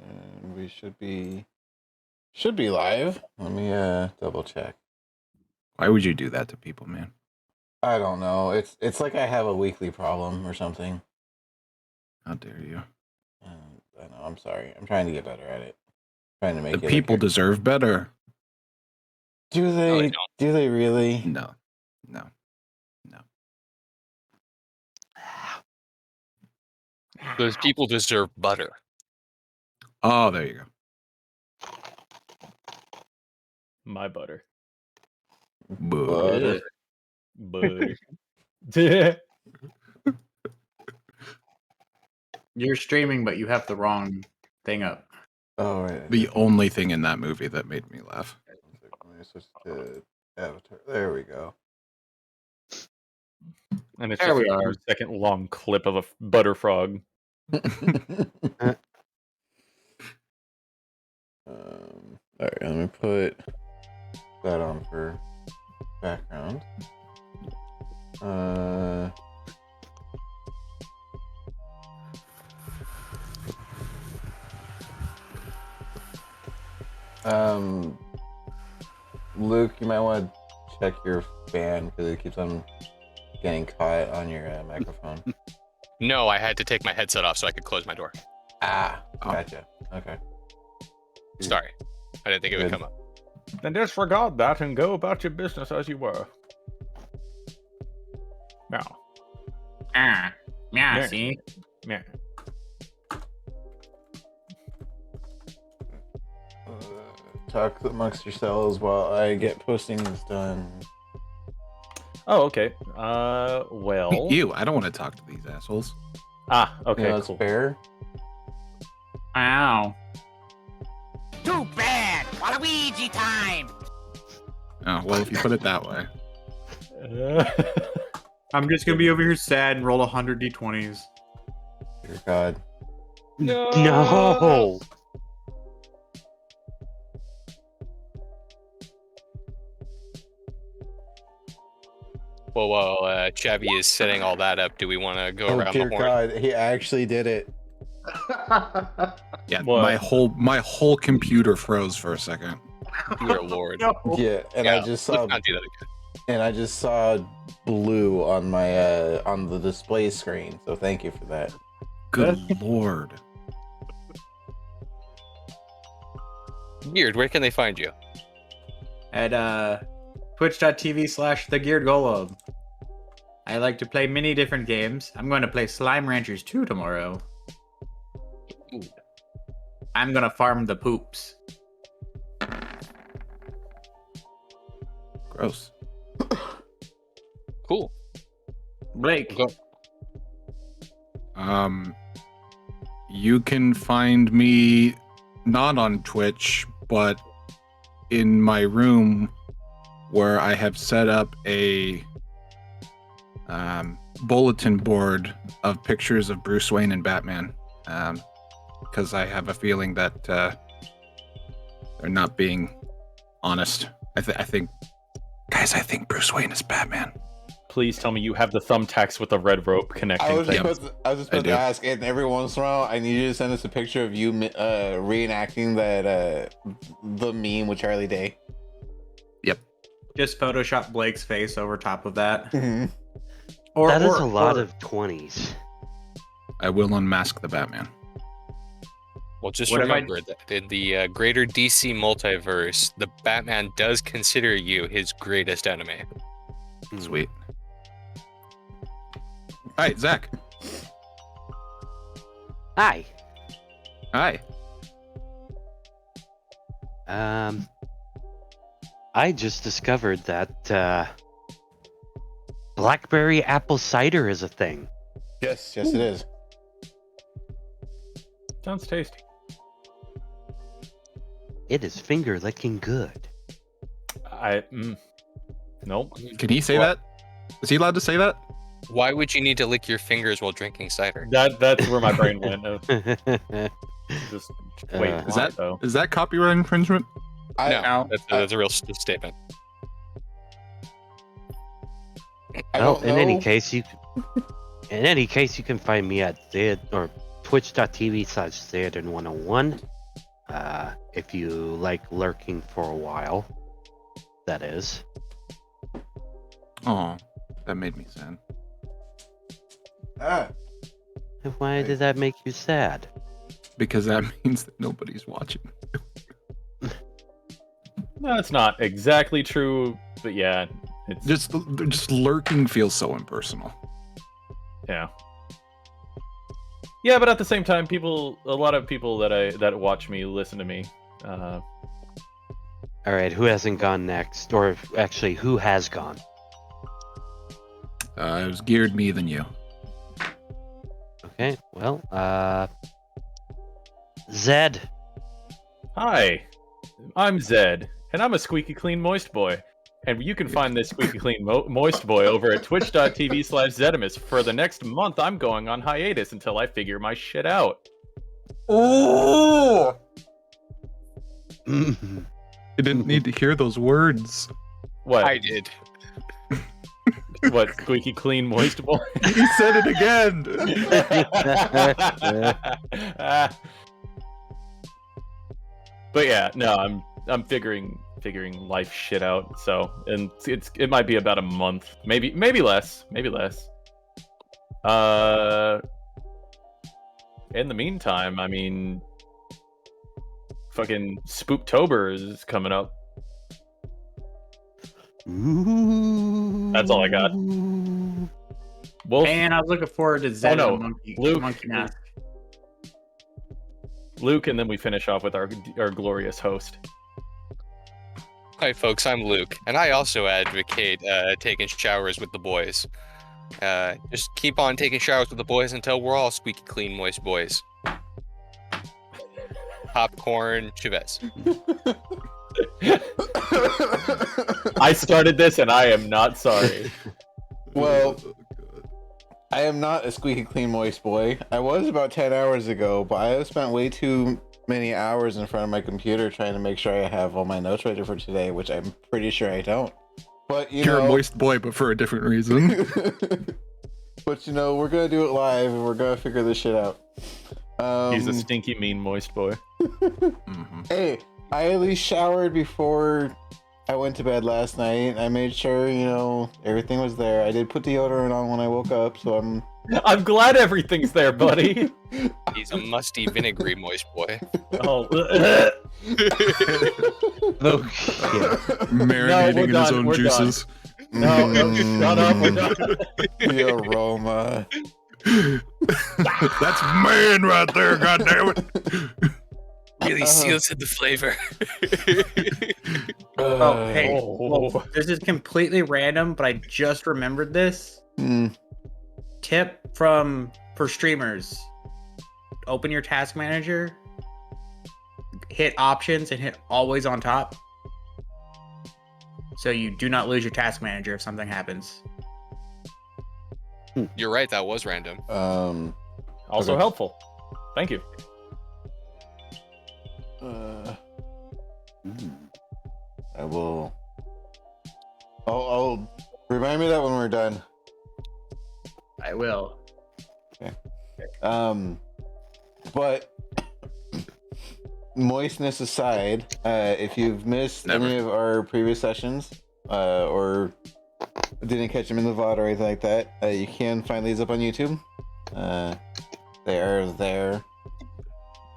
And we should be live. Let me double check. Why would you do that to people, man? I don't know. It's like I have a weekly problem or something. How dare you? I know. I'm sorry. I'm trying to get better at it. Trying to make The it. people deserve better. Do they? Do they really? No. Those people deserve butter. Oh, there you go. My butter. Butter. Butter. You're streaming, but you have the wrong thing up. Oh, right. The only thing in that movie that made me laugh. Let me switch to Avatar. There we go. And it's There just we a are. 2-second long clip of a butter frog. All right, let me put that on for background. Luke, you might want to check your fan because it keeps on getting caught on your microphone. No, I had to take my headset off so I could close my door. Gotcha. Okay. Sorry. I didn't think it would come up. Then disregard that and go about your business as you were. Now. Yeah, Yeah. see? Yeah. Talk amongst yourselves while I get postings done. Oh, okay. Well. You, I don't want to talk to these assholes. Okay, You know, it's cool. fair. Wow. Too bad! Waluigi time! Oh, well, if you put it that way. I'm just gonna be over here sad and roll 100 d20s. Dear God. No. Well, while Chavi is setting all that up, do we want to go Oh around dear the horn? God, he actually did it. Yeah, What? my whole computer froze for a second. Dear Lord. Yeah, and Yeah, I just saw let's not do that again. blue on my on the display screen. So thank you for that. Good Lord. Geared, where can they find you? At twitch.tv/thegearedgolem. I like to play many different games. I'm going to play Slime Ranchers 2 tomorrow. Ooh. I'm going to farm the poops. Gross. Cool. Blake. Go. You can find me not on Twitch, but in my room where I have set up a bulletin board of pictures of Bruce Wayne and Batman, because I have a feeling that they're not being honest. I think Bruce Wayne is Batman. Please tell me you have the thumbtacks with the red rope connecting I was thing. just about I to do. ask, and every once in a while, I need you to send us a picture of you reenacting that the meme with Charlie Day. Just Photoshop Blake's face over top of that. Mhm. That is a lot of 20s. I will unmask the Batman. Well, just What if I- remember that in the greater DC multiverse, the Batman does consider you his greatest enemy. Sweet. All right, Zach. Hi. Hi. I just discovered that blackberry apple cider is a thing. Yes, it is. Sounds tasty. It is finger licking good. Nope. Can he say that? Is he allowed to say that? Why would you need to lick your fingers while drinking cider? That's where my brain went. Just wait. Is why, that though? is that copyright infringement? No, that's a real statement. I Well, don't in any know. case, you can find me at twitch.tv/Xaden101. If you like lurking for a while, that is. Oh, that made me sad. Ah, Why did that make you sad? Because that means that nobody's watching. No, it's not exactly true, but yeah, it's Just lurking feels so impersonal. yeah. Yeah, but at the same time, a lot of people that watch me listen to me. All right, who hasn't gone next? Or actually, who has gone? It was geared me than you. Okay, well, Zed. Hi, I'm Zed, and I'm a squeaky clean moist boy. And you can find this squeaky clean moist boy over at twitch.tv/Zedimus. For the next month, I'm going on hiatus until I figure my shit out. Oh! Mhm. You didn't need to hear those words. What? I did. What? Squeaky clean moist boy? He said it again. But yeah, no, I'm figuring life shit out. So, and it might be about a month, maybe less. In the meantime, I mean, fucking Spooktober is coming up. That's all I got. Wolf, Man, I was looking forward to Zed no, and the Luke. monkey mask. Luke, and then we finish off with our glorious host. Hi, folks. I'm Luke, and I also advocate taking showers with the boys. Just keep on taking showers with the boys until we're all squeaky clean, moist boys. Popcorn, Chavez. I started this, and I am not sorry. well, I am not a squeaky clean moist boy. I was about 10 hours ago, but I have spent way too many hours in front of my computer trying to make sure I have all my notes ready for today, which I'm pretty sure I don't. But You're a moist boy, but for a different reason. But we're gonna do it live, and we're gonna figure this shit out. He's a stinky, mean, moist boy. Mhm. Hey, I at least showered before I went to bed last night. I made sure, everything was there. I did put deodorant on when I woke up, so I'm glad everything's there, buddy. He's a musty, vinegary, moist boy. Oh, Marinating in his done, own we're juices. no, shut up, we're done. The aroma. That's man right there, goddammit. Really seals in the flavor. Oh, hey, Oh. well, this is completely random, but I just remembered this. Tip for streamers: open your task manager, hit options, and hit always on top, so you do not lose your task manager if something happens. You're right, that was random. Also Okay. helpful. Thank you. I will. I'll remind me that when we're done. I will. But moistness aside, if you've missed any of our previous sessions, or didn't catch them in the VOD or anything like that, you can find these up on YouTube. They are there.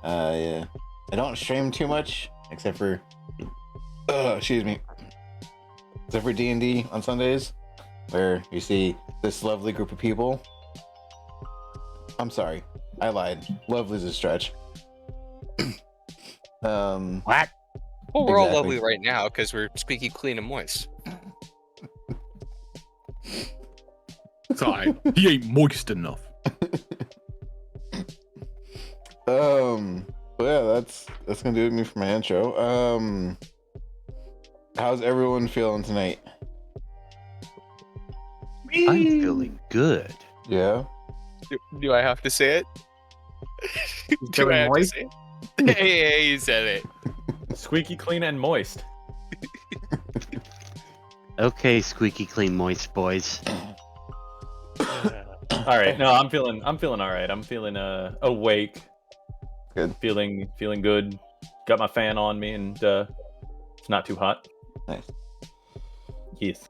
Yeah. I don't stream too much, except for, excuse me, except for D&D on Sundays, where you see this lovely group of people. I'm sorry, I lied. Lovely's a stretch. What? Well, we're all Exactly. lovely right now because we're squeaky clean and moist. Sorry, he ain't moist enough. But yeah, that's gonna do it with me for my intro. How's everyone feeling tonight? I'm feeling good. Yeah. Do I have to say it? Do I Feeling have to moist? say it? Hey, you said it. Squeaky clean and moist. Okay, squeaky clean moist boys. All right. No, I'm feeling all right. I'm feeling awake. Good. Feeling good. Got my fan on me, and it's not too hot. Nice. Yes.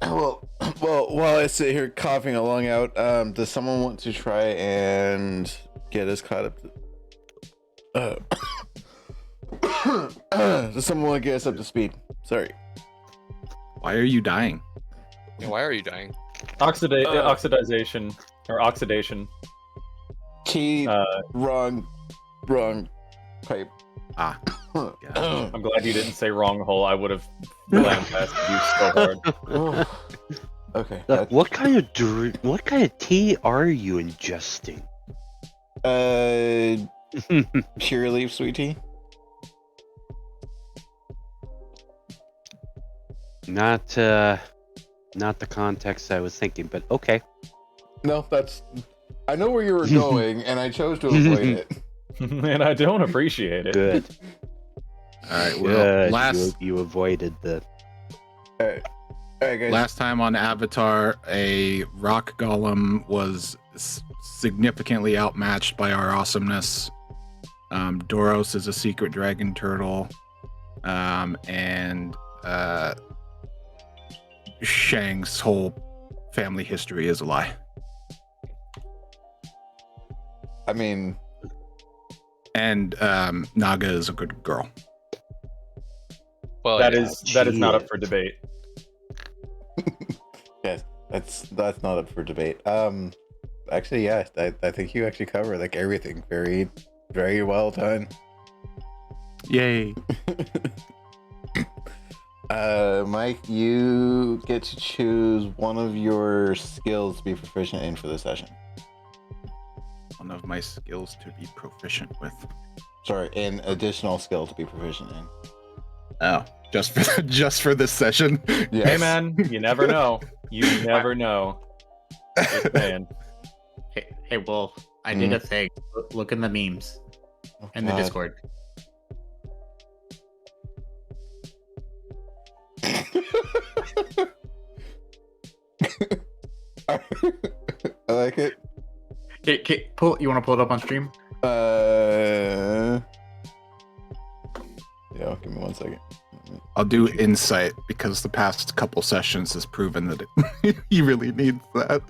well, while I sit here coughing a lung out, does someone want to try and get us caught up? Does someone want to get us up to speed? Sorry. Why are you dying? Yeah, why are you dying? Oxidization or oxidation. T wrong pipe. Ah. I'm glad you didn't say wrong hole. I would have lambasted you so hard. Okay. Look, what kind of tea are you ingesting? Pure leaf sweet tea. Not the context I was thinking, but okay. No, I know where you were going, and I chose to avoid it. And I don't appreciate it. Good. All right. Well, Good. You avoided the. All right, guys. last time on Avatar, a rock golem was significantly outmatched by our awesomeness. Doros is a secret dragon turtle, and Shang's whole family history is a lie. I mean, And Naga is a good girl. Well, That yeah. is not up for debate. yes, that's not up for debate. Actually, yeah, I think you actually cover like everything very, very well done. Yay. Mike, you get to choose one of your skills to be proficient in for the session. One of my skills to be proficient with. Sorry, an additional skill to be proficient in. Oh, just for this session. Yes. Hey man, you never know. You never know. Just saying. Hey, Wolf. I did a thing. Look in the memes in the God. Discord. I like it. You want to pull it up on stream? Yeah, give me 1 second. I'll do insight because the past couple sessions has proven that he really needs that.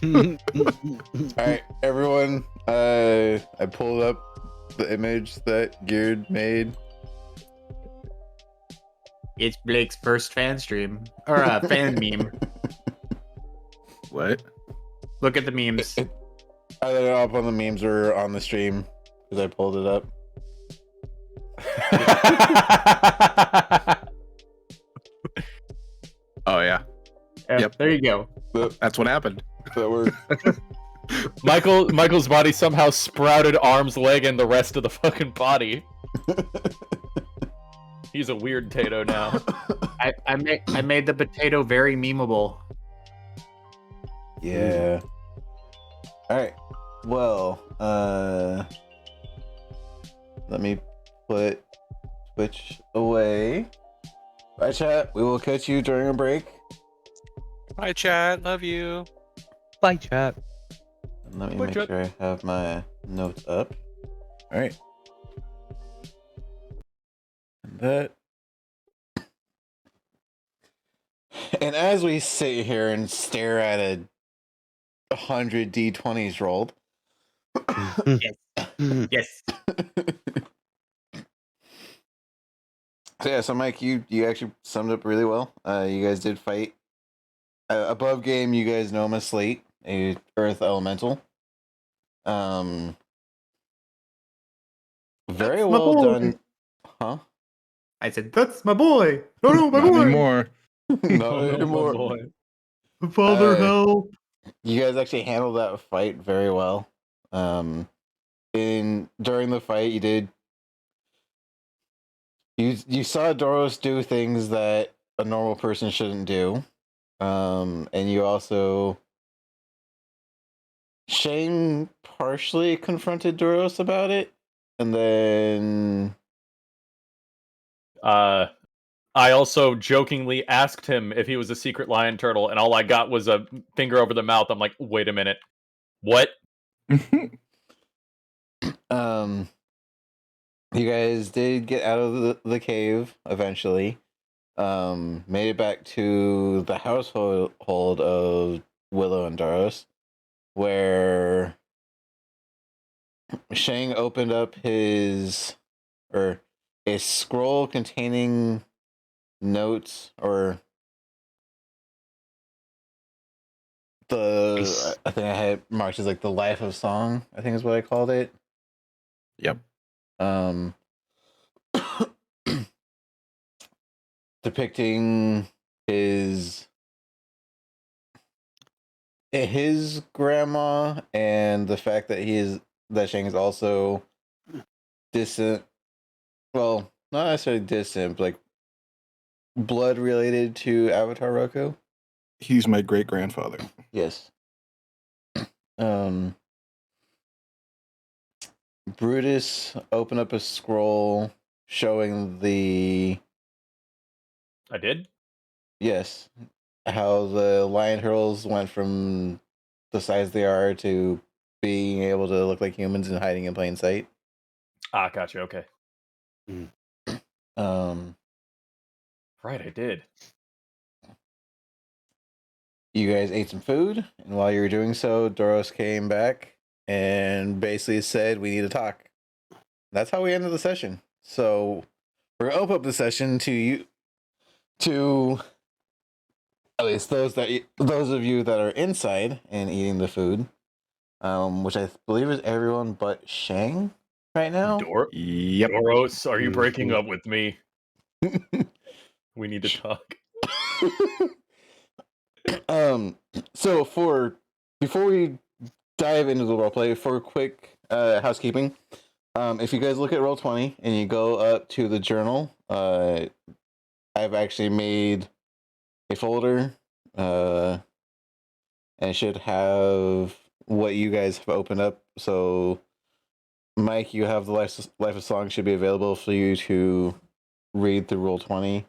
All right, everyone. I pulled up the image that Geared made. It's Blake's first fan stream or fan meme. What? Look at the memes. I don't know up on the memes or on the stream because I pulled it up. Oh yeah, Yep. There you go. that's what happened. That worked. Michael's body somehow sprouted arms, leg, and the rest of the fucking body. He's a weird potato now. I made the potato very memeable. Yeah. All right. Well, let me put Twitch away. Bye, chat. We will catch you during a break. Hi, chat. Love you. Bye, chat. And let me Bye, make chat. sure I have my notes up. All right. And that. And as we sit here and stare at 100 D20s rolled. Yes. So yeah, so Mike, you actually summed up really well. You guys did fight. Above game, you guys know him as Slate, a Earth Elemental. Very That's my well boy. done. Huh? I said, that's my boy. No, my Not boy. anymore. Not Oh, anymore. boy. Father, Uh, help. You guys actually handled that fight very well. During the fight, you saw Doros do things that a normal person shouldn't do. And you also Shane partially confronted Doros about it, and then I also jokingly asked him if he was a secret lion turtle, and all I got was a finger over the mouth. I'm like, wait a minute, what? You guys did get out of the cave eventually. Made it back to the household of Willow and Doros, where Shang opened up a scroll containing notes, or I think I had marked as like the life of song, I think is what I called it. Yep. Depicting his grandma, and the fact that Shang is also distant. Well, not necessarily distant, but like blood related to Avatar Roku. He's my great grandfather. Yes. Brutus opened up a scroll showing I did? yes, how the lion turtles went from the size they are to being able to look like humans and hiding in plain sight. Ah, gotcha. Okay. Right, I did. You guys ate some food, and while you were doing so, Doros came back and basically said, "We need to talk." That's how we ended the session. So we're gonna open up the session to at least those of you that are inside and eating the food, which I believe is everyone but Shang right now. Yep. Doros, are you breaking up with me? We need to talk. So before we dive into the roleplay, for quick housekeeping, if you guys look at Roll20 and you go up to the journal, I've actually made a folder, and it should have what you guys have opened up. So, Mike, you have the Life of Song should be available for you to read through Roll20.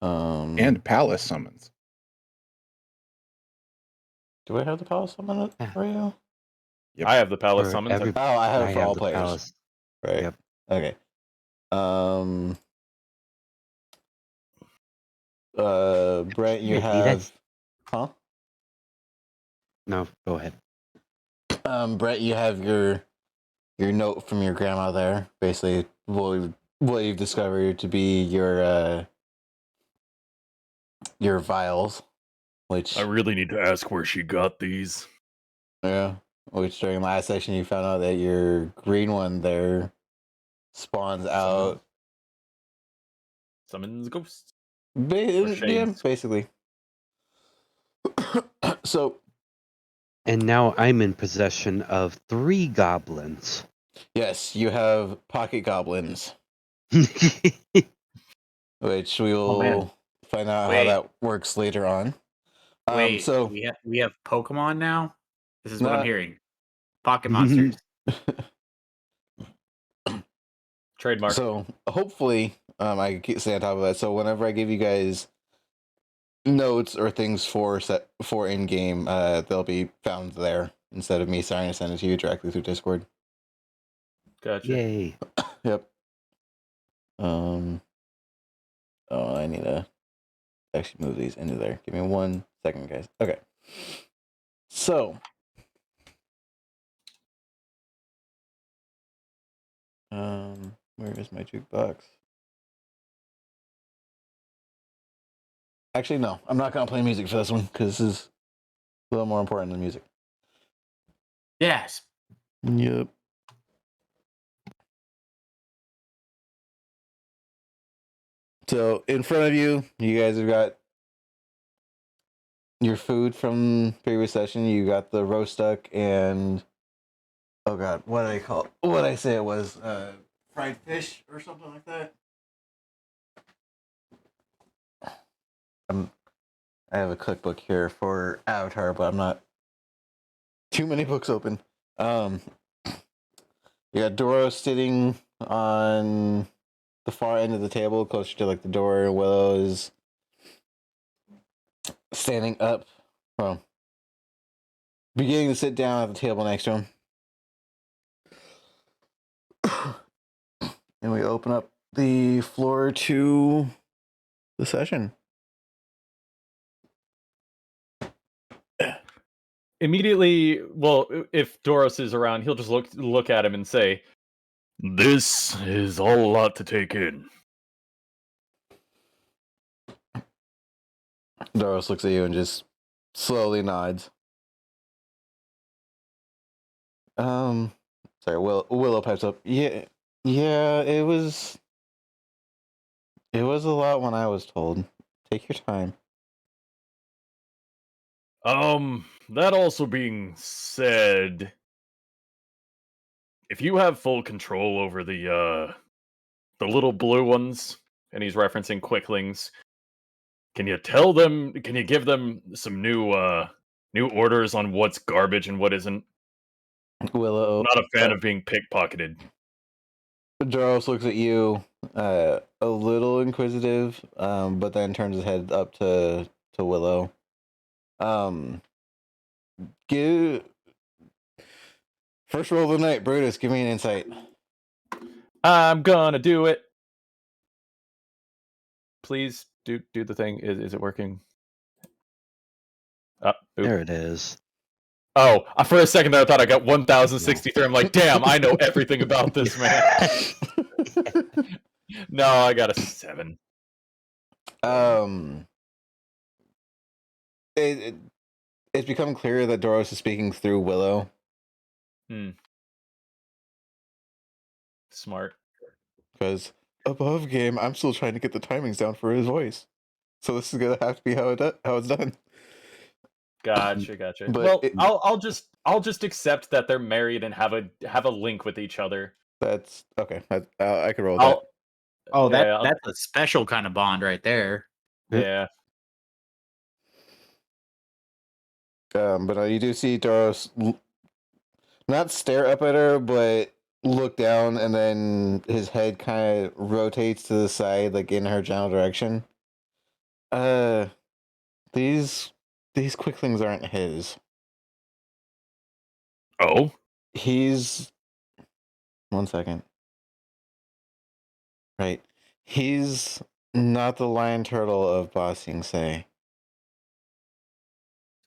And Palace summons. Do I have the Palace summon for you? Yep. I have the palace For summons. every- Oh, I have it for all the players. palace. Right. Yep. Okay. Brent, you Yeah, have, that's- huh? No, go ahead. Brett, you have your note from your grandma there. Basically, what you've discovered to be your vials, which I really need to ask where she got these. yeah, which during last session you found out that your green one there spawns out. Summons ghosts. Yeah, shades. basically. So And now I'm in possession of 3 goblins. yes, you have pocket goblins, which we will man. find out how Wait. that works later on. Wait, So we have Pokemon now? This is what I'm Not- hearing. Pocket monsters. Trademark. So hopefully, I can stay on top of that. So whenever I give you guys notes or things for in game, they'll be found there instead of me starting to send it to you directly through Discord. Gotcha. Yay. Yep. Oh, I need to actually move these into there. Give me 1 second, guys. Okay. So. Where is my jukebox? Actually, no. I'm not gonna play music for this one because this is a little more important than music. Yes. Yep. So in front of you, you guys have got your food from previous session. You got the roast duck and oh god, what did I call it? What did I say it was? Fried fish or something like that. I have a cookbook here for Avatar, but I'm not too many books open. You got Doros sitting on the far end of the table, closer to like the door. Willow is standing up, well, beginning to sit down at the table next to him. And we open up the floor to the session. Immediately, well, if Doros is around, he'll just look at him and say, "This is all a lot to take in." Doros looks at you and just slowly nods. Sorry, Willow pipes up. Yeah, it was a lot when I was told. Take your time. That also being said, if you have full control over the little blue ones, and he's referencing quicklings, can you give them some new orders on what's garbage and what isn't? Willow, I'm not a fan of being pickpocketed. Doros looks at you, a little inquisitive, but then turns his head up to Willow. Give first roll of the night, Brutus. Give me an insight. I'm gonna do it. Please do the thing. Is it working? There it is. Oh, for a second there, I thought I got 1,063. I'm like, damn, I know everything about this, man. No, I got a 7. It's become clear that Doros is speaking through Willow. Smart. Because above game, I'm still trying to get the timings down for his voice. So this is gonna have to be how it's done. Gotcha. But well, I'll just accept that they're married and have a link with each other. That's okay. I could roll that. That's a special kind of bond right there. Yeah. But you do see Doros not stare up at her, but look down, and then his head kind of rotates to the side, like in her general direction. These quicklings aren't his. Oh? He's 1 second. Right. He's not the lion turtle of Ba Sing Se.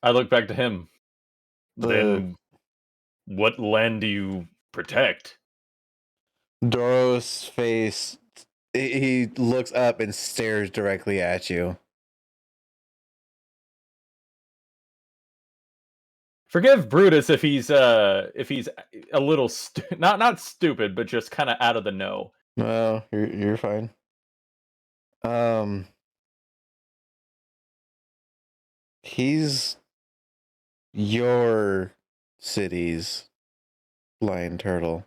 I look back to him. The- Then what land do you protect? Doros' face, he looks up and stares directly at you. Forgive Brutus if he's a little not stupid, but just kind of out of the know. No, you're fine. He's your city's lion turtle.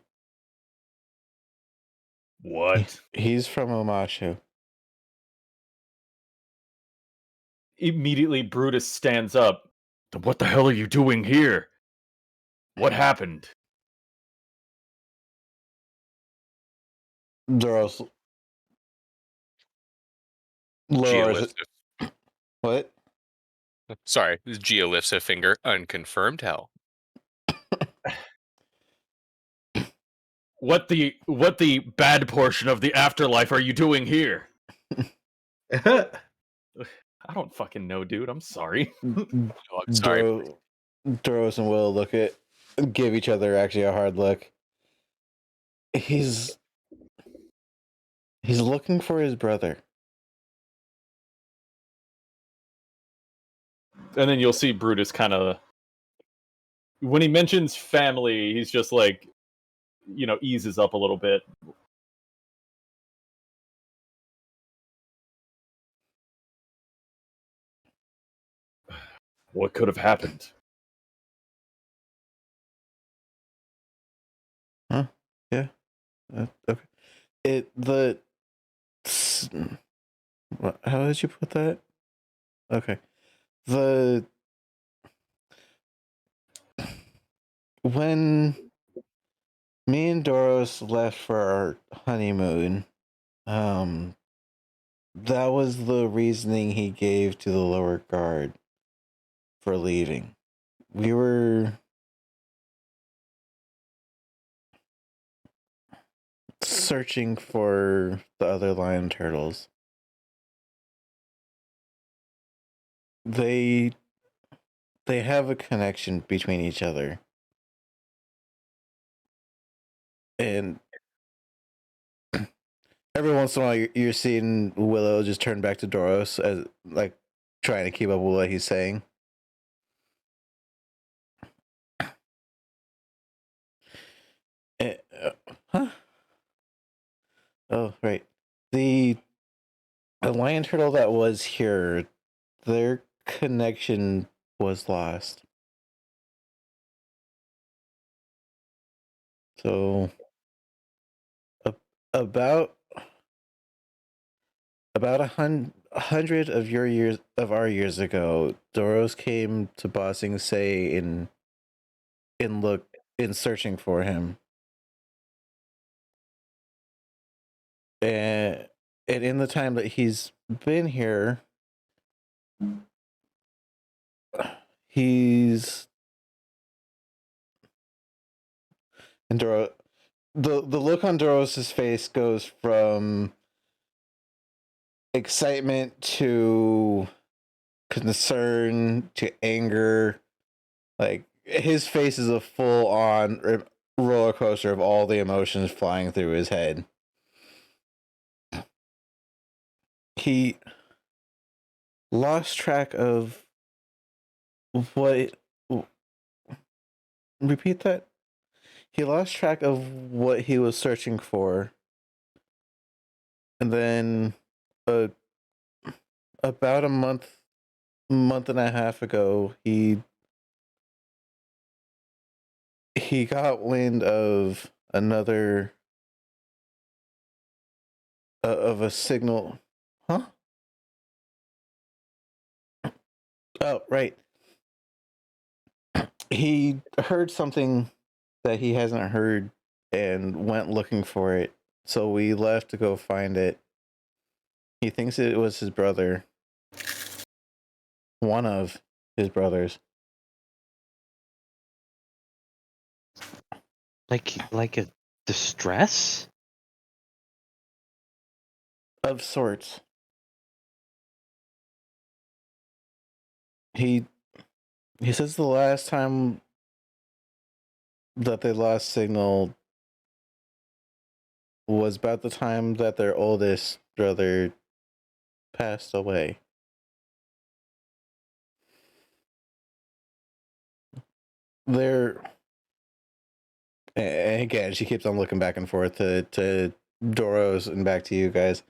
What? He's from Omashu. Immediately, Brutus stands up. What the hell are you doing here? What happened? Doros lowers. What? Sorry, Geo lifts a finger. Unconfirmed hell. What the bad portion of the afterlife are you doing here? I don't fucking know, dude. I'm sorry. Oh, I'm sorry. Doros and Will give each other actually a hard look. He's looking for his brother. And then you'll see Brutus kind of, when he mentions family, he's just like, eases up a little bit. What could have happened? Huh? Yeah. Okay. How did you put that? Okay. When me and Doros left for our honeymoon, Um, that was the reasoning he gave to the lower guard for leaving. We were searching for the other lion turtles. They have a connection between each other. And every once in a while you're seeing Willow just turn back to Doros as like trying to keep up with what he's saying. Huh? Oh, right. The lion turtle that was here, their connection was lost. So about 100 of our years ago, Doros came to Ba Sing Se in searching for him. And in the time that he's been here, he's and the look on Doros's face goes from excitement to concern to anger. Like his face is a full on roller coaster of all the emotions flying through his head. He lost track of what. Repeat that. He lost track of what he was searching for, and then about a month and a half ago, he got wind of another of a signal. Huh? Oh, right. He heard something that he hasn't heard and went looking for it. So we left to go find it. He thinks it was his brother. One of his brothers. Like a distress? Of sorts. He says the last time that they lost signal was about the time that their oldest brother passed away. And again, she keeps on looking back and forth to Doros and back to you guys.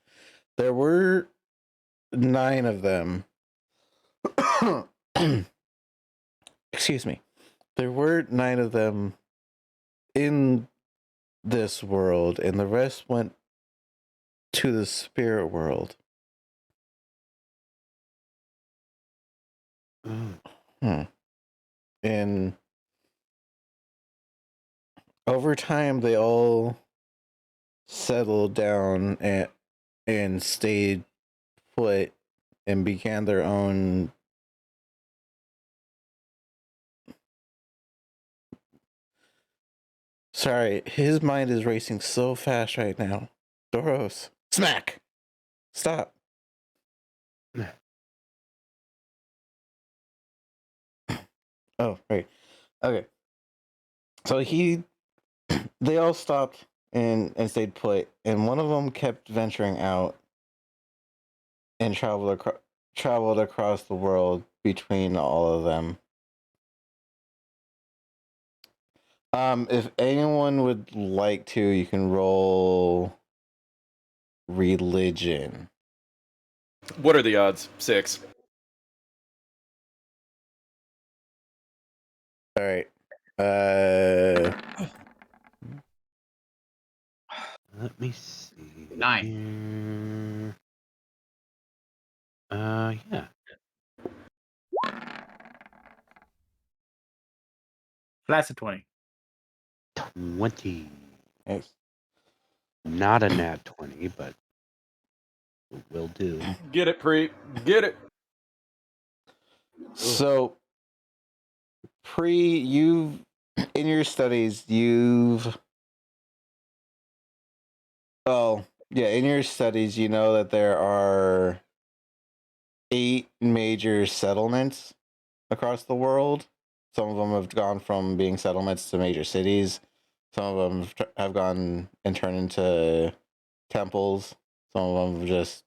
There were 9 of them. Excuse me. There were 9 of them in this world, and the rest went to the spirit world. And over time, they all settled down and stayed put and began their own. Sorry, his mind is racing so fast right now. Doros, smack! Stop. Oh, right. Okay. So they all stopped and stayed put, and one of them kept venturing out and traveled across the world between all of them. If anyone would like to, you can roll religion. What are the odds? 6. All right. Let me see. 9. Yeah. That's a 20. 20. Nice. Not a nat 20, but Will do. Get it, Pre. Get it. So, you've in your studies, in your studies, you know that there are 8 major settlements across the world. Some of them have gone from being settlements to major cities. Some of them have gone and turned into temples. Some of them have just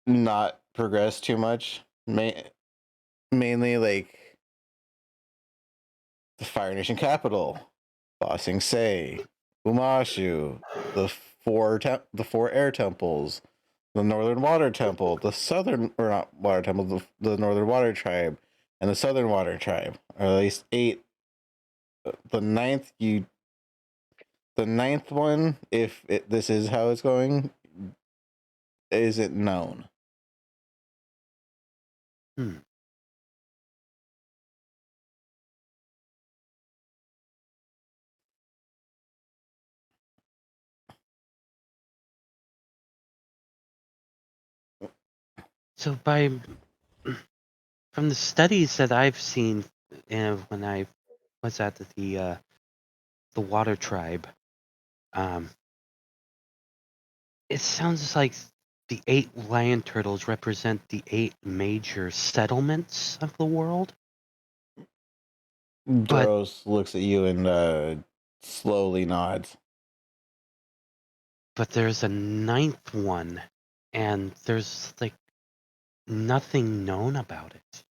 not progressed too much. Mainly like the Fire Nation capital, Ba Sing Se, Umashu, the four air temples, the Northern Water Temple, the Southern or not Water Temple, the Northern Water Tribe, and the Southern Water Tribe. Or at least 8. The ninth one, if this is how it's going, isn't known. Hmm. So from the studies that I've seen, when I was at the Water Tribe, it sounds like the 8 lion turtles represent the 8 major settlements of the world. Duros looks at you and slowly nods. But there's a 9th one, and there's like nothing known about it.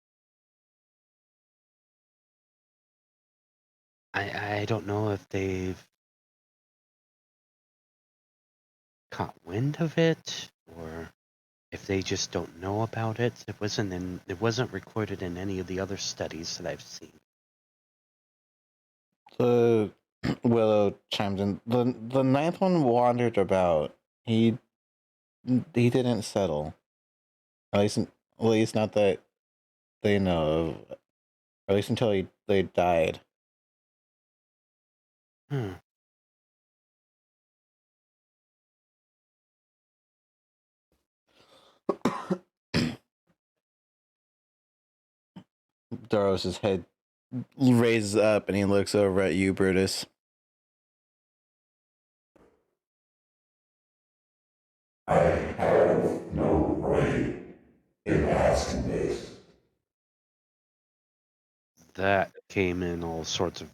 I don't know if they've caught wind of it or if they just don't know about it. It wasn't recorded in any of the other studies that I've seen. The Willow chimes in. The ninth one wandered about. He didn't settle. At least not that they know of. Or at least until they died. Hmm. Daros's head raises up and he looks over at you, Brutus. I have no right in asking this. That came in all sorts of.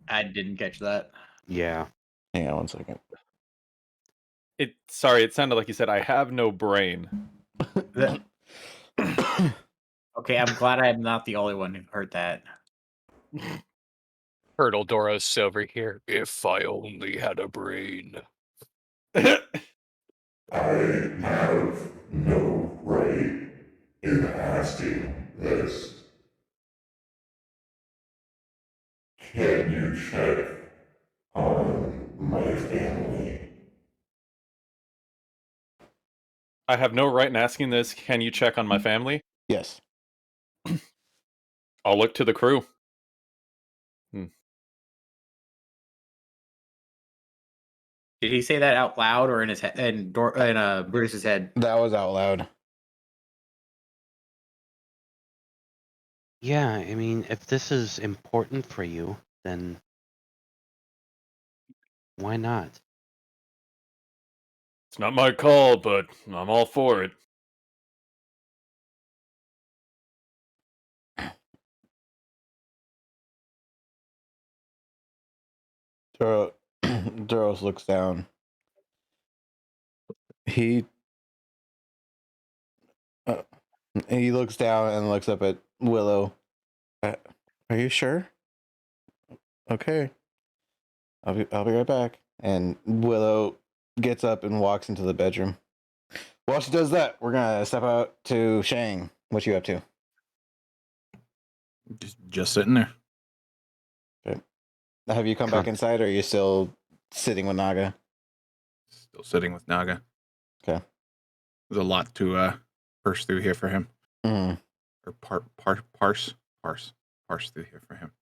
I didn't catch that. Yeah. Hang on 1 second. It sounded like you said, I have no brain. Okay, I'm glad I'm not the only one who heard that. Turtle Doros over here. If I only had a brain. I have no right in asking this. Can you check on my family? I have no right in asking this. Can you check on my family? Yes. I'll look to the crew. Did he say that out loud or in his head? In Brutus's head? That was out loud. Yeah, I mean, if this is important for you, then why not? It's not my call, but I'm all for it. Duros looks down. He looks down and looks up at Willow. Are you sure? Okay. I'll be right back. And Willow gets up and walks into the bedroom. While she does that, we're gonna step out to Shang. What you up to? Just sitting there. Okay. Have you come back inside, or are you still sitting with Naga? Still sitting with Naga. Okay. There's a lot to parse through here for him. Mm. Or parse through here for him.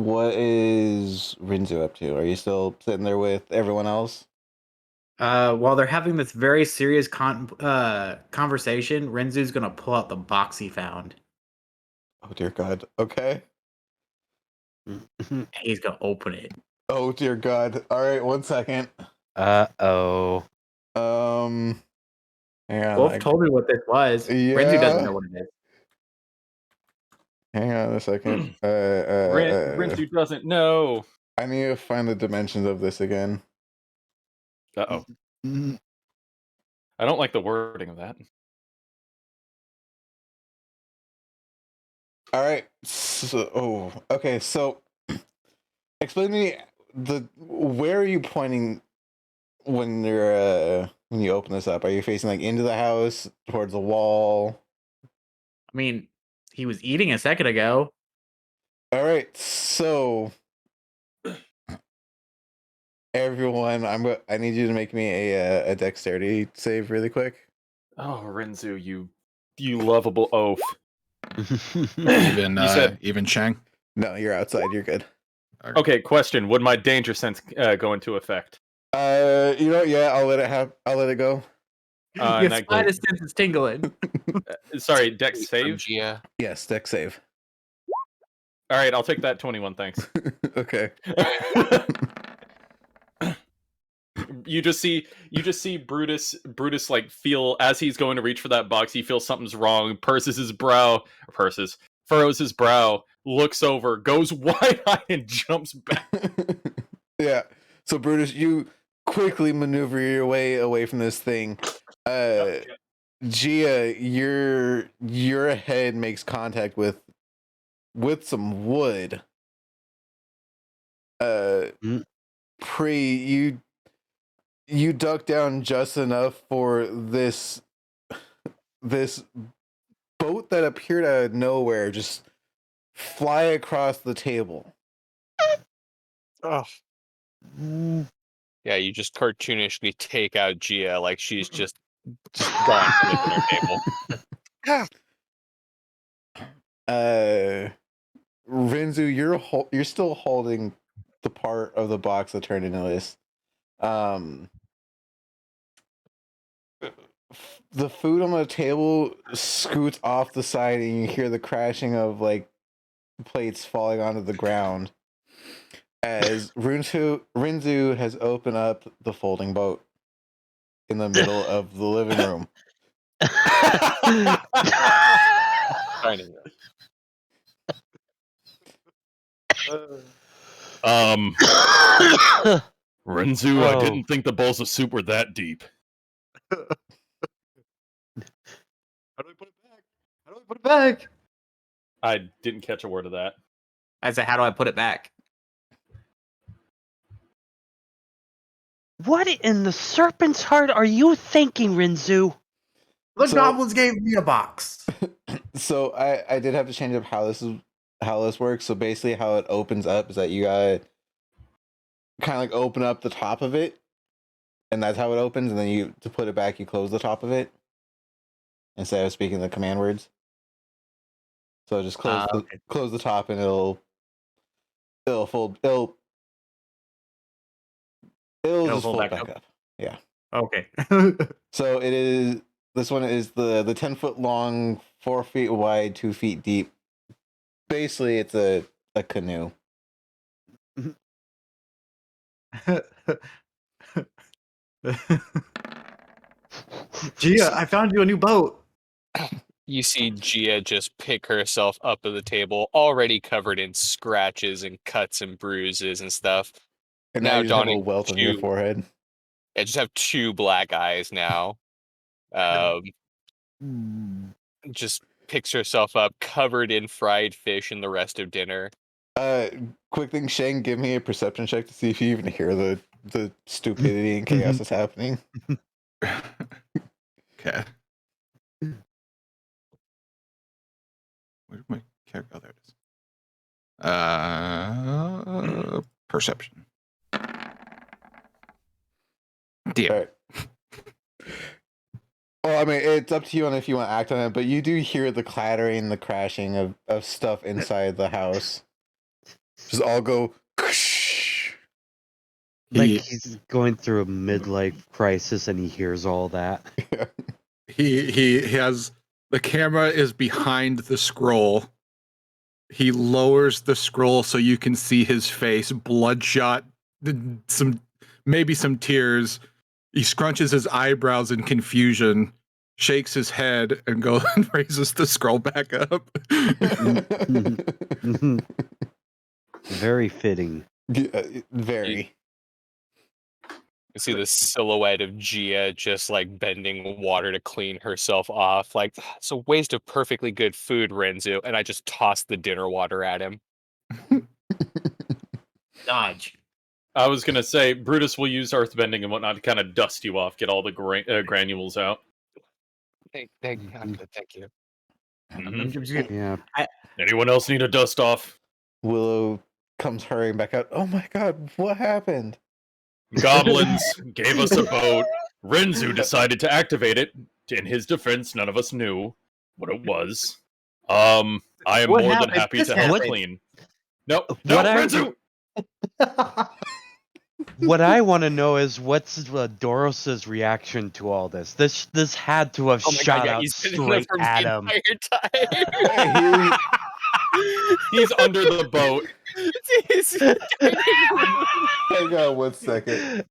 what is Rinzu up to? Are you still sitting there with everyone else? While they're having this very serious conversation, Renzu's gonna pull out the box he found. Oh dear God. Okay. And he's gonna open it. Oh dear God. All right, 1 second. Uh-oh. Hang on. Wolf told me what this was. Renzu doesn't know what it is. Hang on a second. Rinsu doesn't know. I need to find the dimensions of this again. Uh-oh. I don't like the wording of that. All right. So, okay. So, explain to me where are you pointing when you open this up? Are you facing like into the house, towards the wall? I mean, he was eating a second ago. All right. So, everyone, I need you to make me a dexterity save really quick. Oh, Rinzu, you lovable oaf. Even You said- even Chang. No, you're outside. You're good. Okay, question. Would my danger sense go into effect? You know, yeah, I'll let it go. In Your that spider case- sense is tingling. Sorry, Dex save? Gia. Yes, dex save. All right, I'll take that 21, thanks. Okay. You just see Brutus like feel as he's going to reach for that box, he feels something's wrong, furrows his brow, looks over, goes wide-eyed and jumps back. Yeah. So Brutus, you quickly maneuver your way away from this thing. Gia, your head makes contact with some wood. You duck down just enough for this boat that appeared out of nowhere just fly across the table. Oh. Yeah, you just cartoonishly take out Gia like she's just gone from the dinner table. Rinzu, you're still holding the part of the box that turned into this. The food on the table scoots off the side, and you hear the crashing of like plates falling onto the ground as Rinzu has opened up the folding boat in the middle of the living room. Renzu, I didn't think the bowls of soup were that deep. How do we put it back? How do we put it back? I didn't catch a word of that. I said, how do I put it back? What in the serpent's heart are you thinking, Rinzu? The So- goblins gave me a box. So I did have to change up how this works. So basically, how it opens up is that you gotta kind of like open up the top of it, and that's how it opens. And then to put it back, you close the top of it instead of speaking the command words. So just close the top, and it'll fold. It'll just fold back up. Yeah. Okay. So this one is the 10-foot long, 4 feet wide, 2 feet deep. Basically, it's a canoe. Gia, I found you a new boat. You see Gia just pick herself up to the table, already covered in scratches and cuts and bruises and stuff. And Now now you just have a donning welt on your two- forehead. I just have 2 black eyes now. Just picks herself up, covered in fried fish and the rest of dinner. Quick thing, Shane, give me a perception check to see if you even hear the stupidity and chaos that's happening. Okay. Where's my character? Oh, there it is. Perception. Deal. All right. Well, I mean, it's up to you on if you want to act on it, but you do hear the clattering, the crashing of stuff inside the house. just all go. Like He he's going through a midlife crisis and he hears all that. he has the camera is behind the scroll. He lowers the scroll so you can see his face, bloodshot, maybe some tears. He scrunches his eyebrows in confusion, shakes his head, and goes and raises the scroll back up. Very fitting. Very. You see the silhouette of Gia just like bending water to clean herself off. Like, it's a waste of perfectly good food, Renzu. And I just tossed the dinner water at him. Dodge. I was gonna say Brutus will use earthbending and whatnot to kind of dust you off, get all the granules out. I'm good, thank you. Yeah. Anyone else need a dust off? Willow comes hurrying back out. Oh my god, what happened? Goblins gave us a boat. Renzu decided to activate it. In his defense, none of us knew what it was. I am What more than happened? happy This to help happened. clean. No, What I- Renzu! What I want to know is what's Doros's reaction to all this. This had to have Oh my shot god, yeah, out he's been in there straight for at the him. entire time. He's under the boat. Hang on 1 second.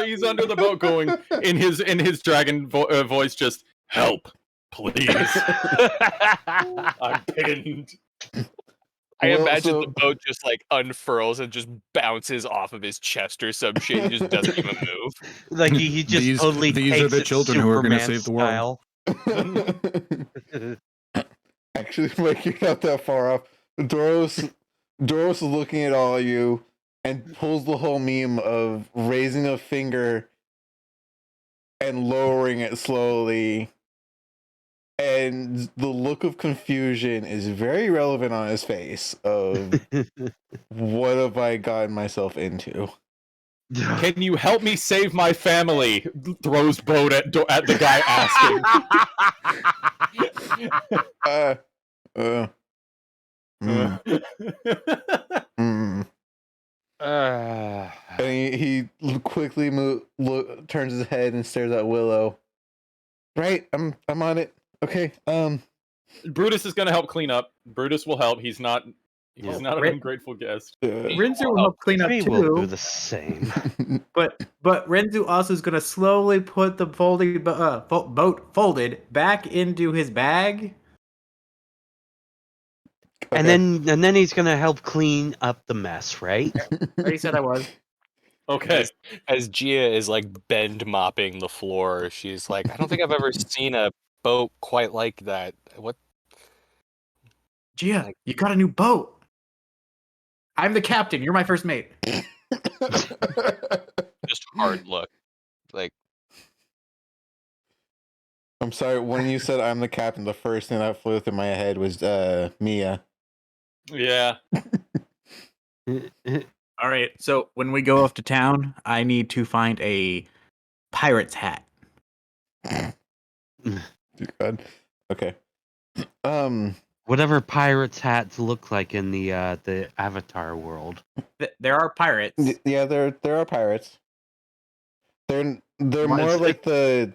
He's under the boat, going in his dragon voice, just help, please. I'm pinned. I Well, imagine so- the boat just like unfurls and just bounces off of his chest or some shit. He just doesn't even move. Like he just These- totally these are takes the it children who are gonna Superman save the world. style. Actually, like you're not that far off. Doros is looking at all of you and pulls the whole meme of raising a finger and lowering it slowly. And the look of confusion is very relevant on his face of what have I gotten myself into? Can you help me save my family? Throws boat at the guy asking. And he quickly turns his head and stares at Willow. Right, I'm on it. Okay. Brutus is gonna help clean up. Brutus will help. He's not an Rin- ungrateful guest. Renzu will help clean up We will do too, the same. but Renzu also is going to slowly put the boat folded back into his bag. And then he's gonna help clean up the mess, right? Already said I was. Okay. As Gia is like bend mopping the floor, she's like, I don't think I've ever seen a boat quite like that. What? Gia, you got a new boat. I'm the captain. You're my first mate. Just hard look. Like, I'm sorry, when you said I'm the captain, the first thing that flew through my head was Mia. Yeah. All right. So when we go off to town, I need to find a pirate's hat. God. Okay. Whatever pirates' hats look like in the Avatar world. There are pirates. Yeah, there are pirates. They're What more is like the.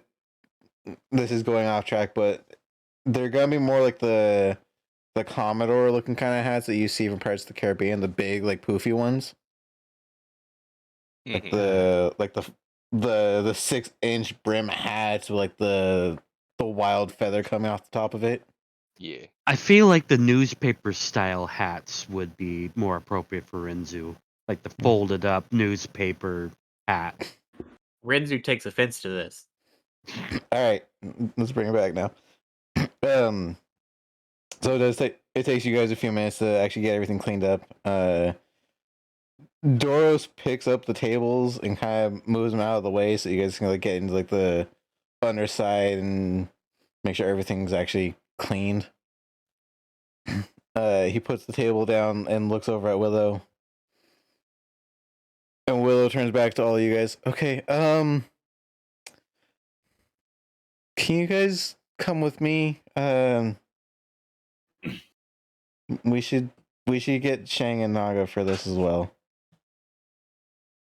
This is going off track, but they're gonna be more like the Commodore looking kind of hats that you see from Pirates of the Caribbean, the big like poofy ones, like mhm. the 6-inch brim hats with like the wild feather coming off the top of it. Yeah. I feel like the newspaper style hats would be more appropriate for Renzu. Like the folded up newspaper hat. Renzu takes offense to this. All right, let's bring it back now. So it takes you guys a few minutes to actually get everything cleaned up. Doros picks up the tables and kind of moves them out of the way so you guys can like get into like the underside and make sure everything's actually cleaned. He puts the table down and looks over at Willow. And Willow turns back to all of you guys. Okay, can you guys come with me? We should we should get Shang and Naga for this as well.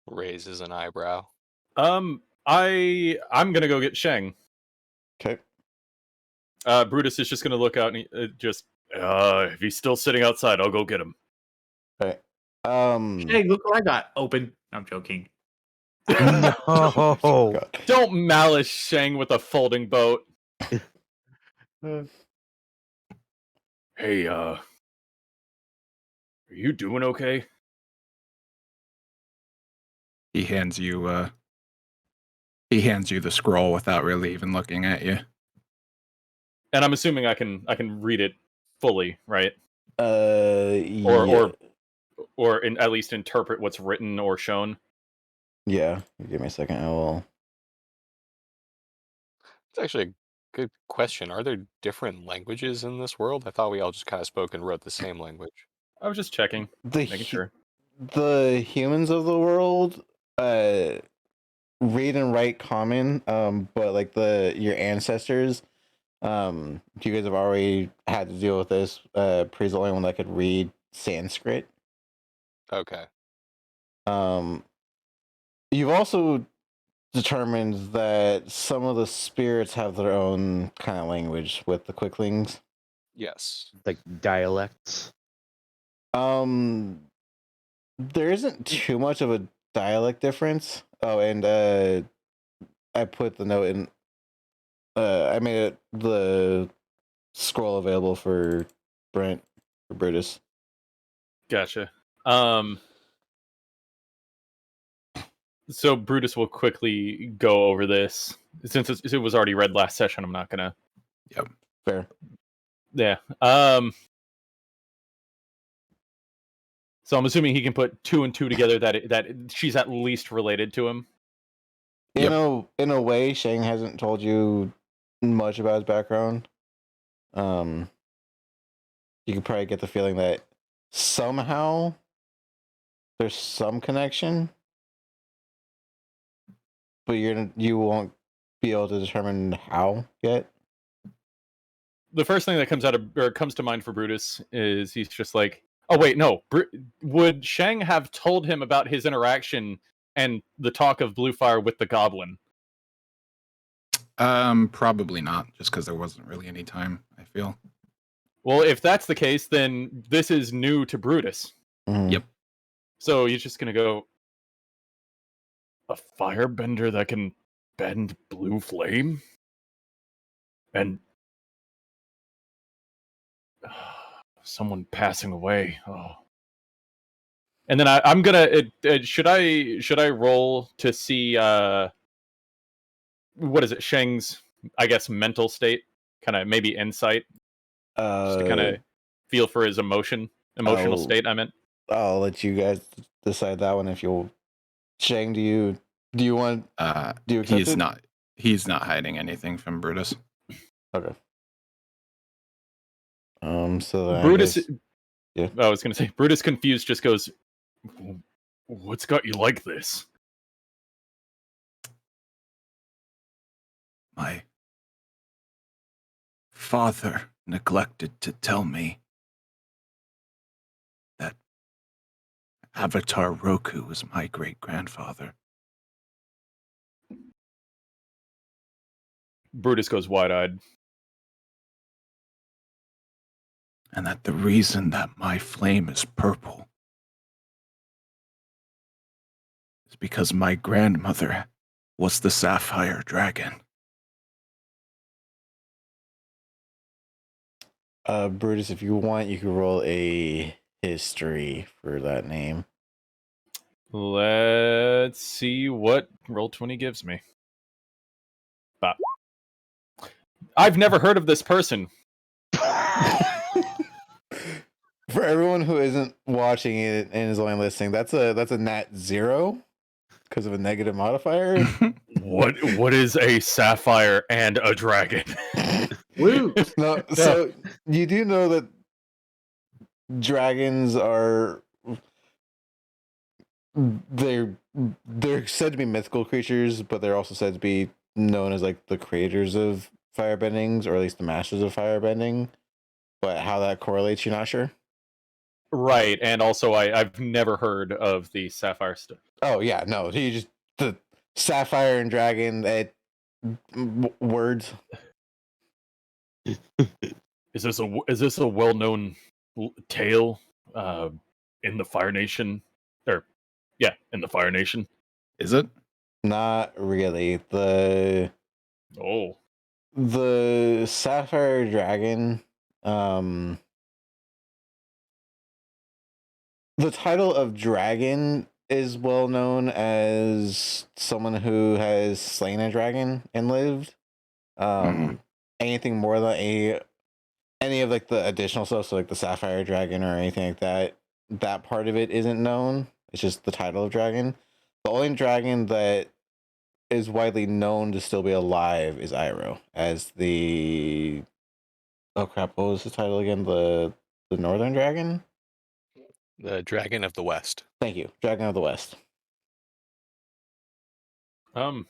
Raises an eyebrow. I'm gonna go get Shang. Okay. Brutus is just gonna look out and if he's still sitting outside, I'll go get him. Right. Hey, look what I got. Open. I'm joking. No. God. Don't malice Shang with a folding boat. Hey, are you doing okay? He hands you the scroll without really even looking at you. And I'm assuming I can read it fully, right? Yeah. Or at least interpret what's written or shown. Yeah. Give me a second. I will. It's actually a good question. Are there different languages in this world? I thought we all just kind of spoke and wrote the same language. I was just checking, making sure. The humans of the world read and write common, but like your ancestors, you guys have already had to deal with this. Pre's the only one that could read Sanskrit. Okay. You've also determined that some of the spirits have their own kind of language with the quicklings. Yes. Like dialects. There isn't too much of a dialect difference. Oh, and I put the note in. I made the scroll available for Brent or Brutus. Gotcha. So Brutus will quickly go over this. Since it was already read last session, I'm not gonna. Yep. Fair. Yeah. So I'm assuming he can put 2 and 2 together that she's at least related to him. In a way, Shang hasn't told you much about his background. You could probably get the feeling that somehow there's some connection, but you won't be able to determine how yet. The first thing that comes to mind for Brutus is he's just like, oh wait, no. Would Shang have told him about his interaction and the talk of Bluefire with the goblin? Probably not, just because there wasn't really any time, I feel. Well, if that's the case, then this is new to Brutus. Mhm. Yep. So he's just gonna go, a firebender that can bend blue flame? And someone passing away. Oh. And then I'm gonna. Should I roll to see what is it? Shang's, I guess, mental state, kind of maybe insight, just to kind of feel for his emotional state. I meant. I'll let you guys decide that one. If you'll, Shang, do you want? Do you accept He's it? not. He's not hiding anything from Brutus. Okay. So then Brutus. yeah. I was gonna say Brutus, confused, just goes, "What's got you like this?" My father neglected to tell me that Avatar Roku was my great-grandfather. Brutus goes wide-eyed. And that the reason that my flame is purple is because my grandmother was the Sapphire Dragon. Brutus, if you want, you can roll a history for that name. Let's see what Roll20 gives me. But I've never heard of this person. For everyone who isn't watching it and is only listening, that's a nat 0 because of a negative modifier. What is a sapphire and a dragon? Woo! No, so you do know that dragons are they're said to be mythical creatures, but they're also said to be known as like the creators of firebendings, or at least the masters of firebending. But how that correlates, you're not sure. Right, and also I've never heard of the Sapphire stuff. Oh yeah, no, he just the sapphire and dragon words. Is this a well known tale in the Fire Nation? Or in the Fire Nation. Is it? Not really. Oh, The sapphire dragon. The title of dragon is well known as someone who has slain a dragon and lived. Anything more than any of like the additional stuff, so like the sapphire dragon or anything like that, that part of it isn't known. It's just the title of dragon. The only dragon that is widely known to still be alive is Iroh as the oh crap, what was the title again? The northern dragon? The Dragon of the West. Thank you. Dragon of the West. I'm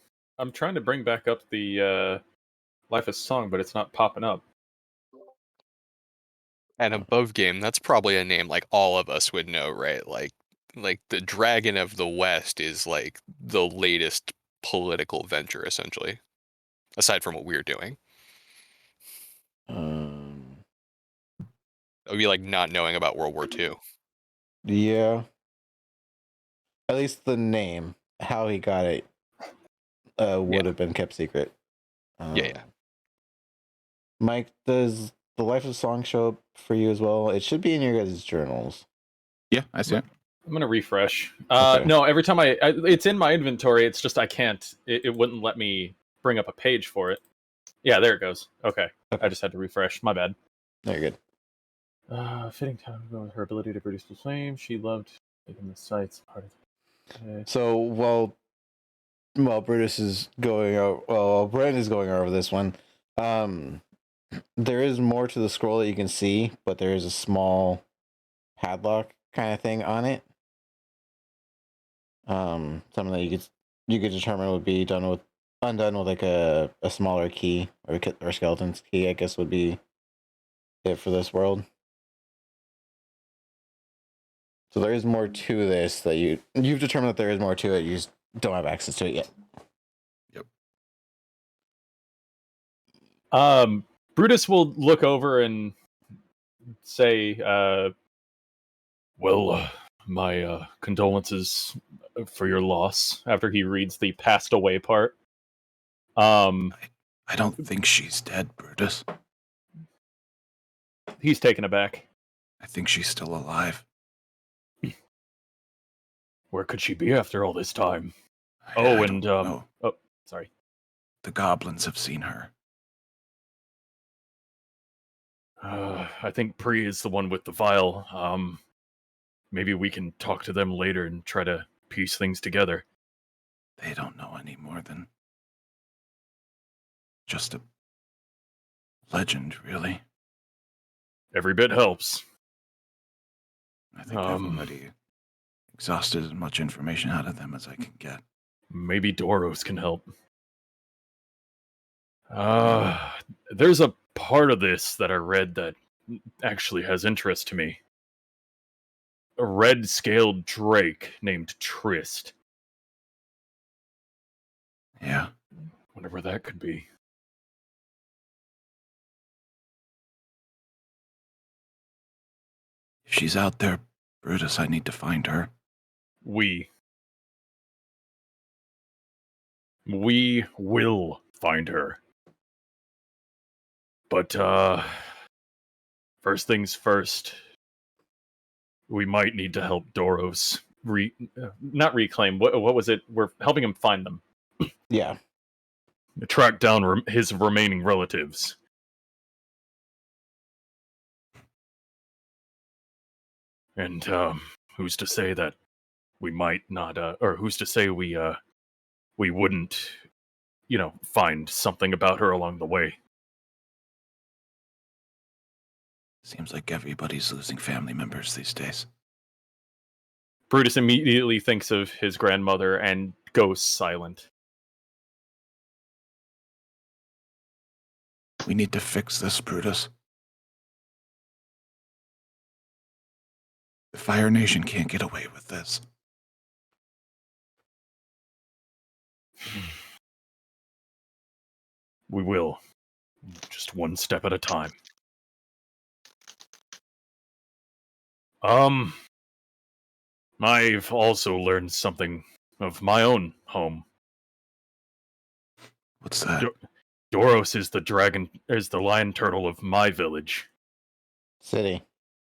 trying to bring back up the Life of Song, but it's not popping up. And above game, that's probably a name like all of us would know, right? Like the Dragon of the West is like the latest political venture, essentially, aside from what we're doing. It would be like not knowing about World War II. Yeah. At least the name, how he got it, would have been kept secret. Yeah. Mike, does the Life of Song show up for you as well? It should be in your guys' journals. Yeah, I see it. I'm gonna refresh. Okay. No, every time it's in my inventory. It's just I can't. It wouldn't let me bring up a page for it. Yeah, there it goes. Okay, I just had to refresh. My bad. No, you're good. Fitting time to go with her ability to produce the flame. She loved making the sights part of it. So while Brutus is going over, well, Brent is going over this one. There is more to the scroll that you can see, but there is a small padlock kind of thing on it. Something that you could determine would be undone with like a smaller key or skeleton's key, I guess would be it for this world. So there is more to this that you've determined that there is more to it. You just don't have access to it yet. Yep. Brutus will look over and say, well, my condolences for your loss, after he reads the passed away part. I don't think she's dead, Brutus. He's taken aback. I think she's still alive. Where could she be after all this time? I don't And know. oh, sorry. The goblins have seen her. I think Pri is the one with the vial. Maybe we can talk to them later and try to piece things together. They don't know any more than just a legend, really. Every bit helps. I think I've already exhausted as much information out of them as I can get. Maybe Doros can help. There's a part of this that I read that actually has interest to me. A red-scaled drake named Trist. Yeah. Wonder where that could be. If she's out there, Brutus, I need to find her. We will find her. But, first things first, we might need to help Doros not reclaim. What was it? We're helping him find them. Yeah. Track down his remaining relatives. And who's to say that we might not, or who's to say we wouldn't, find something about her along the way? Seems like everybody's losing family members these days. Brutus immediately thinks of his grandmother and goes silent. We need to fix this, Brutus. Fire Nation can't get away with this. We will. Just one step at a time. I've also learned something of my own home. What's that? Doros is the lion turtle of my village. City.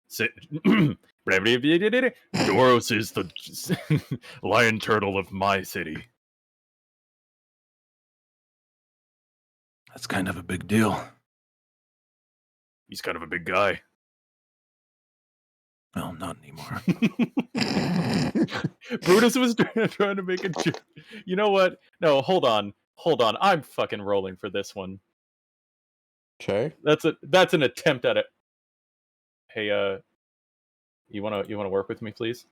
Doros is the lion turtle of my city. That's kind of a big deal. He's kind of a big guy. Well, not anymore. Brutus was trying to make a joke. You know what? No, hold on. I'm fucking rolling for this one. Okay. That's an attempt at it. Hey, you wanna work with me, please?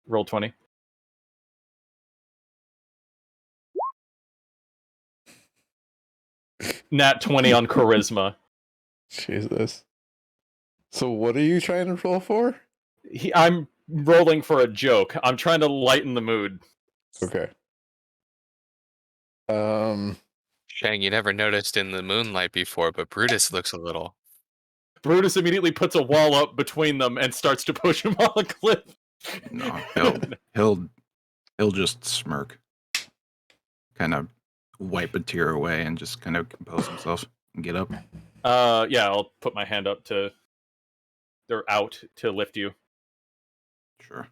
Roll 20. Nat 20 on charisma. Jesus. So what are you trying to roll for? I'm rolling for a joke. I'm trying to lighten the mood. Okay. Shang, you never noticed in the moonlight before, but Brutus looks a little. Brutus immediately puts a wall up between them and starts to push him off a cliff. No, he'll just smirk, kind of wipe a tear away, and just kind of compose himself and get up. Yeah, I'll put my hand up to. They're out to lift you. Sure.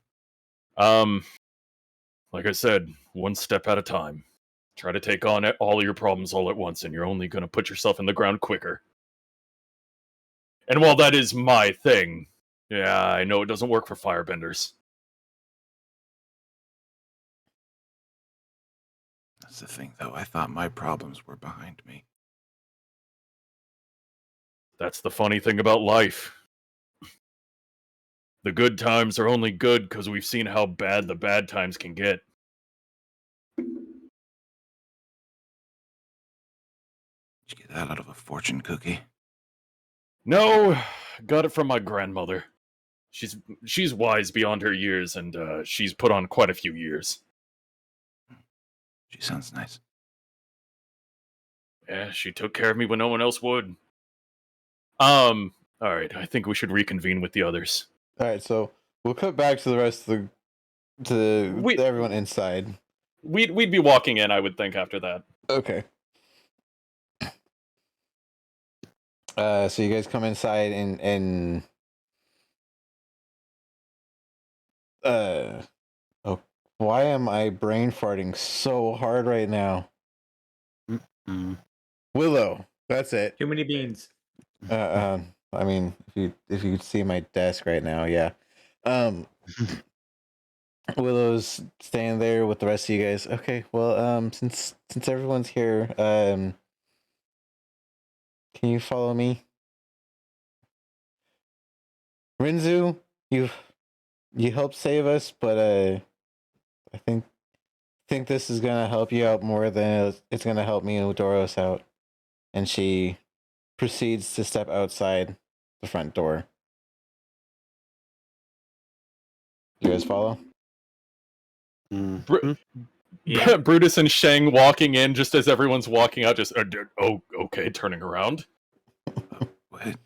Like I said, one step at a time. Try to take on all your problems all at once, and you're only going to put yourself in the ground quicker. And while that is my thing, yeah, I know it doesn't work for firebenders. That's the thing, though. I thought my problems were behind me. That's the funny thing about life. The good times are only good because we've seen how bad the bad times can get. Did you get that out of a fortune cookie? No, got it from my grandmother. She's wise beyond her years, and she's put on quite a few years. She sounds nice. Yeah, she took care of me when no one else would. All right, I think we should reconvene with the others. all right, so we'll cut back to the rest of everyone inside. We'd be walking in, I would think, after that. Okay. So you guys come inside and oh, why am I brain farting so hard right now? Willow, that's it. Too many beans. I mean, if you could see my desk right now, yeah. Willow's standing there with the rest of you guys. Okay, well, since everyone's here, can you follow me? Rinzu, you helped save us, but I think this is gonna help you out more than it's gonna help me and Doros out. And she proceeds to step outside the front door. You guys follow? Yeah. Brutus and Shang walking in just as everyone's walking out, just, okay, turning around. What?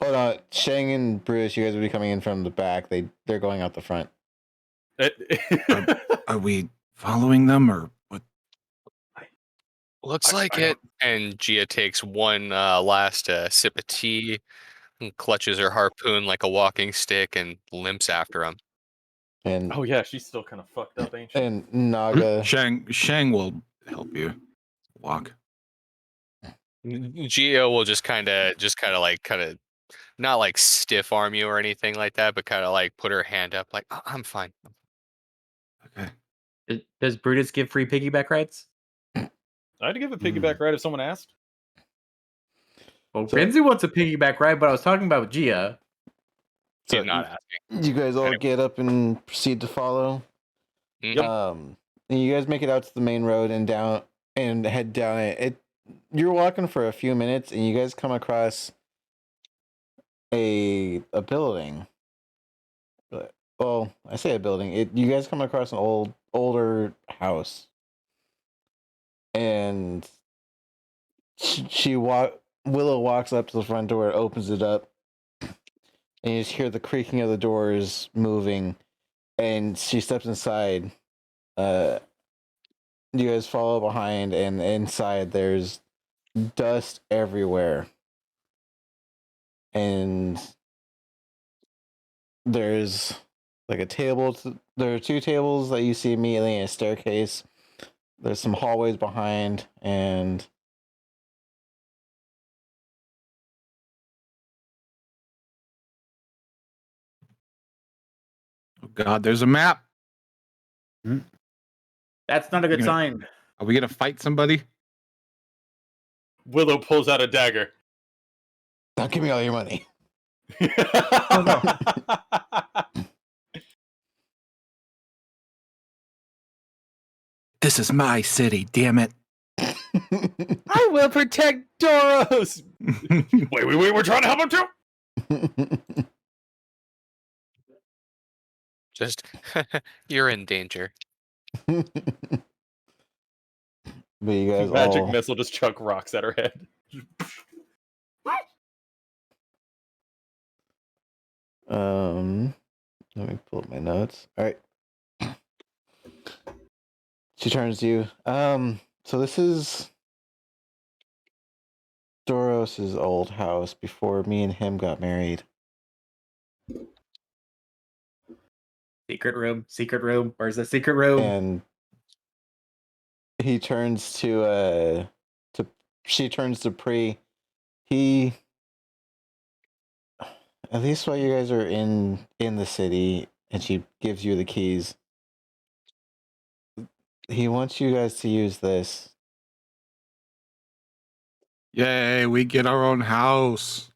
Hold on, Shang and Bruce, you guys will be coming in from the back. They're going out the front. Are we following them, or what? Looks like it. And Gia takes one last sip of tea, and clutches her harpoon like a walking stick, and limps after him. And Oh yeah, she's still kind of fucked up, ain't she? and Naga. Shang will help you walk. Gia will just kind of not like stiff arm you or anything like that, but kind of like put her hand up, like, "Oh, I'm fine." Okay. Does Brutus give free piggyback rides? I'd give a piggyback ride if someone asked. Well, So- Renzi wants a piggyback ride, but I was talking about Gia. So He's not asking. you guys all Anyway. get up and proceed to follow. Yep. And you guys make it out to the main road and down and head down it. You're walking for a few minutes and you guys come across a building. well, I say a building. You guys come across an older house, and Willow walks up to the front door, opens it up, and you just hear the creaking of the doors moving, and she steps inside. You guys follow behind, and inside there's dust everywhere, and there's like a table. There are 2 tables that you see immediately, and a staircase. There's some hallways behind, and Oh God, there's a map. That's not a good You're sign. Are we gonna fight somebody? Willow pulls out a dagger. don't give me all your money. This is my city, damn it. I will protect Doros. Wait, we're trying to help him too. Just you're in danger. But you guys Magic all missile just chuck rocks at her head. let me pull up my notes. All right. She turns to you. So this is Doros's old house before me and him got married. Secret room. Where's the secret room? And he turns she turns to Pri. He, at least while you guys are in the city, and she gives you the keys, he wants you guys to use this. Yay, we get our own house.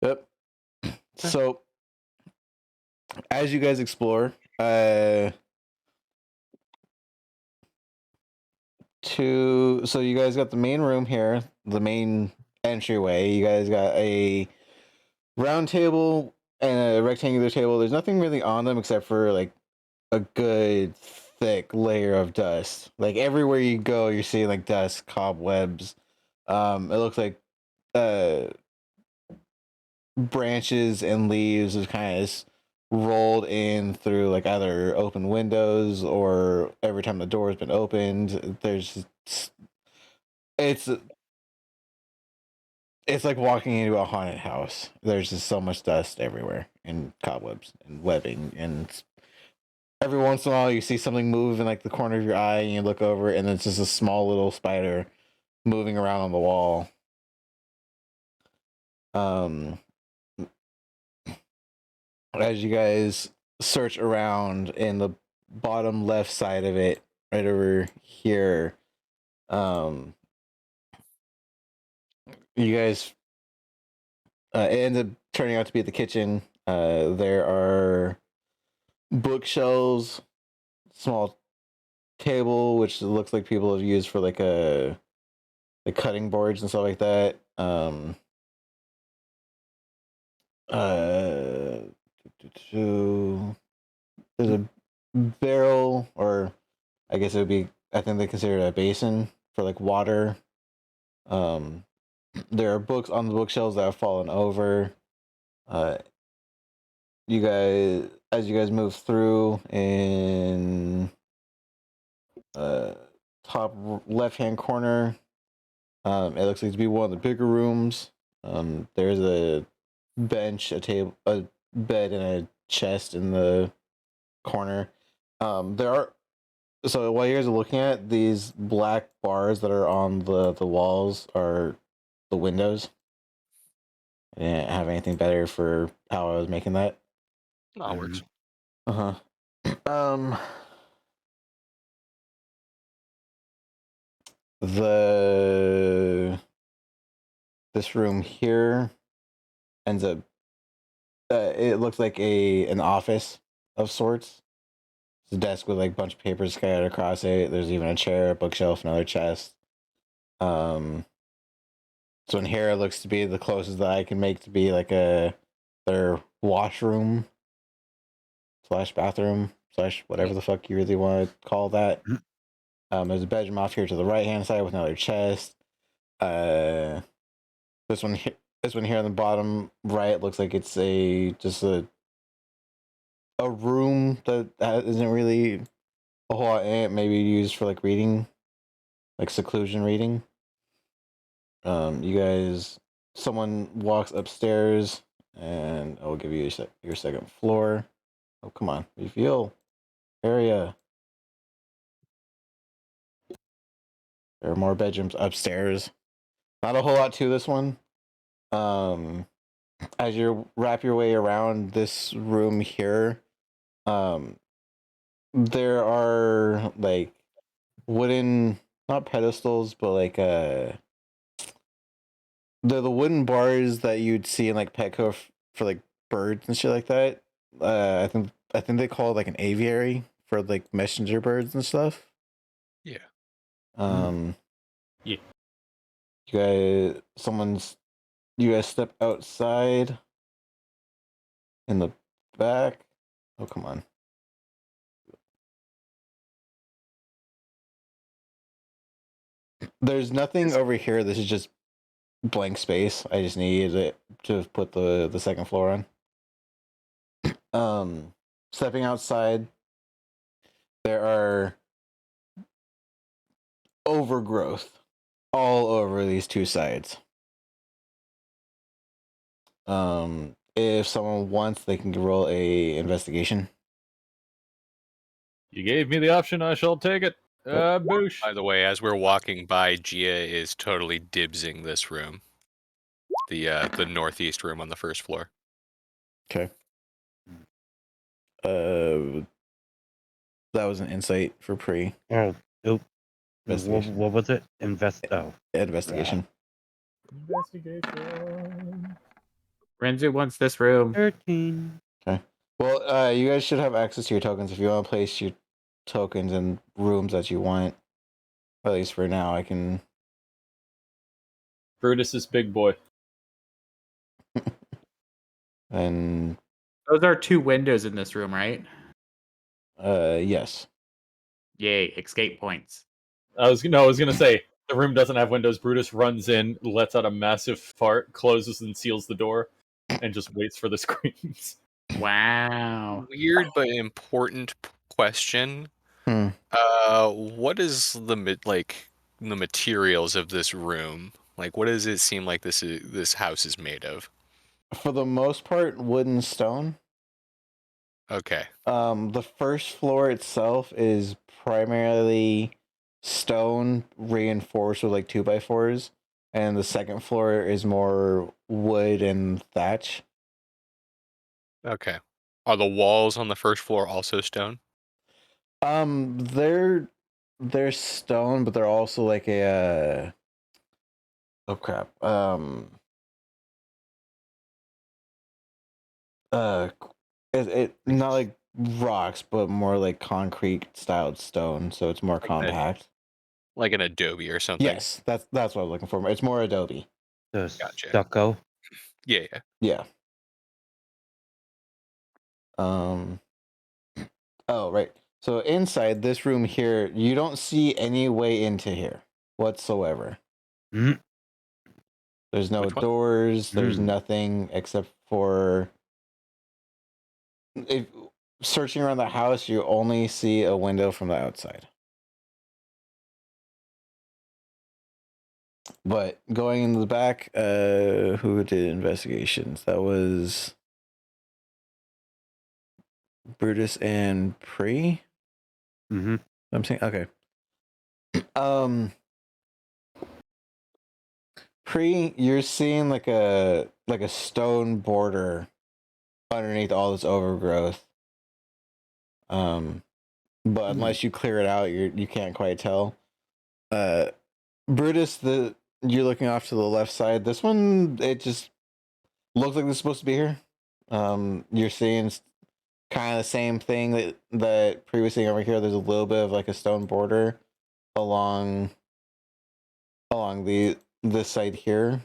Yep. So as you guys explore, so you guys got the main room here, the main entryway. You guys got a round table and a rectangular table. There's nothing really on them except for like a good thick layer of dust. Like everywhere you go, you're seeing like dust, cobwebs. It looks like branches and leaves is kind of rolled in through like either open windows or every time the door has been opened. It's like walking into a haunted house. There's just so much dust everywhere and cobwebs and webbing, and every once in a while you see something move in like the corner of your eye and you look over and it's just a small little spider moving around on the wall. As you guys search around in the bottom left side of it, right over here, you guys it ends up turning out to be the kitchen. There are bookshelves, small table which looks like people have used for like cutting boards and stuff like that. There's a barrel, or I guess it would be, I think they consider it a basin for like water. There are books on the bookshelves that have fallen over. You guys, as you guys move through in top left hand corner, it looks like to be one of the bigger rooms. There's a bench, a table, a bed, and a chest in the corner. So while you guys are looking at these black bars that are on the walls are the windows. I didn't have anything better for how I was making that. That works. This room here ends up it looks like an office of sorts. It's a desk with like a bunch of papers scattered across it. There's even a chair, a bookshelf, another chest. So in here it looks to be the closest that I can make to be like their washroom slash bathroom slash whatever the fuck you really want to call that. There's a bedroom off here to the right hand side with another chest. This one here on the bottom right looks like it's just a room that isn't really a whole lot in it. Maybe used for like reading, like seclusion reading. You guys, someone walks upstairs, and I'll give you your second floor. Oh, come on, reveal area. There are more bedrooms upstairs. Not a whole lot to this one. As you wrap your way around this room here, there are like wooden, not pedestals, but like they're the wooden bars that you'd see in like Petco for like birds and shit like that. I think they call it like an aviary for like messenger birds and stuff. Yeah. Yeah. You guys step outside in the back. Oh, come on. There's nothing over here. This is just blank space. I just needed it to put the second floor on. Stepping outside, there are overgrowth all over these two sides. If someone wants, they can roll a investigation. You gave me the option, I shall take it. Boosh. By the way, as we're walking by, Gia is totally dibsing this room. The northeast room on the first floor. Okay. That was an insight for pre Oh, nope. Investigation. What was it? Investigation. Investigation. Renzu wants this room. 13. Well, you guys should have access to your tokens if you want to place your tokens in rooms that you want. At least for now, I can. Brutus is big boy. And Those are 2 windows in this room, right? yes. Yay, escape points. I was gonna say the room doesn't have windows. Brutus runs in, lets out a massive fart, closes and seals the door, and just waits for the screams. Wow. Weird but important question. What is the materials of this room? Like, what does it seem like this house is made of? For the most part, wood and stone. Okay. The first floor itself is primarily stone reinforced with like 2x4s, and the second floor is more wood and thatch. Okay. Are the walls on the first floor also stone? They're stone, but they're also like a oh crap. It not like rocks, but more like concrete styled stone, so it's more compact. Like an adobe or something? Yes, that's what I'm looking for. It's more adobe. The Gotcha. stucco. Yeah. Yeah. Oh, right. So inside this room here, you don't see any way into here whatsoever. Mhm. There's no Which one? doors. There's nothing except for if searching around the house, you only see a window from the outside. But going into the back, who did investigations? That was Brutus and Pre. Mm-hmm. I'm saying okay. Pre, you're seeing like a stone border underneath all this overgrowth. But unless you clear it out, you can't quite tell. Brutus, you're looking off to the left side. This one, it just looks like it's supposed to be here. You're seeing kind of the same thing that previously over here. There's a little bit of like a stone border along this side here,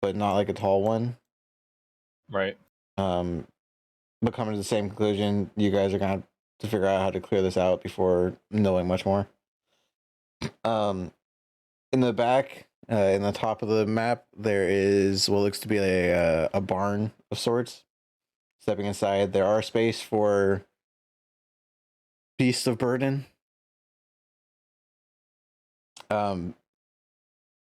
but not like a tall one. Right. but coming to the same conclusion. You guys are gonna have to figure out how to clear this out before knowing much more. In the back, in the top of the map, there is what looks to be a barn of sorts. Stepping inside, there are space for beasts of burden.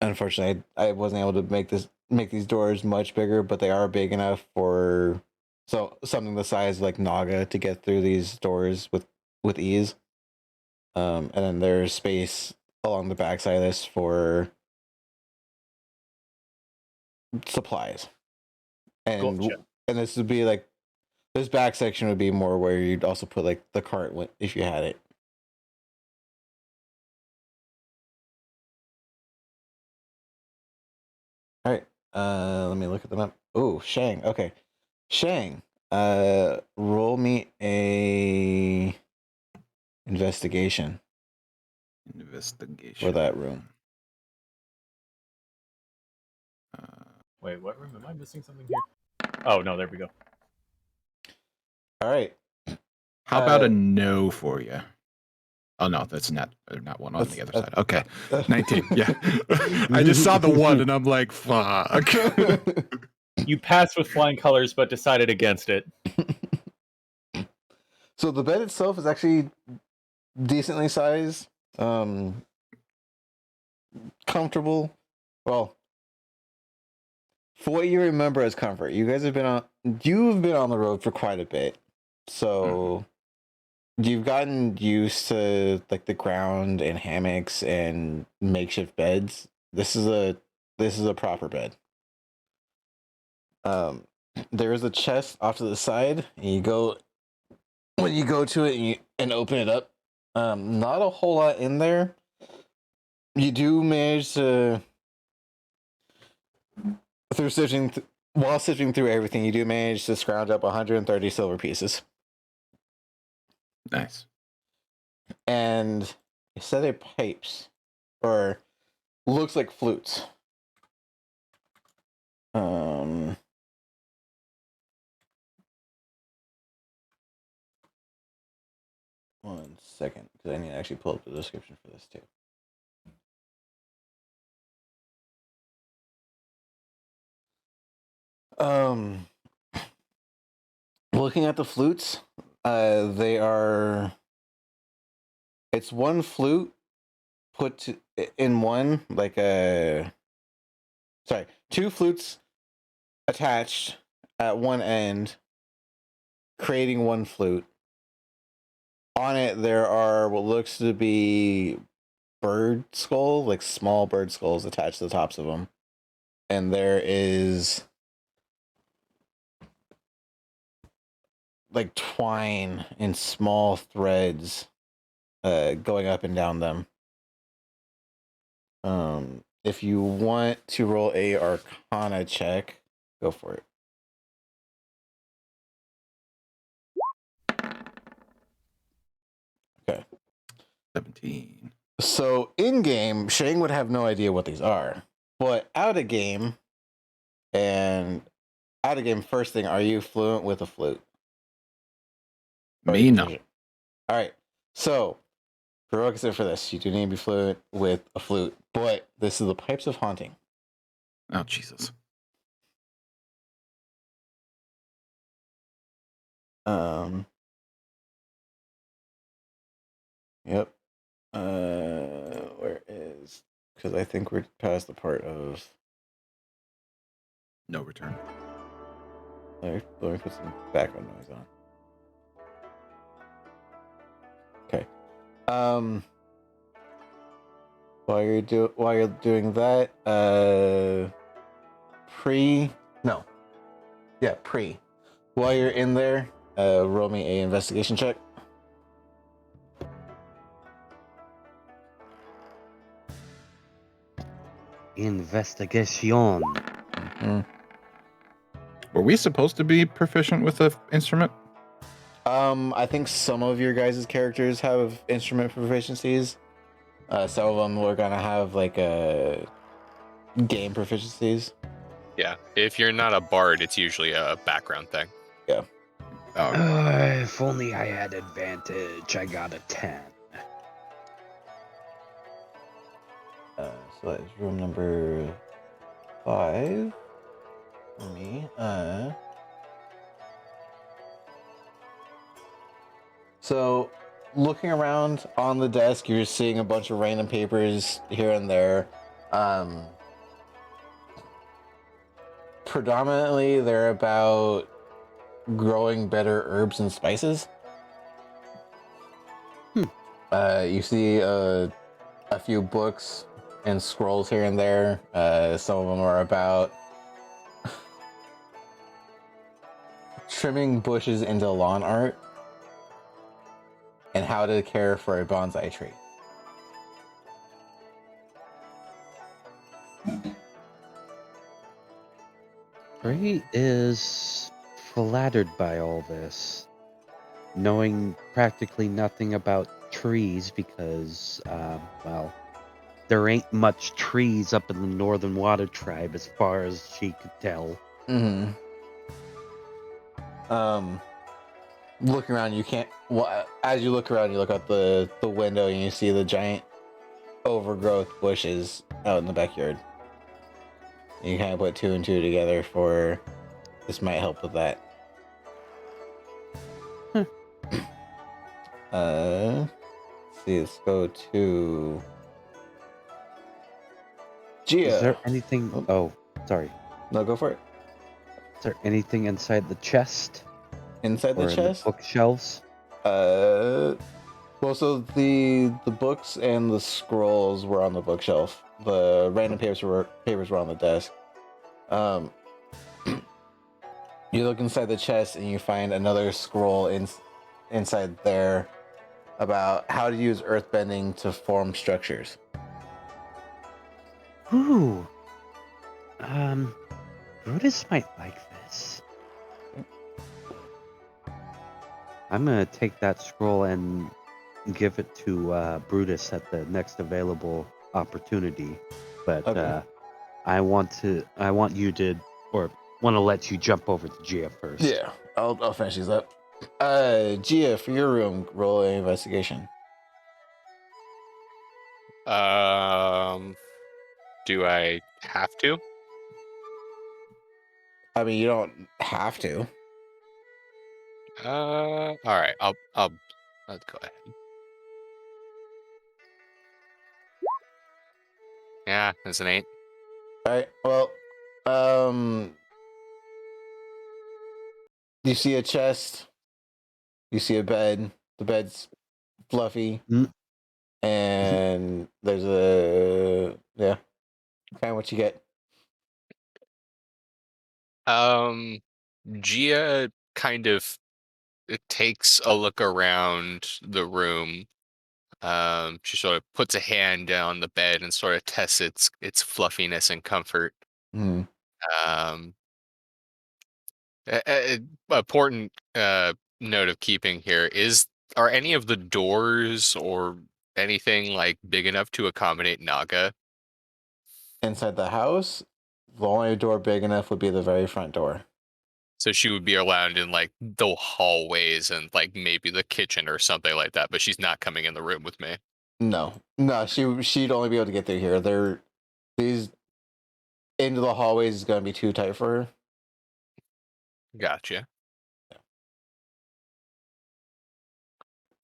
Unfortunately, I wasn't able to make these doors much bigger, but they are big enough for something the size of like Naga to get through these doors with ease. And then there's space along the backside of this for supplies. And Gotcha. and this would be like this back section would be more where you'd also put like the cart if you had it. All right. Let me look at the map. Oh, Shang. Okay. Shang. Roll me a investigation Investigation for that room. Wait, what room? Am I missing something here? Oh no, there we go. All right. How about a no for you? Oh no, that's not one on That's- the other side. Okay, 19. Yeah, I just saw the one and I'm like, fuck. You passed with flying colors, but decided against it. So the bed itself is actually decently sized, comfortable. Well, for what you remember as comfort, you've been on the road for quite a bit, so you've gotten used to like the ground and hammocks and makeshift beds. This is a proper bed. There is a chest off to the side, and when you go to it and open it up, not a whole lot in there. You do manage to while sifting through everything, you do manage to scrounge up 130 silver pieces Nice. and a set of pipes, or looks like flutes. One second, because I need to actually pull up the description for this too. Looking at the flutes, it's one flute put in one, two flutes attached at one end, creating one flute. On it, there are what looks to be bird skull, like small bird skulls attached to the tops of them. And there is like twine in small threads going up and down them. If you want to roll a Arcana check, go for it. 17. So in game, Shang would have no idea what these are, but out of game, first thing, are you fluent with a flute? Me, no. All right. So, prerequisite for this, you do need to be fluent with a flute, but this is the Pipes of Haunting. Oh, Jesus. Yep. Where is? Because I think we're past the part of. No return. Let me put some background noise on. Okay. While you're doing that, While you're in there, roll me a investigation check. Investigation. Were we supposed to be proficient with the instrument? I think some of your guys' characters have instrument proficiencies. Some of them are gonna have like game proficiencies. Yeah, if you're not a bard, it's usually a background thing. Oh, If only I had advantage. I got a 10. So that is room number 5 for me. So looking around on the desk, you're seeing a bunch of random papers here and there. Predominantly, they're about growing better herbs and spices. You see a few books and scrolls here and there. Some of them are about trimming bushes into lawn art and how to care for a bonsai tree. Ray is flattered by all this, knowing practically nothing about trees because, well, there ain't much trees up in the Northern Water Tribe as far as she could tell. Mm-hmm. Looking around, you can't. Well, as you look around, you look out the window and you see the giant overgrowth bushes out in the backyard. You kind of put 2 and 2 together for this might help with that. Let's see. Let's go to Gia. Is there anything? Oh, sorry. No, go for it. Is there anything inside the chest Inside or the in chest. the bookshelves? Well, so the books and the scrolls were on the bookshelf. The random papers were on the desk. You look inside the chest and you find another scroll inside there about how to use earthbending to form structures. Ooh. Brutus might like this. I'm gonna take that scroll and give it to Brutus at the next available opportunity. But Okay. I want you to, or want to let you jump over to Gia first. Yeah, I'll finish these up. Gia, for your room, roll an investigation. Do I have to? I mean, you don't have to. All right. Let's go ahead. Yeah, it's an 8. All right. Well, you see a chest. You see a bed. The bed's fluffy, and there's a kind of what you get. Gia kind of takes a look around the room. She sort of puts a hand down the bed and sort of tests its fluffiness and comfort. Mm. Um, Important note of keeping here is: are any of the doors or anything like big enough to accommodate Naga? Inside the house, the only door big enough would be the very front door. So she would be allowed in like the hallways and like maybe the kitchen or something like that, but she's not coming in the room with me. No, she'd only be able to get through here. These into the hallways is gonna be too tight for her. Gotcha.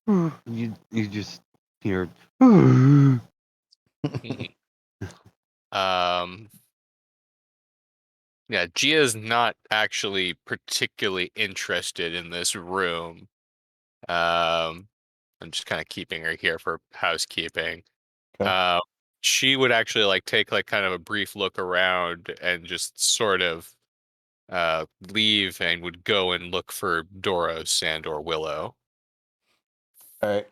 You just hear. Yeah, Gia's not actually particularly interested in this room. I'm just kind of keeping her here for housekeeping. Okay. She would actually like take like kind of a brief look around and just sort of leave and would go and look for Doros and or Willow. All right.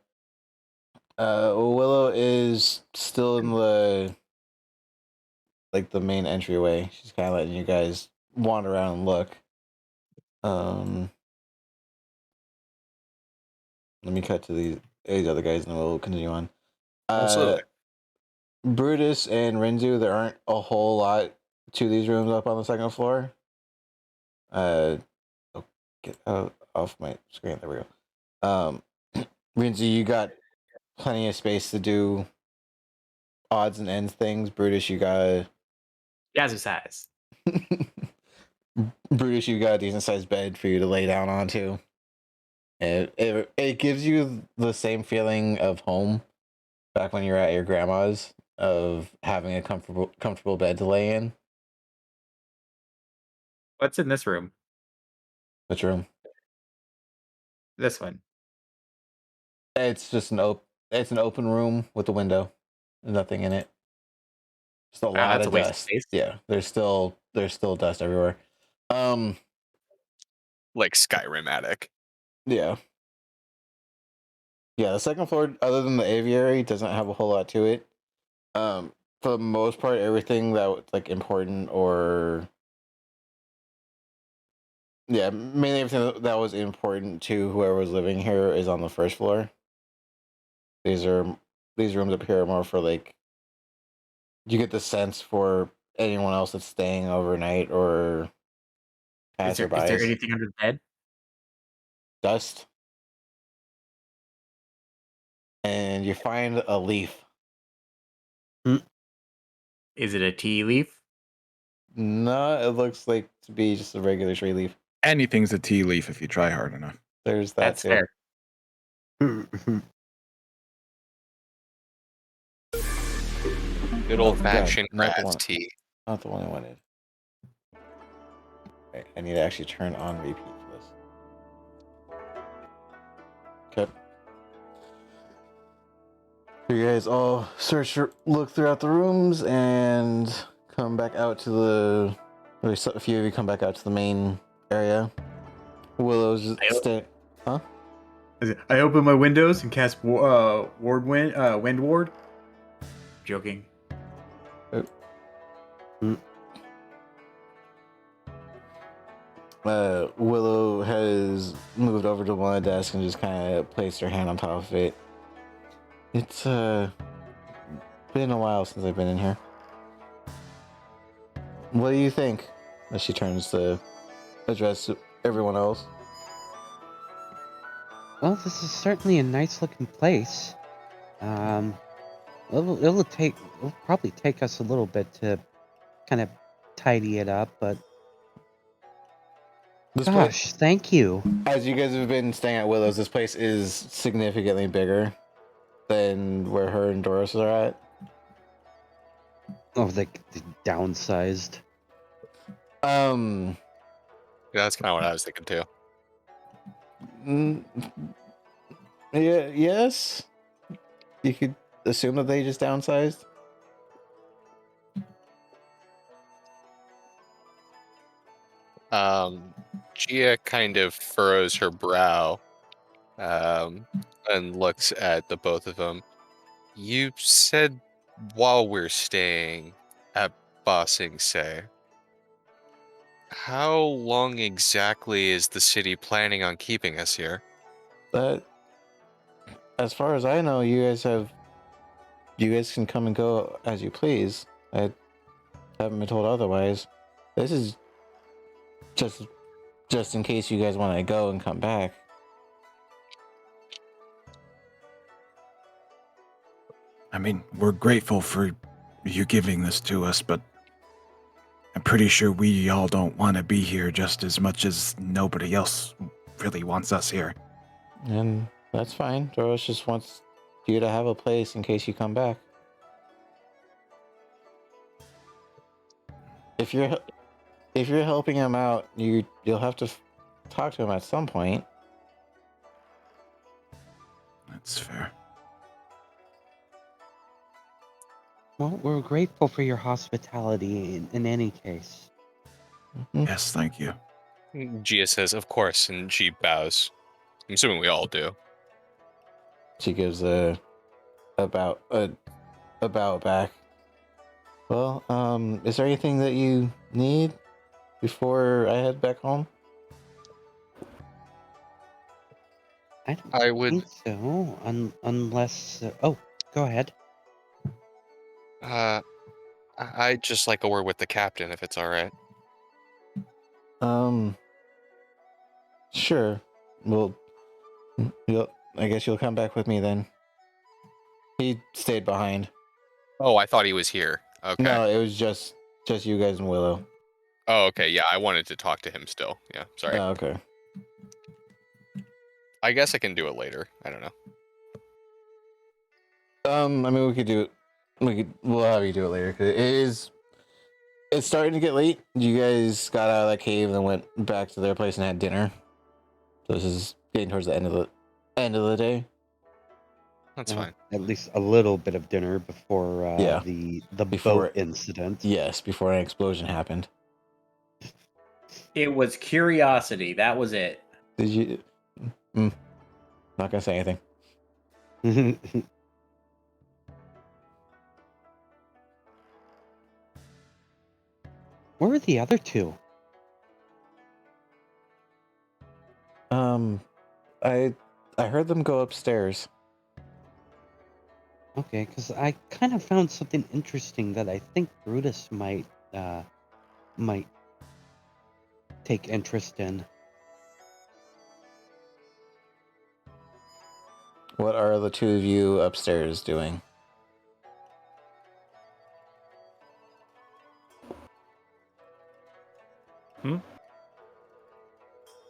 Willow is still in the main entryway. She's kind of letting you guys wander around and look. Let me cut to these other guys, and then we'll continue on. Absolutely. Brutus and Renzu, there aren't a whole lot to these rooms up on the second floor. I'll get out off my screen. There we go. Rinzi, you got plenty of space to do odds and ends things. Brutus, you got Jazzercise. Brutus, you got a decent sized bed for you to lay down onto. It gives you the same feeling of home back when you're at your grandma's, of having a comfortable bed to lay in. What's in this room? Which room? This one. It's just an open room with a window. Nothing in it. Just a lot That's of a waste of dust. space. Yeah, there's still dust everywhere. Like Skyrim attic. Yeah. Yeah, the second floor, other than the aviary, doesn't have a whole lot to it. For the most part, everything that was like important or mainly everything that was important to whoever was living here is on the first floor. These rooms up here are more for like, you get the sense for anyone else that's staying overnight or Is there passerbys. anything under the bed? Dust. And you find a leaf. Is it a tea leaf? No, it looks like to be just a regular tree leaf. Anything's a tea leaf if you try hard enough. There's that That's too. fair. Good old fashioned not the grass one. tea. Not the one I wanted. Okay, I need to actually turn on repeat for this. Okay. You guys all look throughout the rooms and come back out to the. A few of you come back out to the main area. Willow's stay. Huh? I open my windows and cast wind ward. Joking. Willow has moved over to one of the desks and just kind of placed her hand on top of it. It's been a while since I've been in here. What do you think? As she turns to address everyone else. Well, this is certainly a nice looking place. It'll probably take us a little bit to kind of tidy it up, but gosh, thank you. As you guys have been staying at Willow's, this place is significantly bigger than where her and Doris are at. Oh, the downsized. Yeah, that's kind of what I was thinking too. Yeah, yes. You could assume that they just downsized. Gia kind of furrows her brow and looks at the both of them. You said while we're staying at Ba Sing Se. How long exactly is the city planning on keeping us here? But as far as I know, you guys can come and go as you please. I haven't been told otherwise. This is just in case you guys want to go and come back. I mean, we're grateful for you giving this to us, but I'm pretty sure we all don't want to be here just as much as nobody else really wants us here. And that's fine. Doris just wants you to have a place in case you come back. If you're helping him out, you'll have to talk to him at some point. That's fair. Well, we're grateful for your hospitality in any case. Mm-hmm. Yes, thank you. Gia says, of course, and she bows. I'm assuming we all do. She gives a bow back. Well, is there anything that you need before I head back home? I would- think so, unless... oh, go ahead. I'd just like a word with the captain, if it's all right. Sure. well, I guess you'll come back with me then. He stayed behind. Oh, I thought he was here. Okay. No, it was just you guys and Willow. Oh, okay. Yeah, I wanted to talk to him still. Yeah, sorry. Oh, okay. I guess I can do it later. I don't know. I mean, we could do it. We'll have you do it later because it's starting to get late. You guys got out of that cave and then went back to their place and had dinner. So this is getting towards the end of the day. That's fine. At least a little bit of dinner before Yeah. the Before boat incident. Yes, before an explosion happened. It was curiosity. That was it. Did you? Not gonna say anything. Where were the other two? I heard them go upstairs. Okay, because I kind of found something interesting that I think Brutus might take interest in. What are the two of you upstairs doing?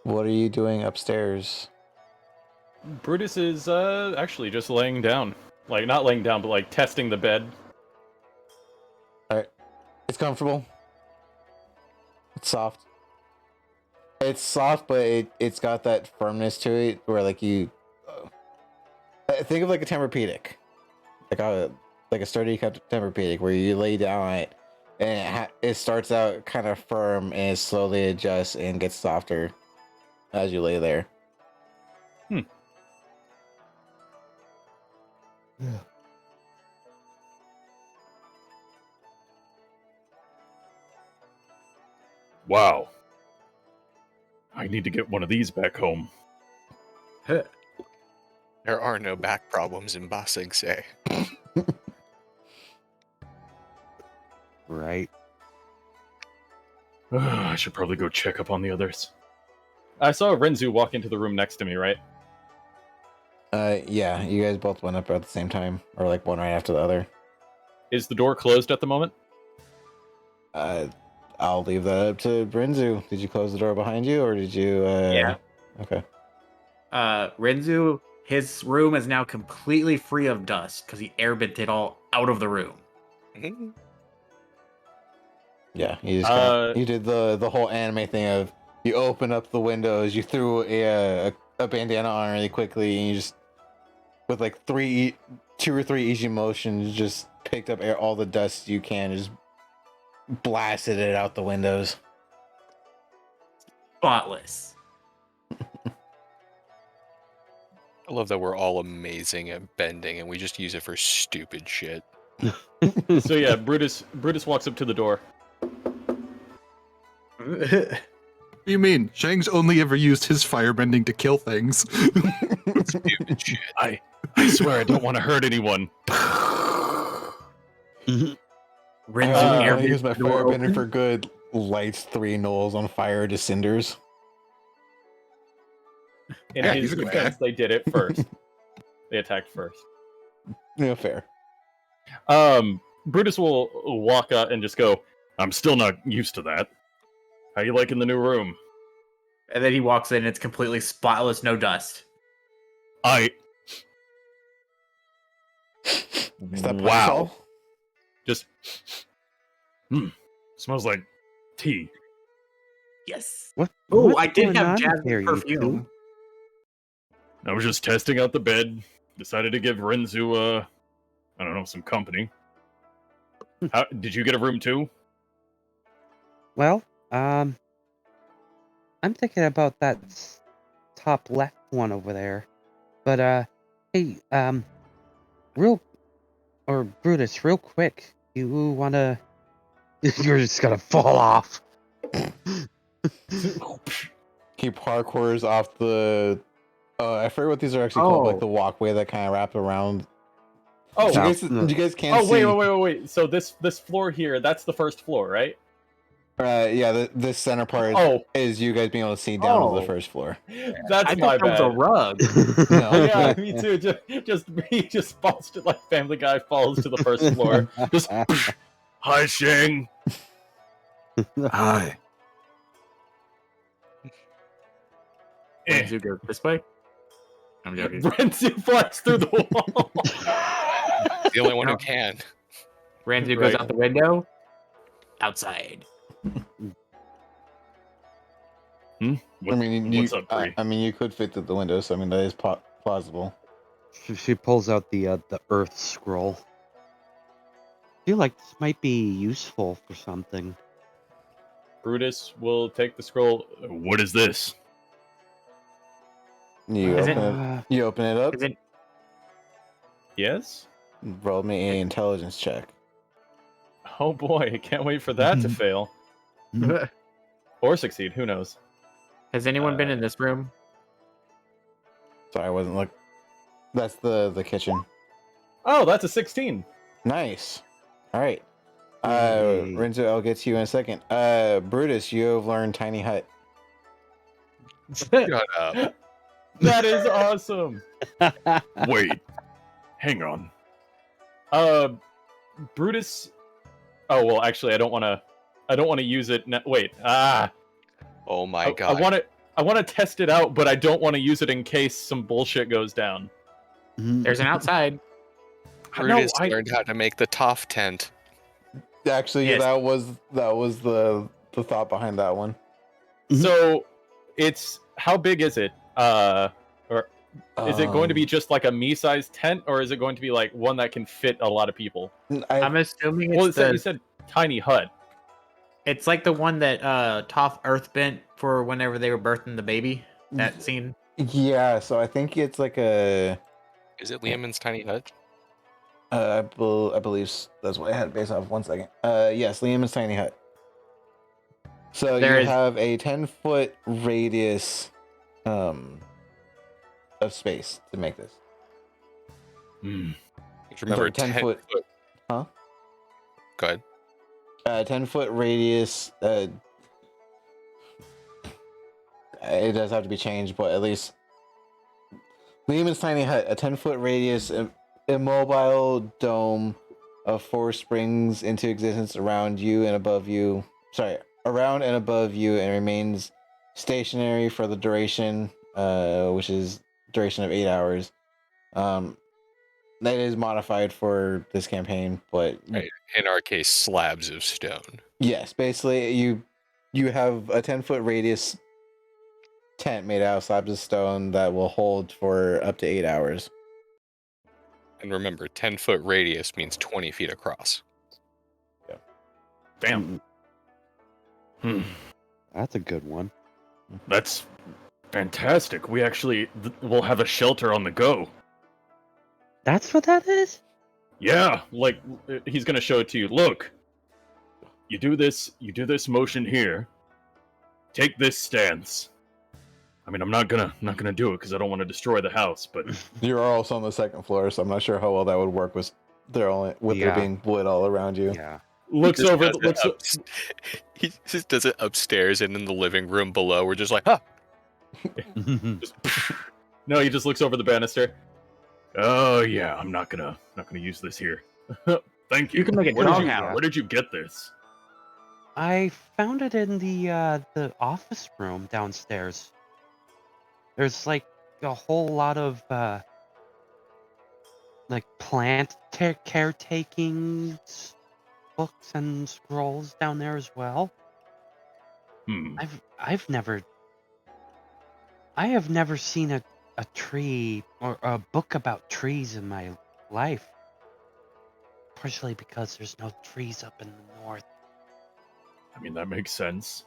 What are you doing upstairs? Brutus is actually just laying down. Like, not laying down, but like testing the bed. Alright. It's comfortable. It's soft. It's soft, but it's got that firmness to it where like you think of like a Tempur-Pedic. Like a sturdy Tempur-Pedic where you lay down on it and it starts out kind of firm and it slowly adjusts and gets softer as you lay there. Wow. I need to get one of these back home. There are no back problems in Ba Sing Se. Right. I should probably go check up on the others. I saw Renzu walk into the room next to me, right? Yeah, you guys both went up at the same time, or like one right after the other. Is the door closed at the moment? I'll leave that up to Brinzu. Did you close the door behind you, or did you? Yeah. Okay. Renzu, his room is now completely free of dust because he airbent it all out of the room. Yeah, you just you did the whole anime thing of you open up the windows, you threw a bandana on really quickly, and you just with like 2 or 3 easy motions just picked up all the dust you can, and just blasted it out the windows. Spotless. I love that we're all amazing at bending and we just use it for stupid shit. So yeah, Brutus walks up to the door. What do you mean? Shang's only ever used his firebending to kill things. Stupid shit. I swear I don't want to hurt anyone. Renzu I use my airbent the door firebender open. for good. Lights 3 gnolls on fire to cinders. In Yeah, his he's a good defense, they did it first. They attacked first. Yeah, fair. Brutus will walk out and just go, I'm still not used to that. How you liking the new room? And then he walks in and it's completely spotless, no dust. Is that Wow. Pine-Sol? Just smells like tea. Yes. What? Oh, what's I did going have on jasmine here, you perfume. two? I was just testing out the bed. Decided to give Renzu, I don't know, some company. How, did you get a room too? Well, I'm thinking about that top left one over there. But hey, Brutus, real quick, you wanna? You're just gonna fall off. He parkours off the. I forget what these are actually called. Like the walkway that kind of wrap around. Oh, you guys can't oh, see. wait. So this floor here, that's the first floor, right? Yeah, this center part Oh, is you guys being able to see down to the Oh. first floor. that's I my thought that was bad. a rug. No. Yeah, me too. He just falls to like Family Guy falls to the first floor. Just hi, Shang. Hi. Renzu goes this way. I'm joking. Renzu flies through the wall. The only one who can. Renzu goes Right. out the window. Outside. I mean, What's up, Bree? I mean, you could fit through the window, so I mean that is plausible. She pulls out the Earth scroll. I feel like this might be useful for something. Brutus will take the scroll. What is this? You Is open it- it. You open it up. Is it? Yes. Roll me an intelligence check. Oh boy, can't wait for that to fail or succeed. Who knows? Has anyone been in this room? Sorry, I wasn't look. That's the kitchen. Oh, that's a 16. Nice. All right. Yay. Renzo, I'll get to you in a second. Brutus, you have learned Tiny Hut. Shut up. That is awesome. Wait, hang on. Brutus. Oh well, actually, I don't want to use it. Wait. Oh my I god. want to test it out, but I don't want to use it in case some bullshit goes down. There's an outside. Brutus learned how to make the Toph tent. Actually, Yes. that was the thought behind that one. So, it's how big is it? Or is it going to be just like a me-sized tent, or is it going to be like one that can fit a lot of people? I'm assuming Well, it's you said tiny hut. it's like the one that Toph Earth bent for whenever they were birthing the baby. That scene. Yeah, so I think it's like a. Is it Liamon's tiny hut? I believe that's what I had based off. 1 second. Yes, Liam's Tiny Hut. So There you is- have a 10-foot radius, of space to make this. Remember, 10 10 foot. foot. Huh? Go ahead. 10-foot radius. It does have to be changed, but at least Liam's Tiny Hut, a 10-foot radius, immobile dome of 4 springs into existence around you and above you. Sorry, around and above you, and remains stationary for the duration, which is duration of 8 hours. That is modified for this campaign, but Right. In our case, slabs of stone. yes, basically you have a 10-foot radius tent made out of slabs of stone that will hold for up to 8 hours. And remember, 10-foot radius means 20 feet across. Damn. That's a good one. That's fantastic. We actually will have a shelter on the go. That's what that is? Yeah, like he's gonna show it to you. Look, you do this motion here. Take this stance. I mean, I'm not gonna do it because I don't want to destroy the house. But You're also on the 2nd floor, so I'm not sure how well that would work with there Yeah. being wood all around you. Yeah. looks Just over. does it he just does it upstairs, and in the living room below, we're just like, huh. No, he just looks over the banister. Oh yeah, I'm not gonna use this here. Thank you. You can make a Where did you- doghouse. Where did you get this? I found it in the office room downstairs. There's like a whole lot of like plant caretaking books and scrolls down there as well. I have never seen a tree or a book about trees in my life. Partially because there's no trees up in the north. I mean, that makes sense.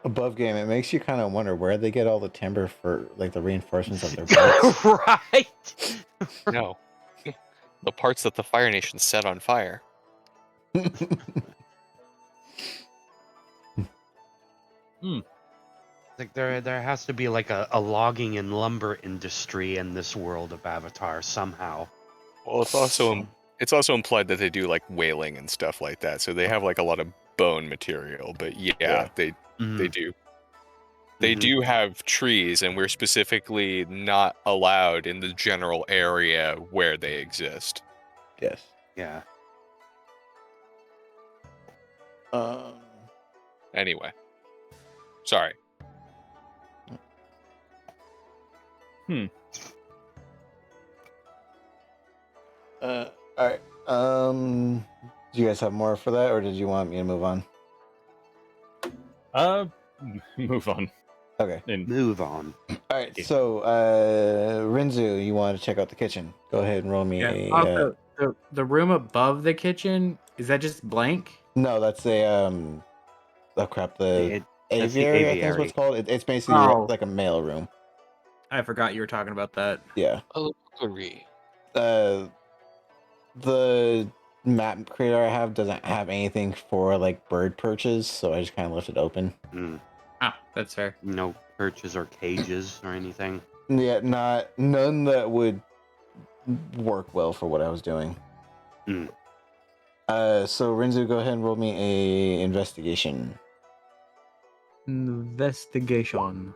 Above game, it makes you kind of wonder where they get all the timber for like the reinforcements of their boats. Right. No. The parts that the Fire Nation set on fire. Like there has to be like a logging and lumber industry in this world of Avatar somehow. Well, it's also It's also implied that they do like whaling and stuff like that, so they have like a lot of bone material. But yeah. they do. They do have trees, and we're specifically not allowed in the general area where they exist. Yes. Yeah. Anyway, sorry. All right. Do you guys have more for that, or did you want me to move on? Move on. Okay. Move on. All right. So, Rinzu, you want to check out the kitchen? Go ahead and roll me a. Also, the room above the kitchen, is that just blank? No, that's a Oh crap! The That's the aviary, I think is what aviary. it's called. It's basically Oh. like a mail room. I forgot you were talking about that. Yeah. Oh, agree. The map creator I have doesn't have anything for like bird perches, so I just kind of left it open. Ah, that's fair. No perches or cages or anything. Yeah, none that would work well for what I was doing. So Rinzu, go ahead and roll me a investigation. Investigation.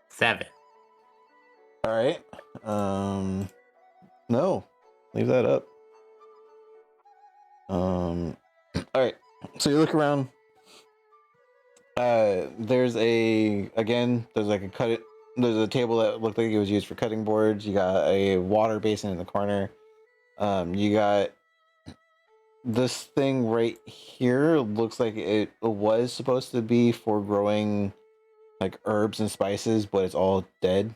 7. All right. No, leave that up. All right. So you look around. There's like a there's a table that looked like it was used for cutting boards. You got a water basin in the corner. You got this thing right here. Looks like it was supposed to be for growing like herbs and spices, but it's all dead.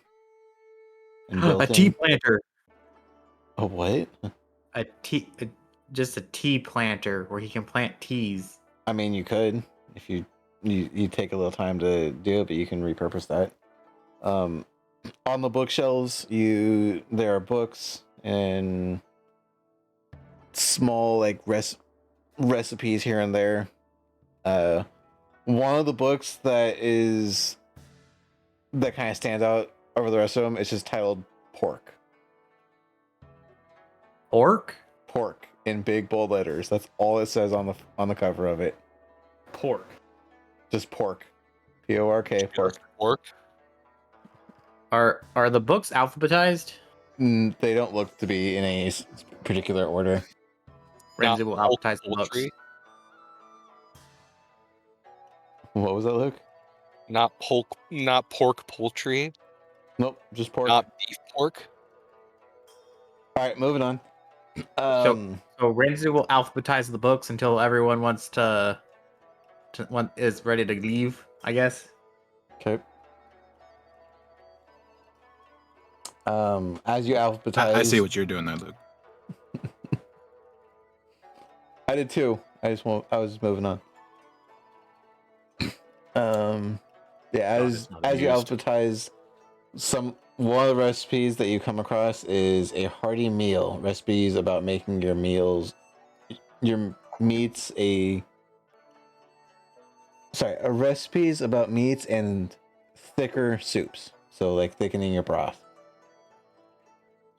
And A tea planter. A what? Just a tea planter where he can plant teas. I mean, you could if you take a little time to do it, but you can repurpose that. On the bookshelves, there are books and small like recipes here and there. One of the books that kind of stands out over the rest of them is just titled Pork. Pork in big bold letters. That's all it says on the cover of it. Pork. Just pork. P-O-R-K. Pork. Pork. Are the books alphabetized? They don't look to be in any particular order. Renzi will alphabetize the books. Poultry. What was that, Luke? Not pork poultry. Nope, just pork. Not beef pork. All right, moving on. So Renzi will alphabetize the books until everyone is ready to leave, I guess. Okay. As you alphabetize, I see what you're doing there, Luke. I did too. I was moving on. As you alphabetize, one of the recipes that you come across is a hearty meal. Recipes about making your meats recipes about meats and thicker soups. So like thickening your broth.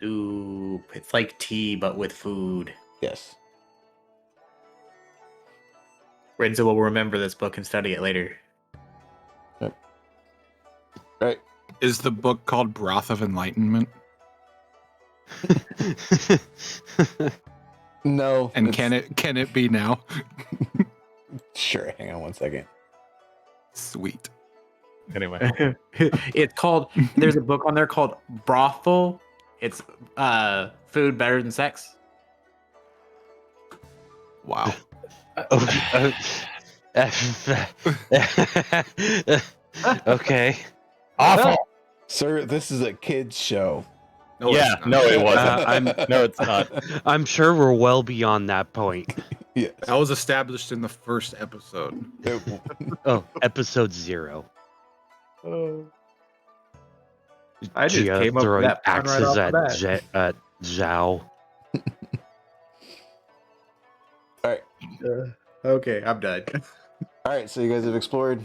Ooh, it's like tea but with food. Yes. Renzo will remember this book and study it later. Yep. Right. Is the book called Broth of Enlightenment? No. And can it be now? Sure. Hang on one second. Sweet. Anyway, there's a book on there called Brothel. It's food better than sex. Wow. Okay. awful. Sir, this is a kids show. No, Yeah, it's not. no, it wasn't. No, it's not. I'm sure we're well beyond that point. Yes. That was established in the first episode. Oh, episode 0. I just Gia came up with throwing that pun right axes off the at bat. Zhao. All right. Okay, I'm done. All right. So you guys have explored.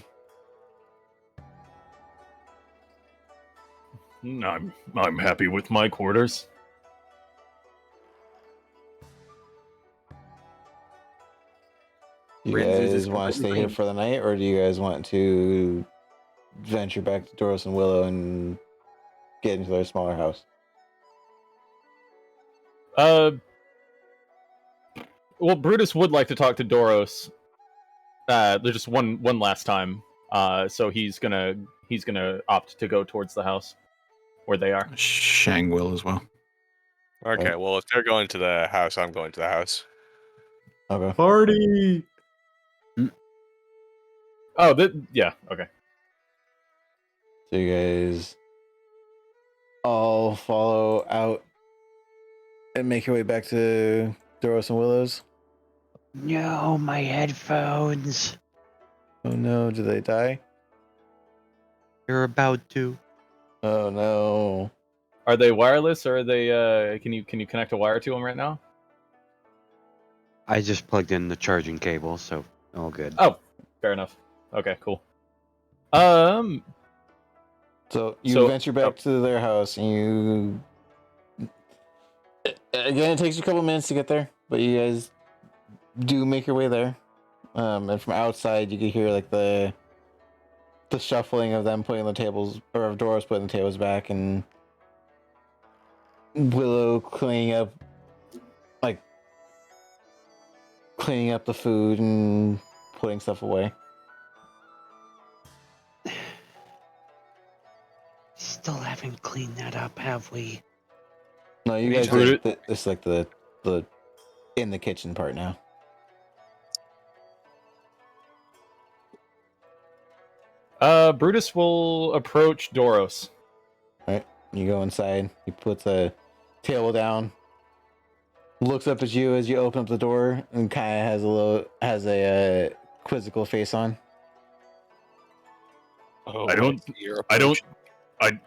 I'm happy with my quarters. You Renzu's is guys want to stay completely here clean. for the night, or do you guys want to venture back to Doros and Willow and get into their smaller house? Well, Brutus would like to talk to Doros. There's just one last time. So he's gonna opt to go towards the house where they are. Shang will as well. Okay, well, if they're going to the house, I'm going to the house. Okay. Party. Oh, yeah. Okay. So you guys all follow out and make your way back to Doros and Willow's. No, my headphones. Oh no, did they die? You're about to. Oh no. Are they wireless or are they? Can you connect a wire to them right now? I just plugged in the charging cable, so all good. Oh, fair enough. Okay, cool. So you So- venture back to their house and you again, it takes you a couple minutes to get there, but you guys do make your way there. And from outside you can hear like the shuffling of them putting the tables, or of Doros putting the tables back, and Willow cleaning up the food and putting stuff away. Still haven't cleaned that up, have we? No, you We guys tried did it's like the in the kitchen part now. Brutus will approach Doros. You go inside, he puts a table down, looks up at you as you open up the door, and kind of has a quizzical face on. Oh, I don't- you're I don't. approaching-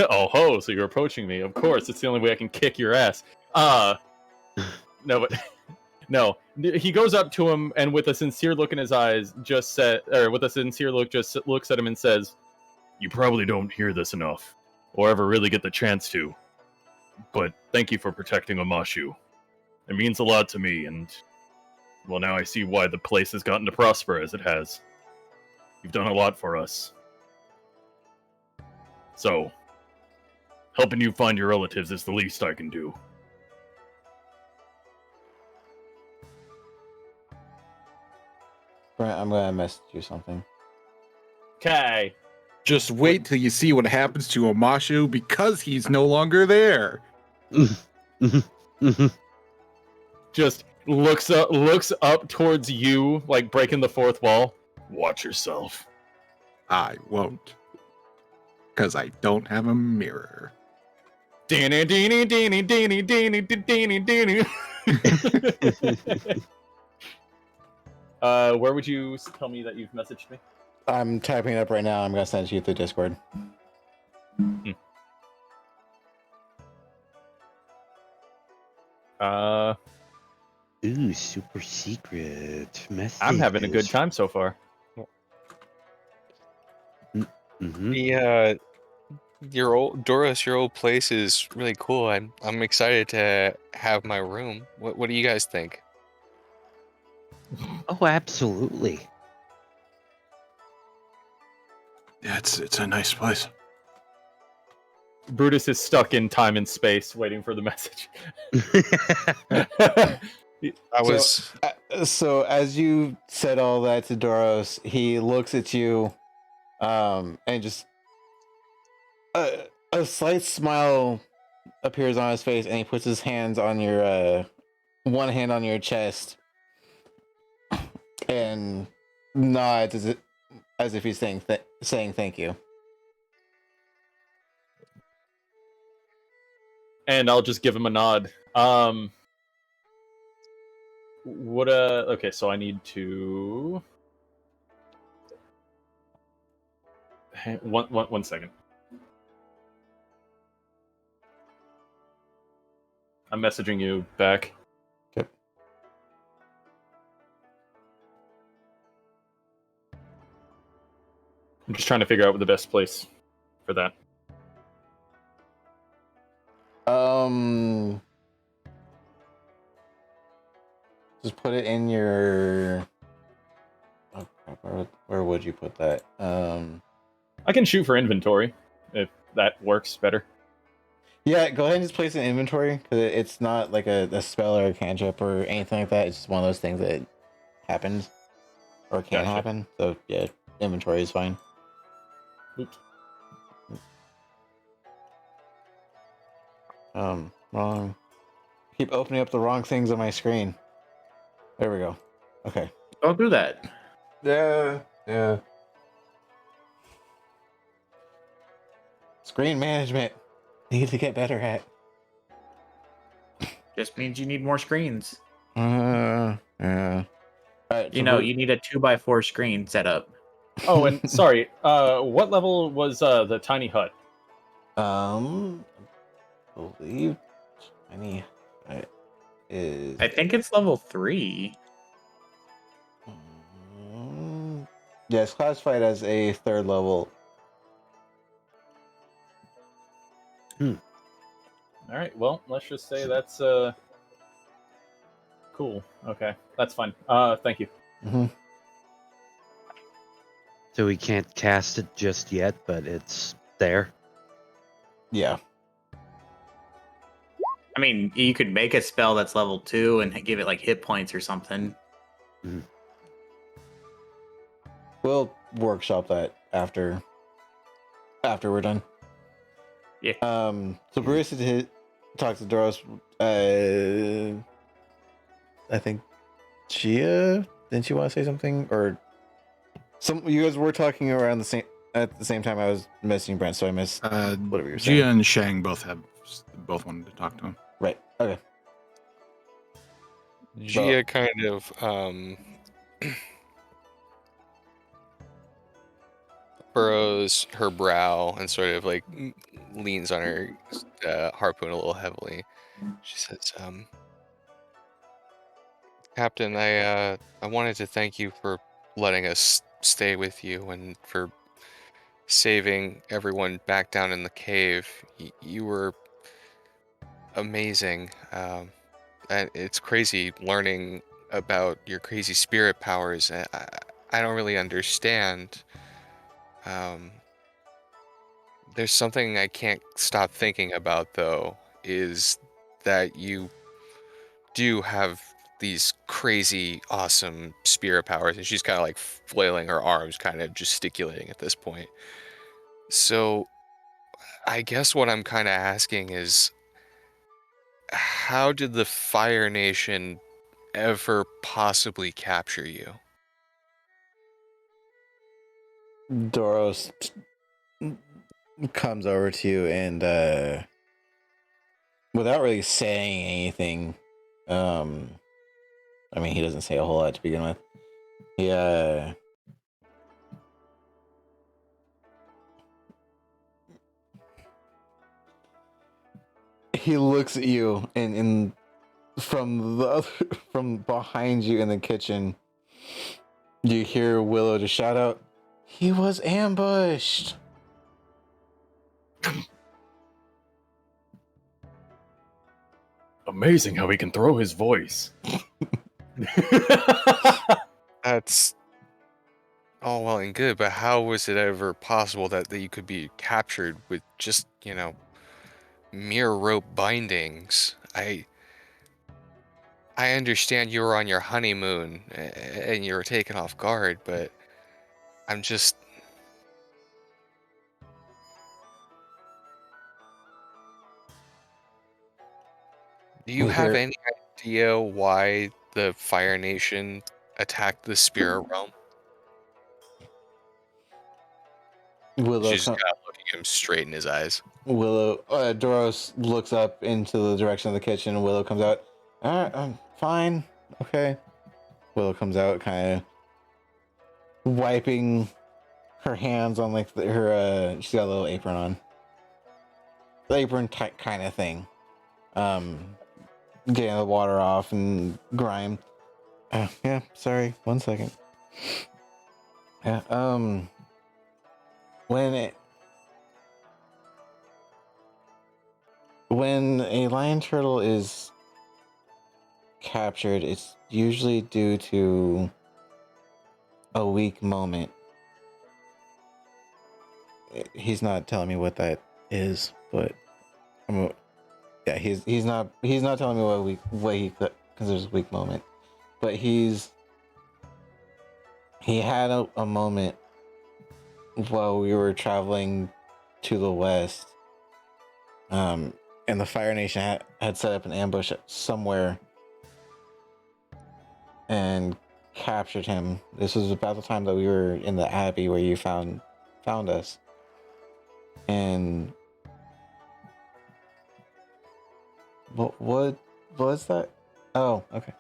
Oh ho! So you're approaching me? Of course, it's the only way I can kick your ass. No, but no. He goes up to him and with a sincere look in his eyes, just looks at him and says, "You probably don't hear this enough, or ever really get the chance to. But thank you for protecting Omashu. It means a lot to me, and well, now I see why the place has gotten to prosper as it has. You've done a lot for us." So, helping you find your relatives is the least I can do. Brent, I'm gonna message you something. Okay. Just wait till you see what happens to Omashu because he's no longer there. Just looks up towards you, like breaking the fourth wall. Watch yourself. I won't. Because I don't have a mirror. Deeny, deeny, deeny, deeny, deeny, deeny, deeny. Where would you tell me that you've messaged me? I'm typing it up right now. I'm gonna send it to you through Discord. Ooh, super secret message. I'm having a good time so far. Mm-hmm. Your old Doros, your old place is really cool. I'm excited to have my room. What do you guys think? Oh, absolutely. Yeah, it's a nice place. Brutus is stuck in time and space, waiting for the message. I was So as you said all that to Doros, he looks at you, and just a slight smile appears on his face, and he puts his hands on your one hand on your chest, and nods as if he's saying thank you. And I'll just give him a nod. Okay, so I need to one second. I'm messaging you back. Okay. I'm just trying to figure out the best place for that. Just put it in your Where would you put that? I can shoot for inventory if that works better. Yeah, go ahead and just place it in inventory because it's not like a spell or a cantrip or anything like that. It's just one of those things that happens or can Gotcha. happen. So yeah, inventory is fine. Oops. Wrong. Keep opening up the wrong things on my screen. There we go. Okay. Don't do that. Yeah. Screen management. Need to get better at. Just means you need more screens. Yeah. Alright, You know, you need a 2x4 screen set up. Oh, and sorry, what level was the tiny hut? I believe tiny hut is. I think it's level 3. Yeah, it's classified as a 3rd level. All right, well, let's just say that's cool. Okay, that's fine. Thank you. Mm-hmm. So we can't cast it just yet, but it's there. Yeah. I mean, you could make a spell that's level 2 and give it like hit points or something. We'll workshop that after we're done. Yeah. So Bruce talks to Doros. I think Gia, didn't you want to say something, or you guys were talking around at the same time I was messaging Brent, so I missed whatever you were saying. Gia and Shang both wanted to talk to him. Right. Okay. Gia kind of furrows her brow and sort of like leans on her harpoon a little heavily. She says, Captain, I wanted to thank you for letting us stay with you and for saving everyone back down in the cave. You were amazing. And it's crazy learning about your crazy spirit powers. I don't really understand. There's something I can't stop thinking about, though, is that you do have these crazy, awesome spirit powers. And she's kind of like flailing her arms, kind of gesticulating at this point. So I guess what I'm kind of asking is, how did the Fire Nation ever possibly capture you? Doros comes over to you and without really saying anything, I mean, he doesn't say a whole lot to begin with. He looks at you and from behind you in the kitchen, you hear Willow just shout out, "He was ambushed!" Amazing how he can throw his voice. That's all well and good, but how was it ever possible that you could be captured with just, mere rope bindings? I understand you were on your honeymoon and you were taken off guard, but I'm just... Do you have any idea why the Fire Nation attacked the Spirit Realm? Willow She's kind of looking him straight in his eyes. Doros looks up into the direction of the kitchen, and Willow comes out. I'm fine. Okay. Willow comes out, kind of wiping her hands on like her. She's got a little apron on. The apron kind of thing. Getting the water off and grime. Yeah. Sorry. 1 second. Yeah. When a lion turtle is captured, it's usually due to a weak moment. He's not telling me what that is, but yeah, he's not telling me what he considers a weak moment, but he had a moment while we were traveling to the west, and the Fire Nation had set up an ambush somewhere and captured him. This was about the time that we were in the Abbey where you found us. And what was that? Oh, okay.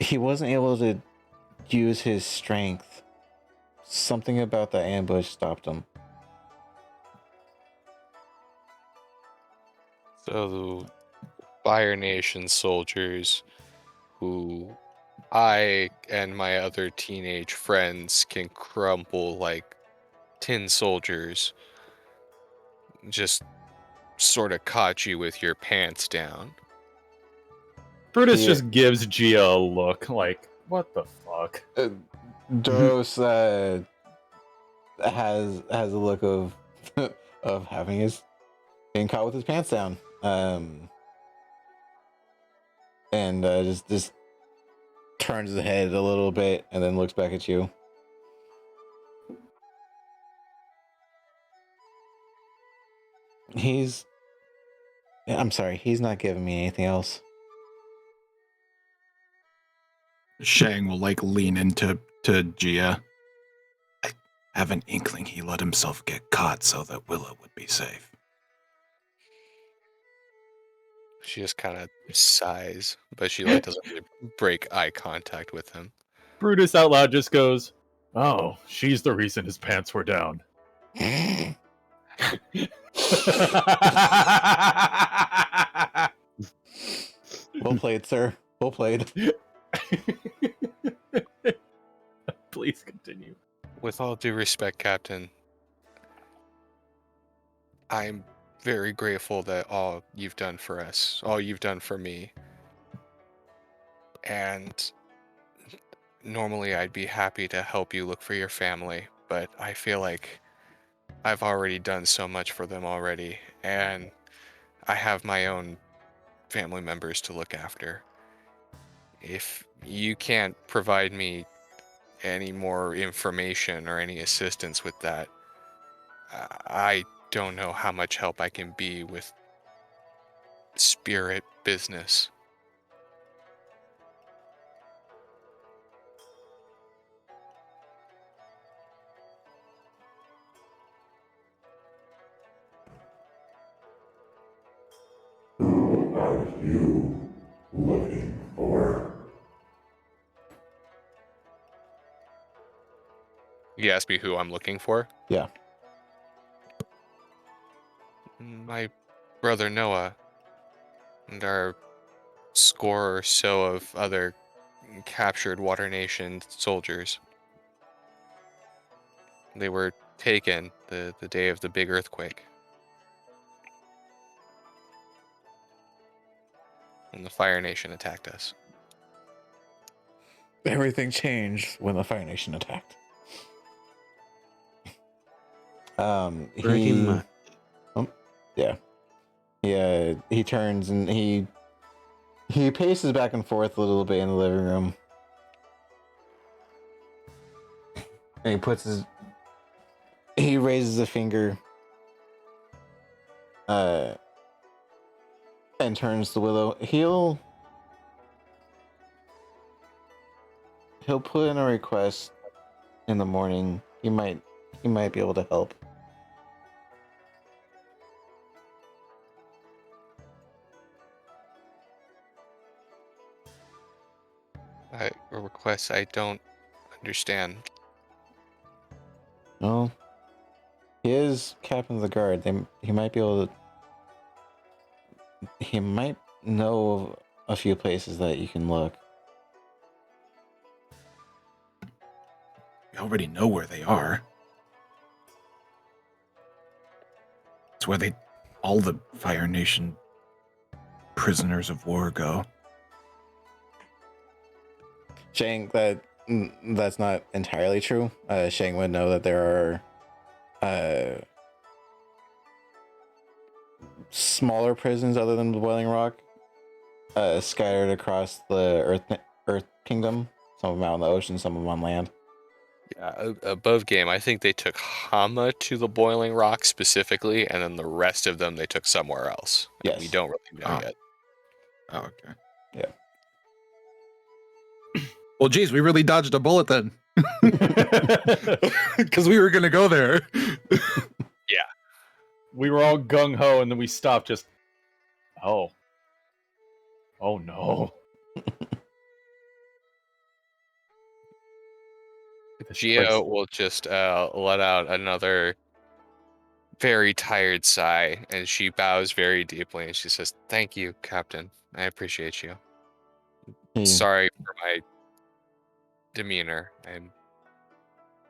He wasn't able to use his strength. Something about the ambush stopped him. So the Fire Nation soldiers, who I and my other teenage friends can crumple like tin soldiers, just sort of caught you with your pants down. Brutus Yeah. just gives Gia a look like, what the fuck? Doros has a look of of being caught with his pants down, and just turns his head a little bit and then looks back at you. I'm sorry, he's not giving me anything else. Shang will like lean into Gia. I have an inkling he let himself get caught so that Willow would be safe. She just kind of sighs, but she like doesn't really break eye contact with him. Brutus out loud just goes, "Oh, she's the reason his pants were down." Well played, sir. Well played. Please continue. With all due respect, Captain, I'm very grateful that all you've done for us, all you've done for me. And normally I'd be happy to help you look for your family, but I feel like I've already done so much for them already, and I have my own family members to look after. If you can't provide me any more information or any assistance with that, I don't know how much help I can be with spirit business. Who are you looking for? You asked me who I'm looking for? Yeah. My brother Noah and our score or so of other captured Water Nation soldiers. They were taken the day of the big earthquake. And the Fire Nation attacked us. Everything changed when the Fire Nation attacked. Pretty much. Yeah. Yeah, he turns and he paces back and forth a little bit in the living room. And he raises a finger and turns to Willow. He'll put in a request in the morning. He might be able to help. A request I don't understand. Well, he is captain of the guard. He might be able to. He might know of a few places that you can look. We already know where they are. It's where all the Fire Nation prisoners of war go. Shang, that's not entirely true. Shang would know that there are smaller prisons other than the Boiling Rock, scattered across the Earth Kingdom. Some of them out in the ocean, some of them on land. Yeah, above game, I think they took Hama to the Boiling Rock specifically, and then the rest of them they took somewhere else. Yes. We don't really know Oh. yet. Oh, okay. Yeah. Well, geez, we really dodged a bullet then. Because we were gonna go there. We were all gung ho, and then we stopped. Just, oh no. Geo will just let out another very tired sigh, and she bows very deeply, and she says, "Thank you, Captain. I appreciate you. Sorry for my demeanor. I'm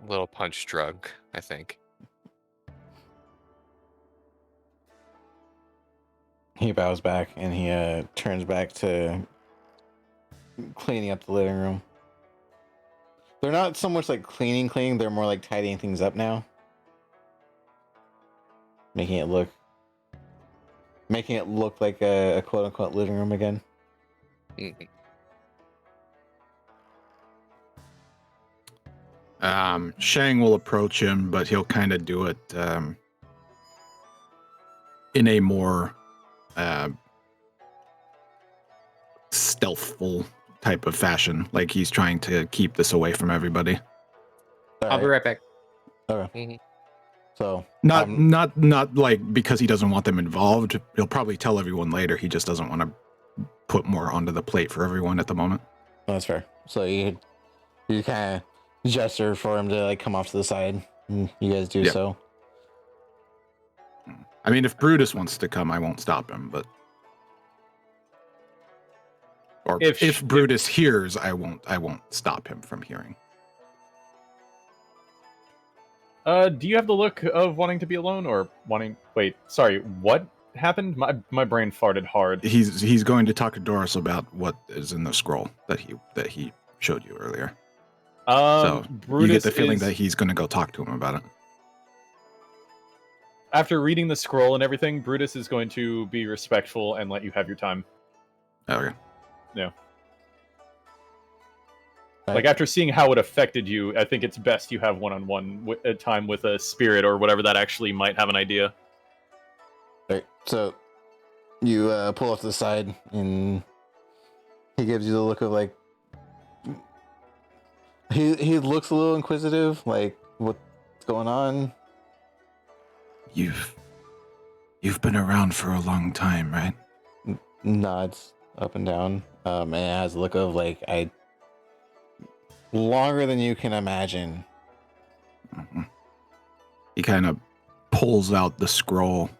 a little punch drunk, I think." He bows back and he turns back to cleaning up the living room. They're not so much like cleaning, they're more like tidying things up now. Making it look like a quote unquote living room again. Mhm. Shang will approach him, but he'll kind of do it in a more stealthful type of fashion, like he's trying to keep this away from everybody. I'll be right back. Okay. So Not like because he doesn't want them involved. He'll probably tell everyone later. He just doesn't want to put more onto the plate for everyone at the moment. that's fair. So you kind of gesture for him to like come off to the side. And you guys do Yeah. so. I mean, if Brutus wants to come, I won't stop him. But or if Brutus hears, I won't stop him from hearing. Do you have the look of wanting to be alone, or wanting? Wait, sorry. What happened? My brain farted hard. He's going to talk to Doris about what is in the scroll that he showed you earlier. So Brutus you get the feeling is, that he's going to go talk to him about it. after reading the scroll and everything, Brutus is going to be respectful and let you have your time. Okay. Yeah. Right. Like after seeing how it affected you, I think it's best you have one-on-one time with a spirit or whatever that actually might have an idea. Right. So you pull off to the side, and he gives you the look of like he looks a little inquisitive, like what's going on. You've been around for a long time, right? Nods up and down, and it has a look of like longer than you can imagine. Mm-hmm. He kind of pulls out the scroll,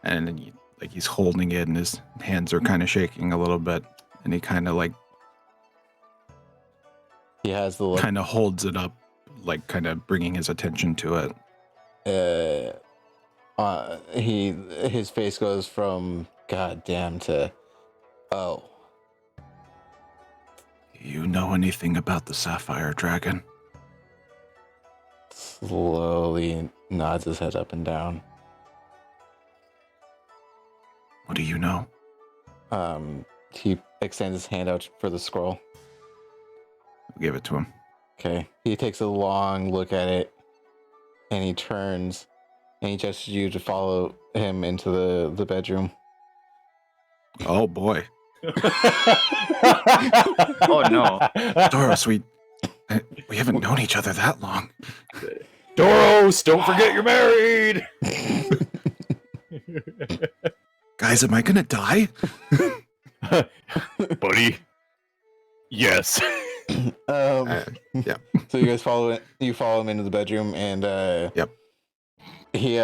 and then he's holding it, and his hands are kind of shaking a little bit, and he kind of He has the look. kind of holds it up, like kind of bringing his attention to it. His face goes from goddamn to oh. You know anything about the Sapphire Dragon? Slowly nods his head up and down. What do you know? He extends his hand out for the scroll. I'll give it to him. Okay. He takes a long look at it, and he turns, and he gestures you to follow him into the bedroom. Oh boy. Oh no. Doris, we haven't known each other that long. Doros, don't forget you're married! Guys, am I gonna die? Buddy. Yes. Yeah. So you guys follow him into the bedroom, and Yep. He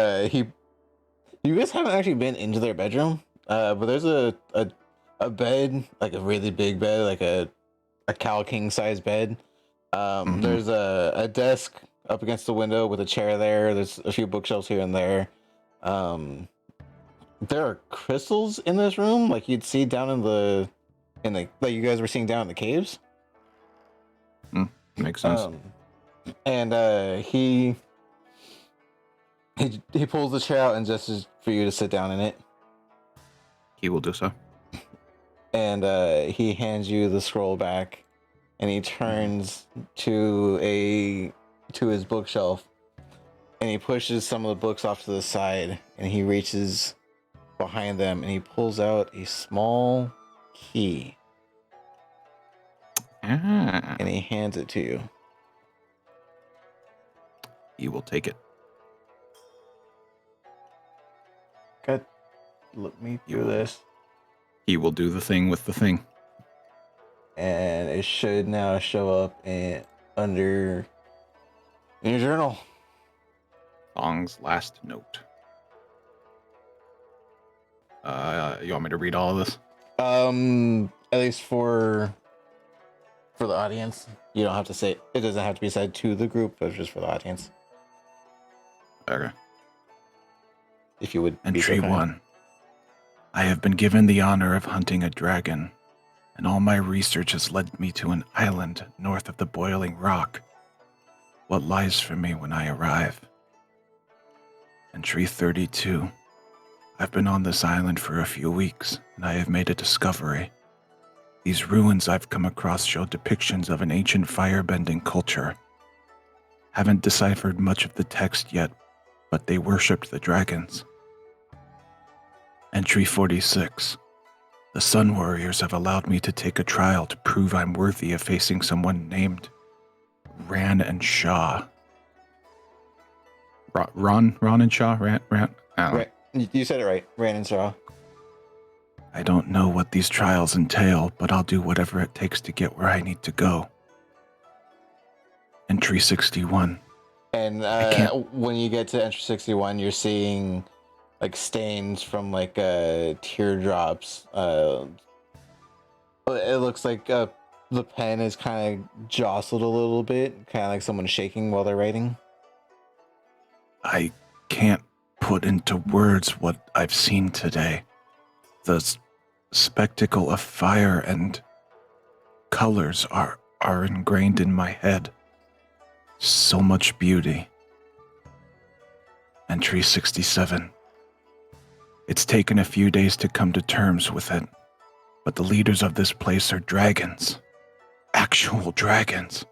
you guys haven't actually been into their bedroom, but there's a bed, like a really big bed, like a Cal King size bed. There's a desk up against the window with a chair there. There's a few bookshelves here and there. There are crystals in this room, like you'd see down in the like you guys were seeing down in the caves. Makes sense. And he pulls the chair out and gestures for you to sit down in it. He will do so. And he hands you the scroll back, and he turns to his bookshelf, and he pushes some of the books off to the side, and he reaches behind them, and he pulls out a small key, and he hands it to you. He will take it. God, let me do this. He will do the thing with the thing. And it should now show up in your journal. Thong's last note. You want me to read all of this? At least for the audience. You don't have to say it doesn't have to be said to the group, but just for the audience. Okay. If you would be so Entry kind. 1. I have been given the honor of hunting a dragon, and all my research has led me to an island north of the Boiling Rock. What lies for me when I arrive? Entry 32. I've been on this island for a few weeks, and I have made a discovery. These ruins I've come across show depictions of an ancient firebending culture. Haven't deciphered much of the text yet, but they worshipped the dragons. Entry 46. The Sun Warriors have allowed me to take a trial to prove I'm worthy of facing someone named Ran and Shaw. Ron and Shaw? Ran? I don't know. Right. You said it right. Ran and Shaw. I don't know what these trials entail, but I'll do whatever it takes to get where I need to go. Entry 61. And when you get to entry 61, you're seeing like stains from like teardrops. It looks like the pen is kind of jostled a little bit, kind of like someone shaking while they're writing. I can't put into words what I've seen today. The spectacle of fire and colors are ingrained in my head. So much beauty. Entry 67. It's taken a few days to come to terms with it, but the leaders of this place are dragons. Actual dragons.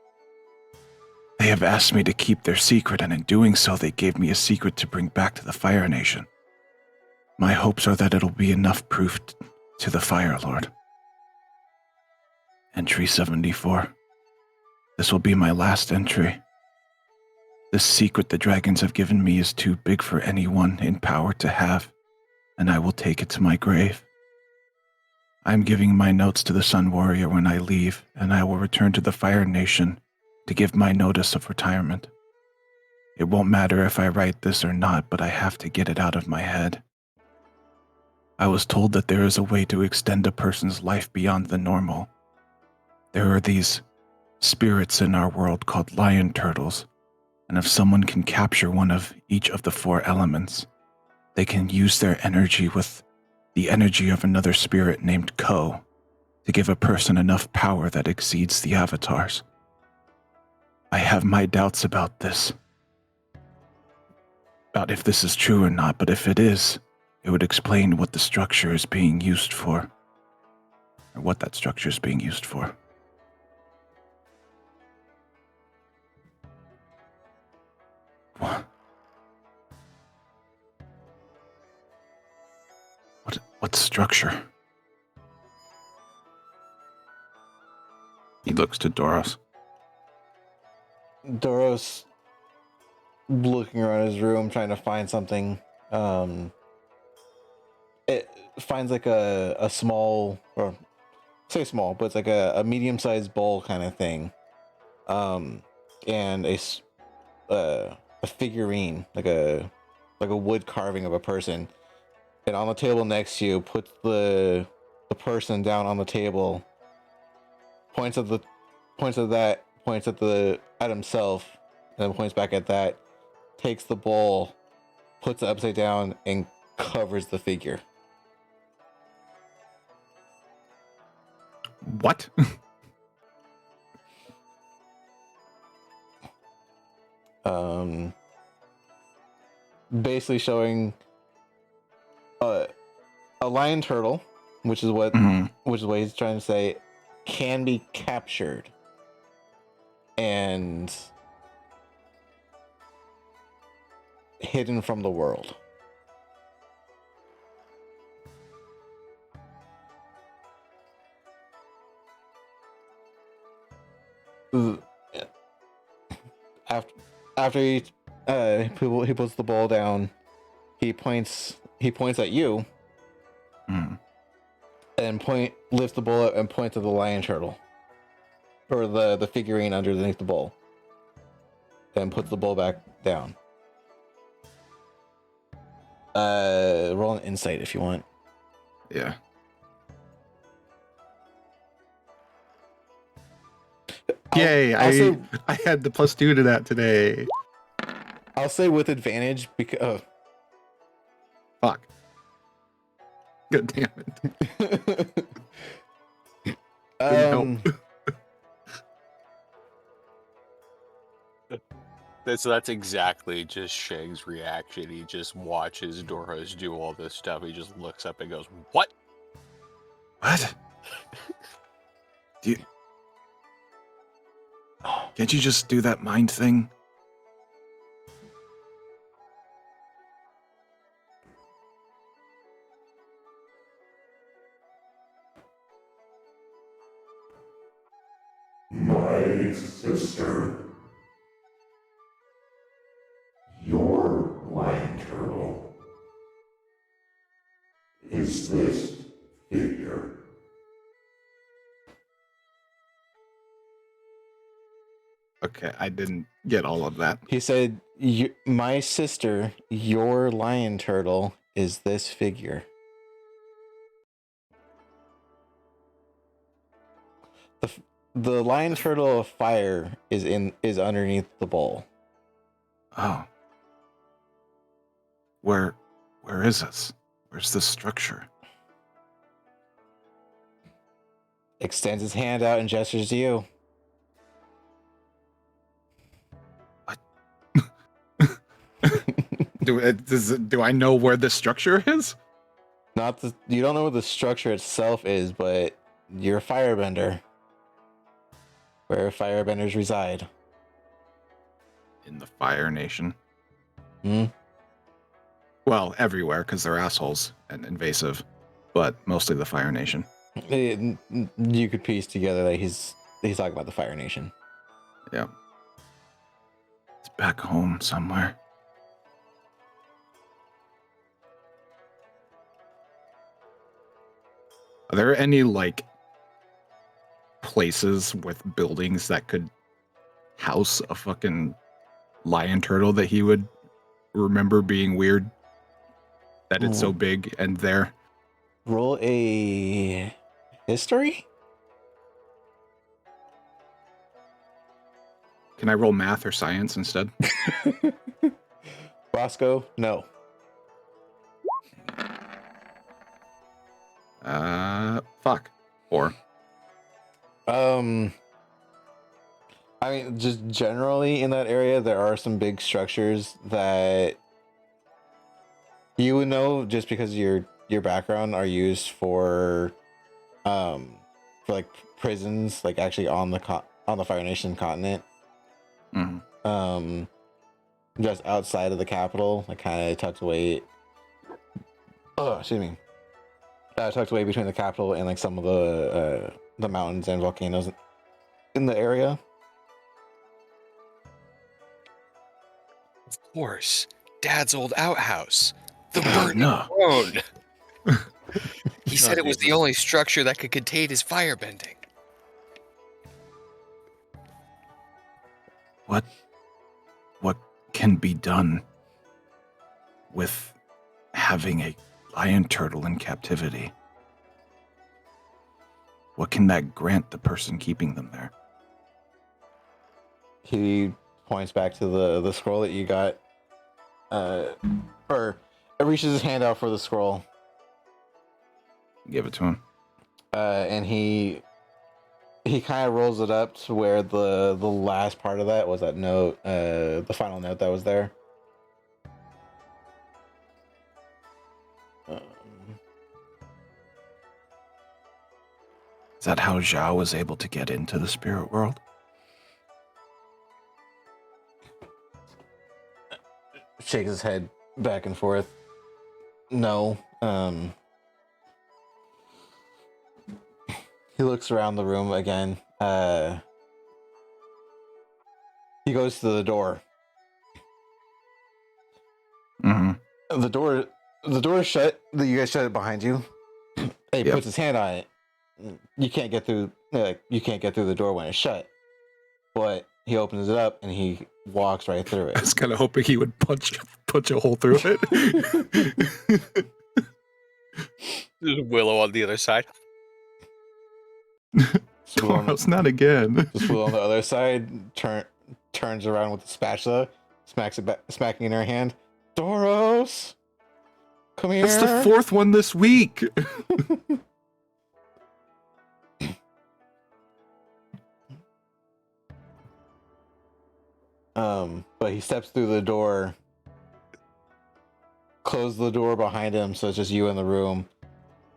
They have asked me to keep their secret, and in doing so, they gave me a secret to bring back to the Fire Nation. My hopes are that it'll be enough proof to the Fire Lord. Entry 74. This will be my last entry. This secret the dragons have given me is too big for anyone in power to have, and I will take it to my grave. I'm giving my notes to the Sun Warrior when I leave, and I will return to the Fire Nation to give my notice of retirement. It won't matter if I write this or not, but I have to get it out of my head. I was told that there is a way to extend a person's life beyond the normal. There are these spirits in our world called lion turtles, and if someone can capture one of each of the 4 elements, they can use their energy with the energy of another spirit named Ko to give a person enough power that exceeds the avatars. I have my doubts about this, about if this is true or not, but if it is, it would explain what the structure is being used for, or what that structure is being used for. What structure? He looks to Doros. Doros, looking around his room, trying to find something. It finds like a small, or say small, but it's like a medium-sized bowl kind of thing. And a figurine, like a wood carving of a person. And on the table next to you, puts the person down on the table, points at the at himself, and then points back at that, takes the bowl, puts it upside down, and covers the figure. What? basically showing a lion turtle, which is what he's trying to say, can be captured and hidden from the world. After he puts the ball down, he points at you, and lifts the bowl up and points at the lion turtle, or the figurine underneath the bowl, and puts the bowl back down. Roll an insight if you want. Yeah. Yay! I had the +2 to that today. I'll say with advantage because. Fuck. God damn it. So that's exactly just Shang's reaction. He just watches Doros do all this stuff. He just looks up and goes, "What? What? Can't you just do that mind thing?" My sister. Your lion turtle. Is this figure? Okay, I didn't get all of that. He said, "My sister, your lion turtle, is this figure." The lion turtle of fire is underneath the bowl. Oh. Where is this? Where's the structure? Extends his hand out and gestures to you. Do I know where the structure is? You don't know what the structure itself is, but you're a firebender. Where firebenders reside. In the Fire Nation. Hmm? Well, everywhere, because they're assholes and invasive, but mostly the Fire Nation. You could piece together that he's talking about the Fire Nation. Yeah. It's back home somewhere. Are there any, places with buildings that could house a fucking lion turtle that he would remember being weird? That it's so big and there? Roll a history? Can I roll math or science instead? Roscoe, no. Fuck. 4. I mean, just generally in that area, there are some big structures that you would know just because your background are used for prisons, like actually on the Fire Nation continent. Mm-hmm. Just outside of the capital, like kind of tucked away. Oh, excuse me. Tucked away between the capital and like some of the mountains and volcanoes in the area. Of course, Dad's old outhouse, the God, burning no. throne. He said Oh, it was the Jesus. only structure that could contain his firebending. What can be done with having a lion turtle in captivity? What can that grant the person keeping them there? He points back to the scroll that you got, or reaches his hand out for the scroll, Give it to him. and he he kind of rolls it up to where the last part of that was that note, the final note that was there. Is that how Zhao was able to get into the spirit world? Shakes his head back and forth. No. He looks around the room again. He goes to the door. Mm-hmm. The door is shut. You guys shut it behind you. And he Yep. puts his hand on it. You can't get through. You can't get through the door when it's shut. But he opens it up and he walks right through I it. was kind of hoping he would punch a hole through it. There's Willow on the other side. Toros, not again. Spool on the other side turns around with the spatula, smacks it back, smacking in her hand. Doros, come here. That's the fourth one this week. But he steps through the door, close the door behind him, so it's just you in the room,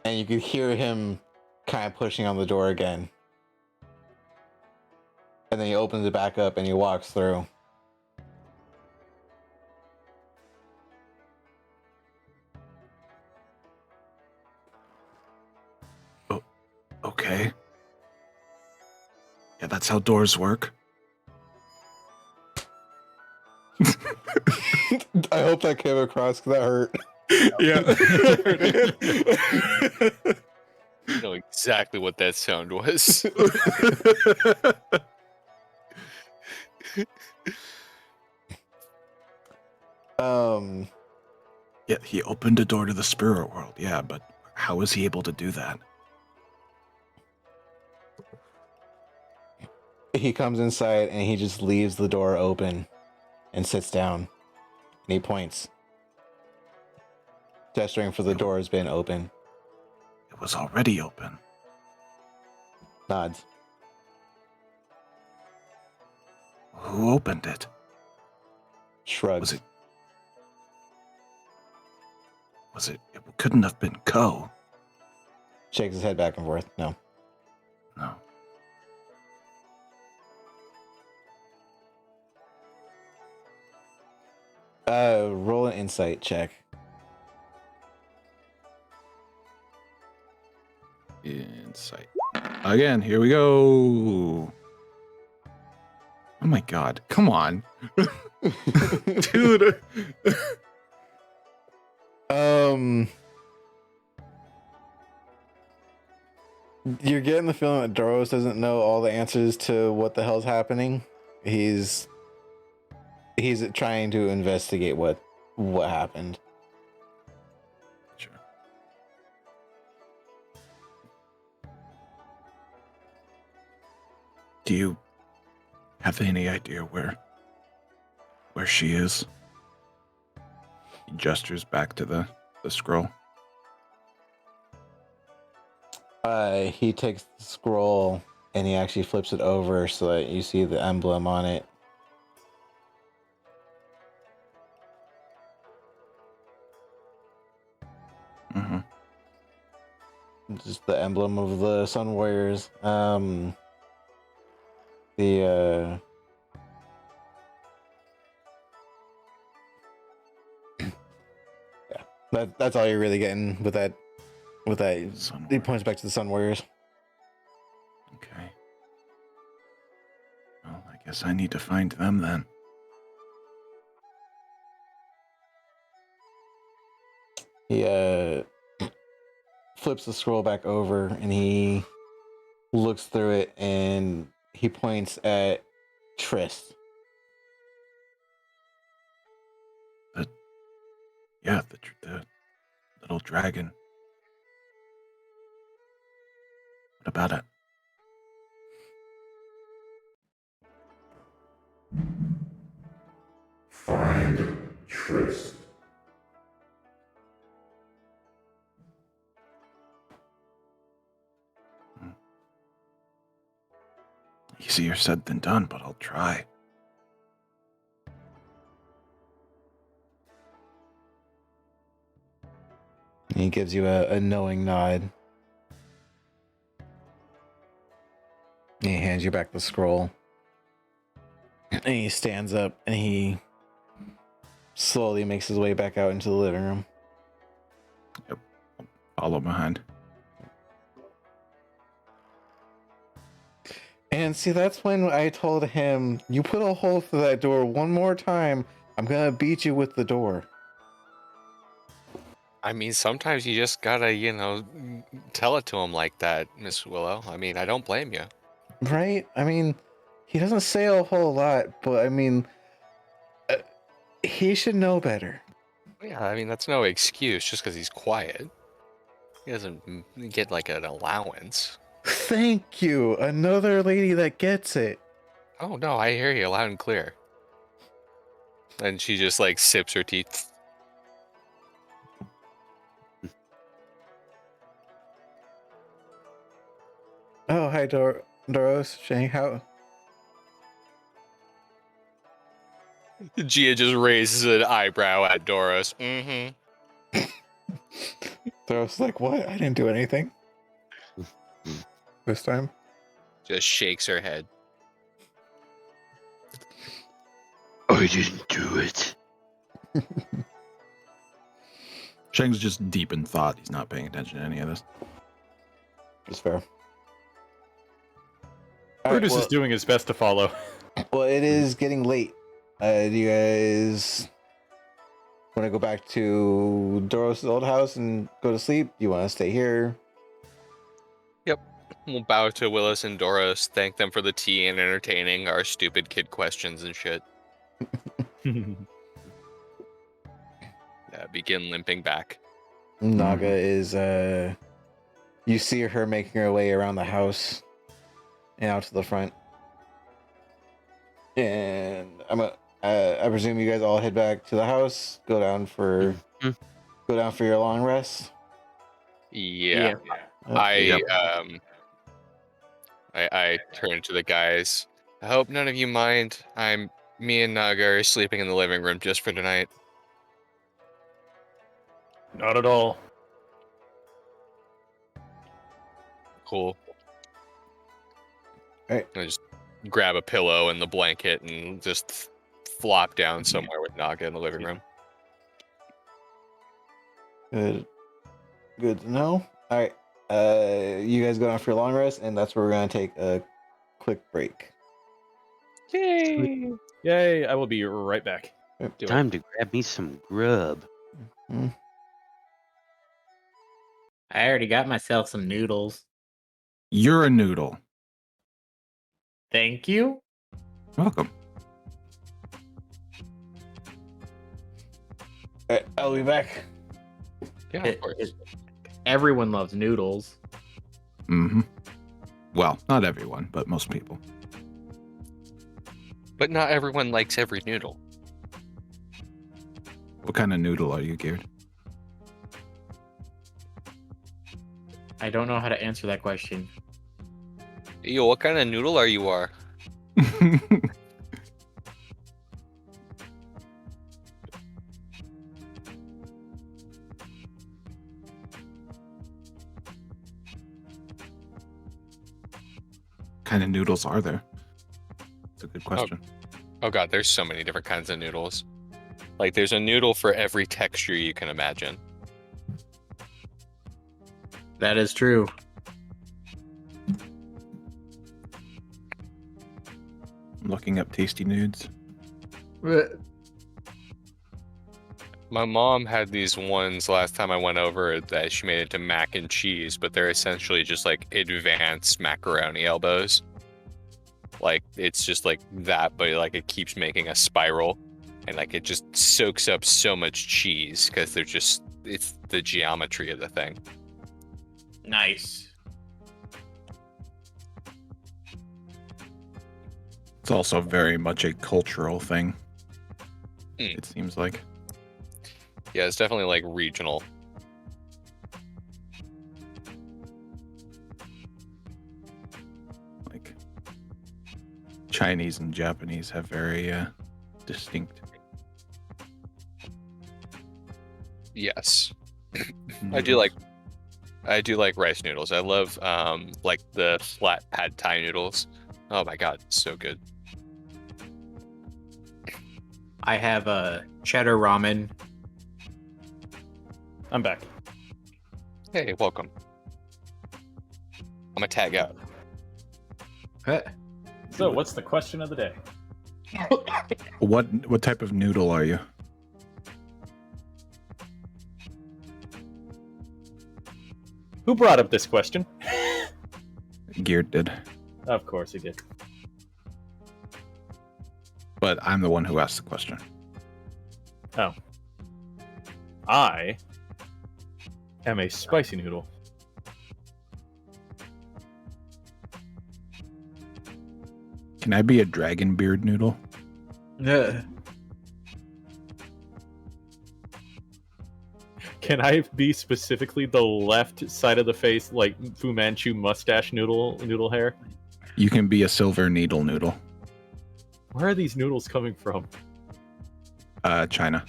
and you can hear him kind of pushing on the door again. And then he opens it back up and he walks through. Okay. Yeah, that's how doors work. I hope that came across because that hurt. Yeah. I know exactly what that sound was. Yeah, he opened a door to the spirit world. Yeah, but how was he able to do that? He comes inside and he just leaves the door open and sits down. And he points, gesturing for the door has been open. It was already open. Nods. Who opened it? Shrugs. It couldn't have been Ko. Shakes his head back and forth. No. No. Roll an insight check. Insight. Again, here we go. Oh my god. Come on. Dude. You're getting the feeling that Doros doesn't know all the answers to what the hell's happening. He's trying to investigate what happened. Sure. Do you have any idea where she is? He gestures back to the scroll. He takes the scroll and he actually flips it over so that you see the emblem on it. Mm-hmm. Just the emblem of the Sun Warriors. Yeah, that's all you're really getting with that. Sun He points back to the Sun Warriors. Okay. Well, I guess I need to find them then. He flips the scroll back over and he looks through it and he points at Trist. Yeah, the little dragon. What about it? Find Trist. Easier said than done, but I'll try. He gives you a knowing nod. He hands you back the scroll. And he stands up and he slowly makes his way back out into the living room. Follow behind. And see, that's when I told him, you put a hole through that door one more time, I'm gonna beat you with the door. I mean, sometimes you just gotta, tell it to him like that, Miss Willow. I mean, I don't blame you. Right? I mean, he doesn't say a whole lot, but I mean, he should know better. Yeah, I mean, that's no excuse just because he's quiet. He doesn't get like an allowance. Thank you. Another lady that gets it. Oh, no, I hear you loud and clear. And she just like sips her tea. Oh, hi, Doros. Shane, how? Gia just raises an eyebrow at Doros. Mm-hmm. Doros like, what? I didn't do anything. This time? Just shakes her head. I didn't do it. Shang's just deep in thought. He's not paying attention to any of this. It's fair. All Brutus right, is doing his best to follow. well, it is getting late. Do you guys want to go back to Doros' old house and go to sleep? Do you want to stay here? We'll bow to Willis and Doros, thank them for the tea and entertaining our stupid kid questions and shit. Begin limping back. Naga is, you see her making her way around the house and out to the front. And I presume you guys all head back to the house, go down for your long rest. Yeah. I turn to the guys. I hope none of you mind. Me and Naga are sleeping in the living room just for tonight. Not at all. Cool. Alright. I just grab a pillow and the blanket and just flop down somewhere with Naga in the living room. Good to know. All right. You guys go down for your long rest, and that's where we're gonna take a quick break. Yay! Yay, I will be right back. Time to grab me some grub. I already got myself some noodles. You're a noodle. Thank you. Welcome. All right, I'll be back. Yeah, of course. Everyone loves noodles. Mm-hmm. Well, not everyone, but most people. But not everyone likes every noodle. What kind of noodle are you, Geared? I don't know how to answer that question. Yo, what kind of noodle are you? Kind of noodles are there? It's a good question. Oh god, there's so many different kinds of noodles. Like, there's a noodle for every texture you can imagine. That is true. I'm looking up tasty nudes. My mom had these ones last time I went over that she made into mac and cheese, but they're essentially just like advanced macaroni elbows. Like, it's just like that, but like it keeps making a spiral, and like it just soaks up so much cheese because it's the geometry of the thing. Nice. It's also very much a cultural thing. Mm. It seems like. Yeah, it's definitely like regional. Like, Chinese and Japanese have very distinct. Yes, I do like rice noodles. I love like the flat pad thai noodles. Oh my god, so good. I have a cheddar ramen. I'm back. Hey, welcome. I'm gonna tag out. So, what's the question of the day? What type of noodle are you? Who brought up this question? Geert did, Of course he did. but I'm the one who asked the question. Oh. I am a spicy noodle. Can I be a dragon beard noodle? Can I be specifically the left side of the face, like Fu Manchu mustache noodle hair? You can be a silver needle noodle. Where are these noodles coming from? China.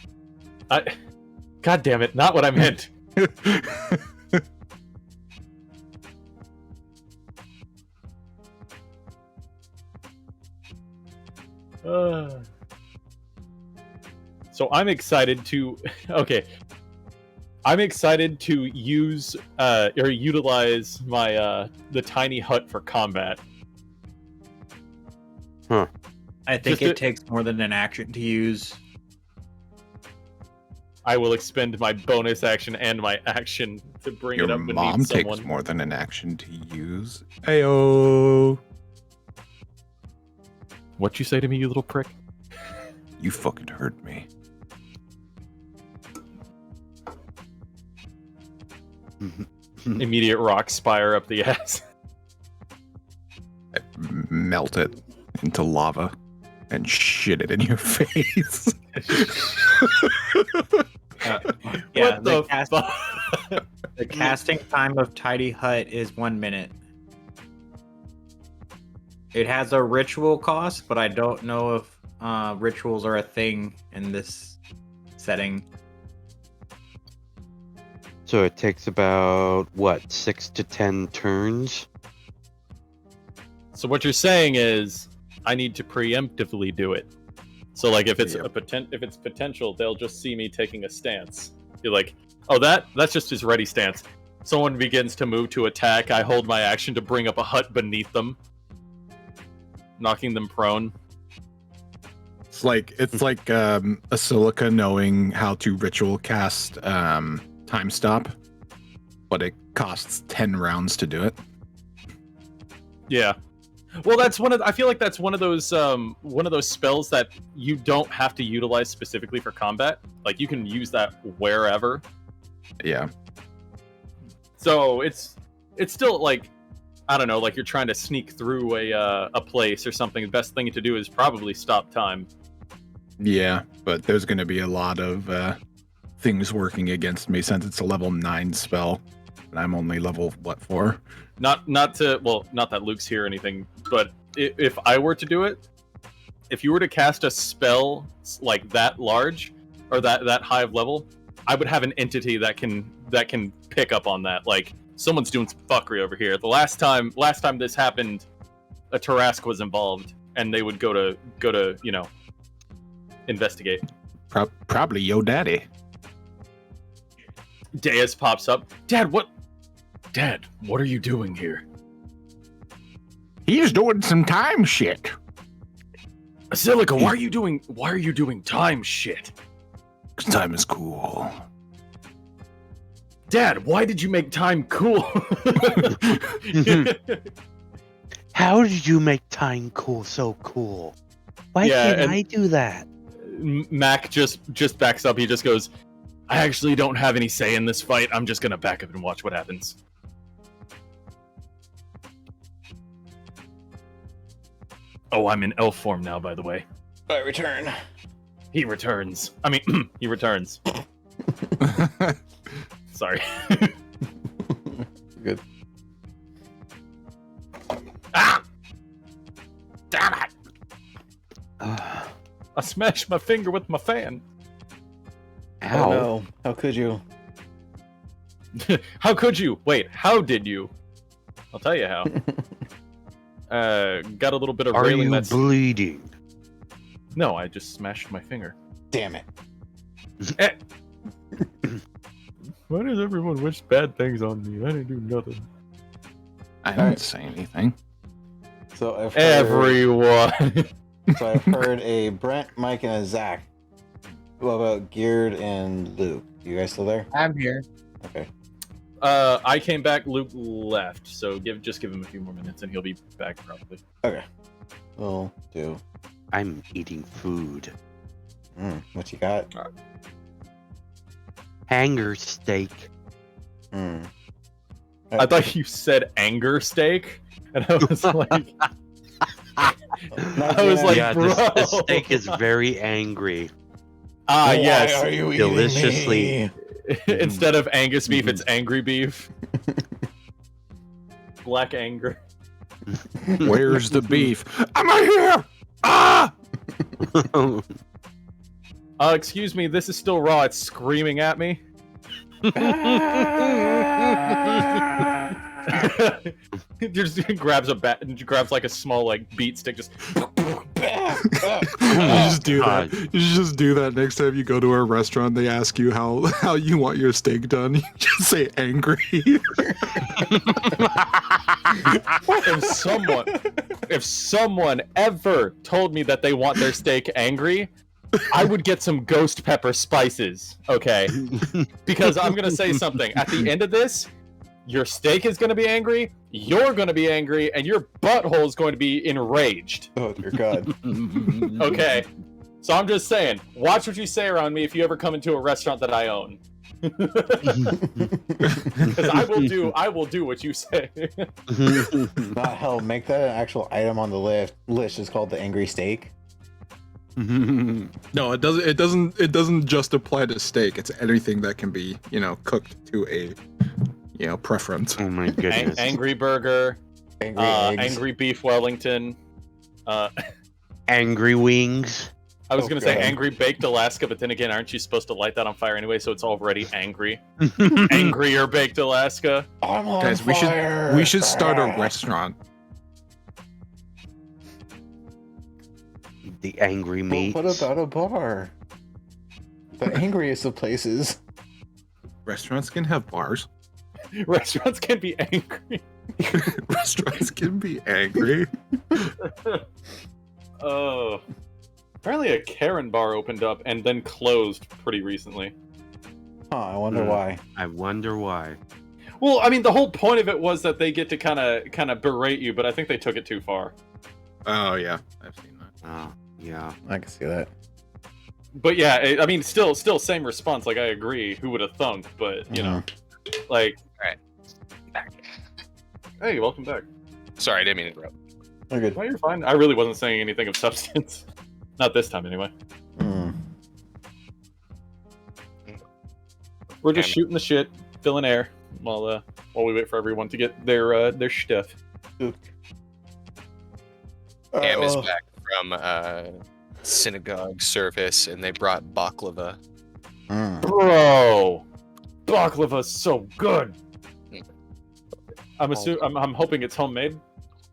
God damn it, not what I meant. So I'm excited to okay. I'm excited to use or utilize my the tiny hut for combat. I think Just it takes more than an action to use. I will expend my bonus action and my action to bring Your it up beneath mom someone. takes more than an action to use. Ayo. What you say to me, you little prick? You fucking hurt me. Immediate rock spire up the ass. Melt it into lava and shit it in your face. Yeah, What the fuck? the casting time of Tidy Hut is 1 minute. It has a ritual cost, but I don't know if rituals are a thing in this setting. So it takes about, what, 6 to 10 turns? So what you're saying is, I need to preemptively do it. So like, if it's Yep. if it's potential, they'll just see me taking a stance. You're like, oh, that's just his ready stance. Someone begins to move to attack. I hold my action to bring up a hut beneath them, knocking them prone. It's like a Silica knowing how to ritual cast time stop, but it costs 10 rounds to do it. Yeah. Well, that's I feel like that's one of those spells that you don't have to utilize specifically for combat. Like, you can use that wherever. Yeah. So it's still like, I don't know, like you're trying to sneak through a place or something. The best thing to do is probably stop time. Yeah, but there's going to be a lot of things working against me since it's a level 9 spell, and I'm only level, 4? Not that Luke's here or anything, but if I were to do it, if you were to cast a spell like that large or that high of level, I would have an entity that can pick up on that. Like, someone's doing some fuckery over here. The last time this happened, a Tarrasque was involved, and they would go to investigate. Probably yo daddy. Deus pops up. Dad, what are you doing here? He's doing some time shit. Silica, why are you doing time shit? 'Cause time is cool. Dad, why did you make time cool? How did you make time cool so cool? Why Yeah, can't and- I do that? Mac just backs up. He just goes, I actually don't have any say in this fight. I'm just gonna back up and watch what happens. Oh, I'm in elf form now, by the way. I return. He returns. I mean, he returns. Sorry. Good. Ah! Damn it! I smashed my finger with my fan. Ow. Oh no! How could you? How could you? Wait, how did you? I'll tell you how. Got a little bit of Are railing you that's... bleeding? No, I just smashed my finger. Damn it! Why does everyone wish bad things on me? I didn't do nothing. I didn't say anything. So I've heard, Everyone. so I've heard a Brent, Mike, and a Zach. What about Geared and Luke? You guys still there? I'm here. Okay. I came back. Luke left, so just give him a few more minutes, and he'll be back probably. Okay. We'll do. I'm eating food. What you got? Hanger steak. I thought you said anger steak, and I was like, I was like, Yeah, bro. the steak is very angry. Ah, Why yes. are you eating Deliciously. me? Instead of Angus beef, it's angry beef. Black anger. Where's the beef? Am I here? Ah! Excuse me, this is still raw. It's screaming at me. Just grabs a bat and grabs like a small like beat stick. Just Just do that. You should just do that next time you go to a restaurant. They ask you how you want your steak done. You just say angry. if someone ever told me that they want their steak angry, I would get some ghost pepper spices. Okay, because I'm gonna say something. At the end of this, your steak is gonna be angry. You're gonna be angry, and your butthole is going to be enraged. Oh dear God. Okay, so I'm just saying, watch what you say around me if you ever come into a restaurant that I own. Because I will do what you say. Not hell. Make that an actual item on the list. It's called the angry steak. No, it doesn't. It doesn't just apply to steak. It's anything that can be, cooked to a, preference. Oh my goodness. Angry burger, Angry eggs. angry beef Wellington. Angry wings. I was Oh, gonna say God. angry baked Alaska, but then again, aren't you supposed to light that on fire anyway? So it's already angry. Angrier baked Alaska. I'm on Guys, fire. we should start a restaurant. The angry meats. What about a bar? The angriest of places. Restaurants can have bars. Restaurants can be angry. Restaurants can be angry. Oh. Apparently a Karen bar opened up and then closed pretty recently. Huh, I wonder why. I wonder why. Well, I mean, the whole point of it was that they get to kind of berate you, but I think they took it too far. Oh yeah, I've seen that. Oh, yeah. I can see that. But yeah, I mean, still same response. Like, I agree. Who would have thunk? But you know, like, Alright. Back. hey, welcome back. Sorry, I didn't mean to interrupt. Oh, good. No, you're fine. I really wasn't saying anything of substance. Not this time, anyway. We're just shooting the shit, filling air, while we wait for everyone to get their stuff. Am is back from synagogue service, and they brought baklava. Bro, baklava's so good. I'm hoping it's homemade.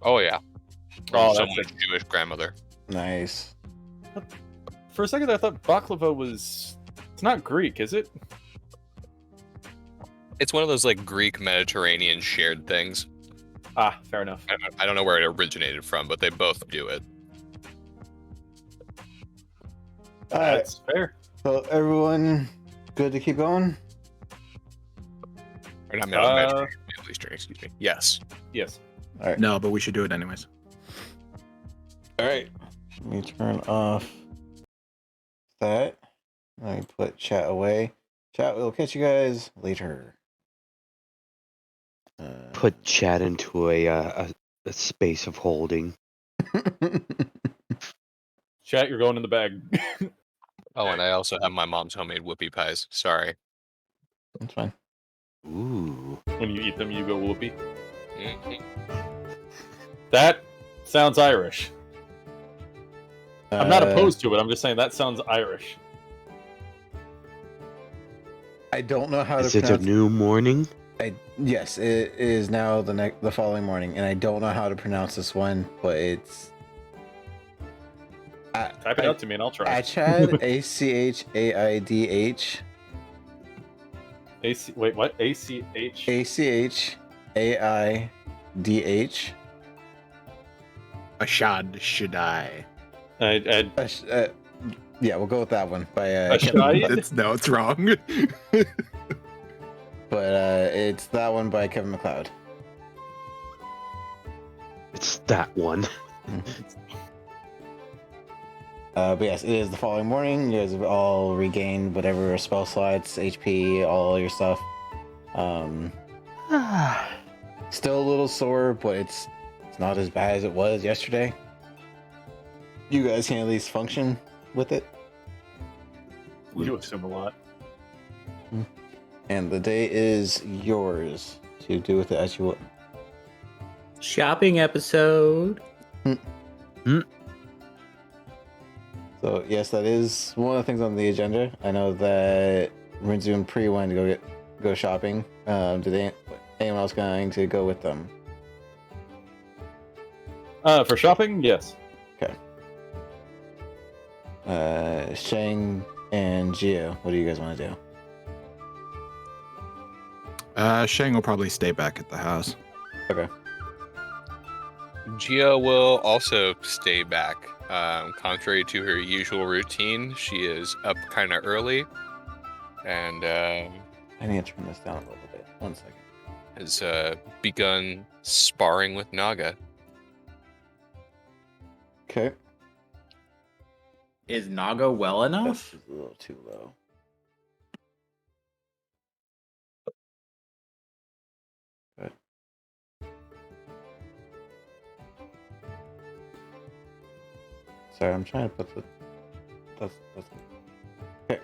Oh yeah, Oh, from that's someone's Jewish grandmother. Nice. For a second, I thought baklava was. It's not Greek, is it? It's one of those like Greek Mediterranean shared things. Ah, fair enough. I don't know where it originated from, but they both do it. That's fair. So everyone good to keep going? Or not Mediterranean, Middle Eastern, excuse me. Yes. Yes. All right. No, but we should do it anyways. All right. Let me turn off that. Let me put chat away. Chat, we'll catch you guys later. Put chat into a space of holding. Chat, you're going in the bag. Oh, and I also have my mom's homemade whoopie pies. Sorry. That's fine. Ooh. When you eat them, you go whoopee. Mhm. That sounds Irish. I'm not opposed to it. I'm just saying that sounds Irish. I don't know how Is to it a pronounce. new morning? Yes, it is now the following morning, and I don't know how to pronounce this one, but it's. Type it out to me and I'll try. Achad, Achaidh, Wait, what? ACH? Achaidh. Ashad Shaddai. Yeah, we'll go with that one. By Ashad? No, it's wrong. but it's that one by Kevin McLeod. It's that one. But yes, it is the following morning. You guys have all regained whatever spell slots, HP, all your stuff. Still a little sore, but it's not as bad as it was yesterday. You guys can at least function with it. You assume a lot. And the day is yours to do with it as you will. Shopping episode. So yes, that is one of the things on the agenda. I know that Rinzu and Pri wanted to go shopping. Did anyone else going to go with them? For shopping, yes. Shang and Gio, what do you guys want to do? Shang will probably stay back at the house. Okay. Gia will also stay back. Contrary to her usual routine, she is up kind of early and I need to turn this down a little bit. 1 second. has begun sparring with Naga. Okay. Is Naga well That's enough? a little too low. Good. Sorry, I'm trying to put the. That's okay.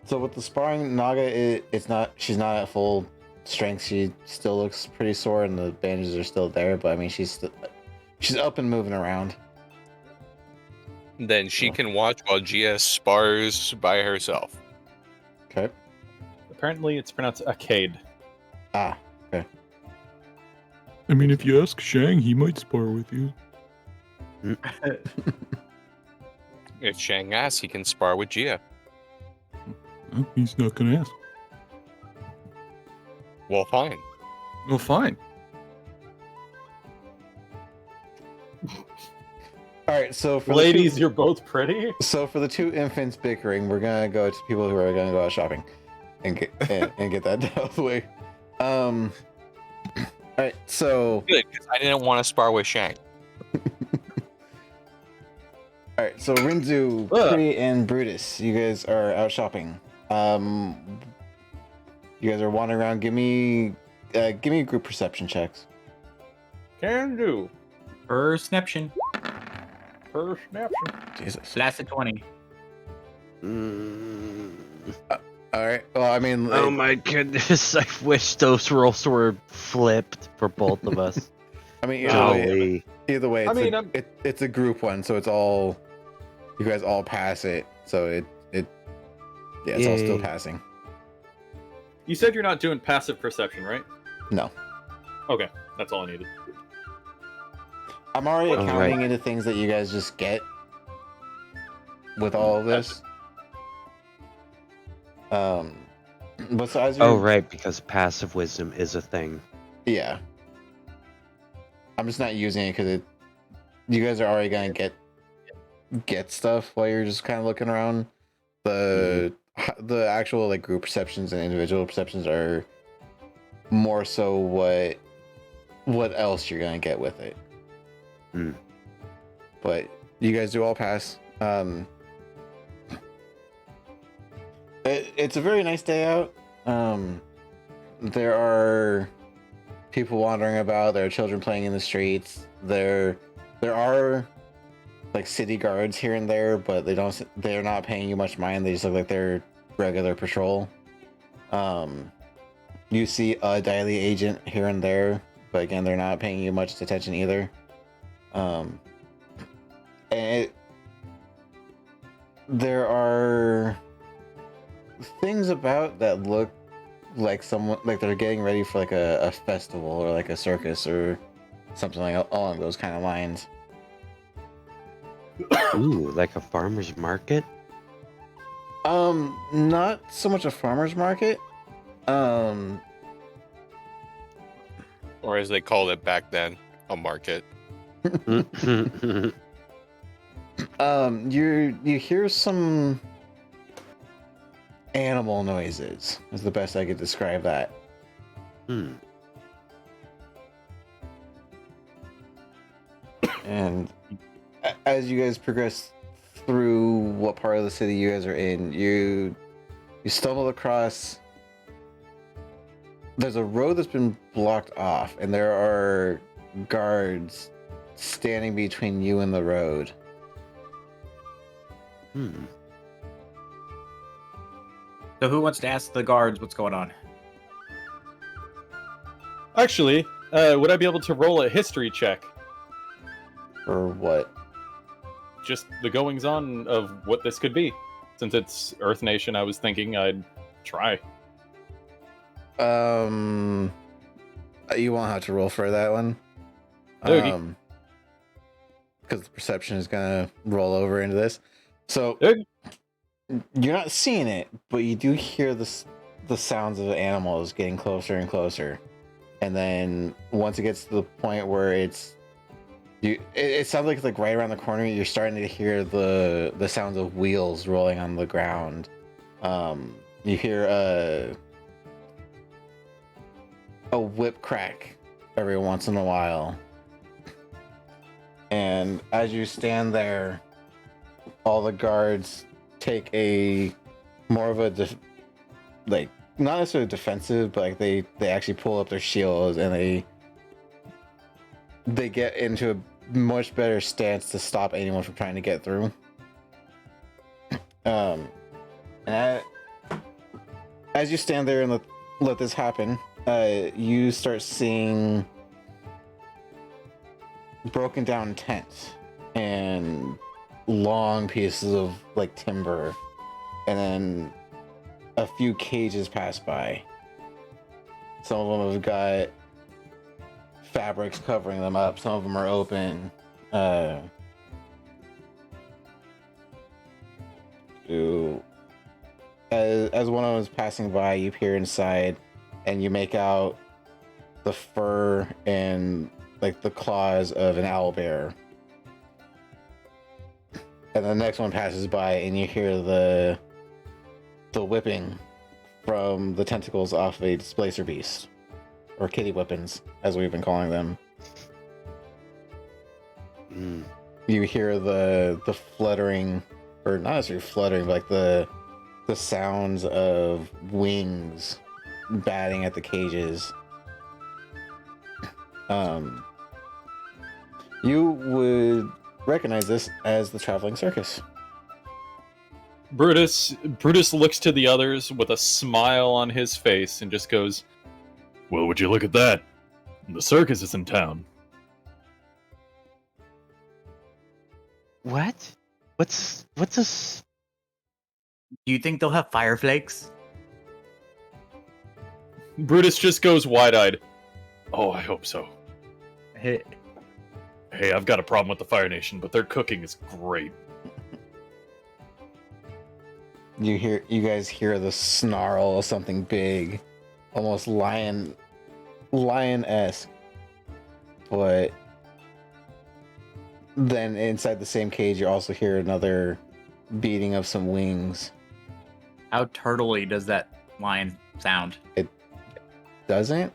So with the sparring, Naga, it's not. She's not at full strength. She still looks pretty sore, and the bandages are still there. But I mean, she's up and moving around. Then she Cool. can watch while Gia spars by herself. Okay. Apparently, it's pronounced Arcade. Ah. Okay. I mean, if you ask Shang, he might spar with you. If Shang asks, he can spar with Gia. Oh, he's not gonna ask. Well, fine. Well, fine. All right. So for Ladies, you're both pretty. So for the two infants bickering, we're gonna go to people who are gonna go out shopping, and get and get that out of the way. All right. So Good, because I didn't want to spar with Shang. all right. So Rinzu, Pri, and Brutus, you guys are out shopping. You guys are wandering around. Give me group perception checks. Can do. Perception. Jesus. Lasted 20. All right. Well, I mean, Oh my goodness! I wish those rolls were flipped for both of us. I mean, Golly. either way, I mean, it's a group one, so it's all you guys all pass it. So it's all still Yay. passing. You said you're not doing passive perception, right? No. Okay, that's all I needed. I'm already All accounting right. into things that you guys just get with all of this. Besides your, Oh right, because passive wisdom is a thing. yeah. I'm just not using it because you guys are already gonna get stuff while you're just kind of looking around. The actual like group perceptions and individual perceptions are more so what else you're gonna get with it. Hmm. But you guys do all pass. It's a very nice day out. There are people wandering about. There are children playing in the streets. There are like city guards here and there, but they're not paying you much mind. They just look like they're regular patrol. You see a daily agent here and there, but again, they're not paying you much attention either. And there are things about that look like someone like they're getting ready for like a festival or like a circus or something like along those kind of lines. Ooh, like a farmer's market? Not so much a farmer's market. Or as they called it back then, a market. You hear some animal noises is the best I could describe that. And as you guys progress through what part of the city you guys are in, you stumble across, there's a road that's been blocked off, and there are guards standing between you and the road. So who wants to ask the guards what's going on? Actually, would I be able to roll a history check? Or what? Just the goings on of what this could be. Since it's Earth Nation, I was thinking I'd try. You won't have to roll for that one. Okey. Because the perception is gonna roll over into this. So Okey. you're not seeing it, but you do hear the sounds of the animals getting closer and closer. And then once it gets to the point where it sounds like right around the corner, you're starting to hear the sounds of wheels rolling on the ground. You hear a whip crack every once in a while. And as you stand there, all the guards take a more of a not necessarily defensive, but like they actually pull up their shields and they get into a much better stance to stop anyone from trying to get through. And as you stand there and let this happen, you start seeing broken down tents and long pieces of like timber, and then a few cages pass by. Some of them have got fabrics covering them up, some of them are open. As one of them is passing by, you peer inside and you make out the fur and like the claws of an owlbear. And the next one passes by and you hear the whipping from the tentacles off a displacer beast, or kitty whippings as we've been calling them. You hear the fluttering, or not necessarily fluttering, but like the sounds of wings batting at the cages. You would recognize this as the traveling circus. Brutus looks to the others with a smile on his face and just goes, "Well, would you look at that? The circus is in town." What? What's this? Do you think they'll have fire flakes? Brutus just goes wide-eyed. "Oh, I hope so. Hey, Hey, I've got a problem with the Fire Nation, but their cooking is great." You guys hear the snarl of something big, almost lion-esque, but then inside the same cage you also hear another beating of some wings. how turtley does that lion sound? Doesn't?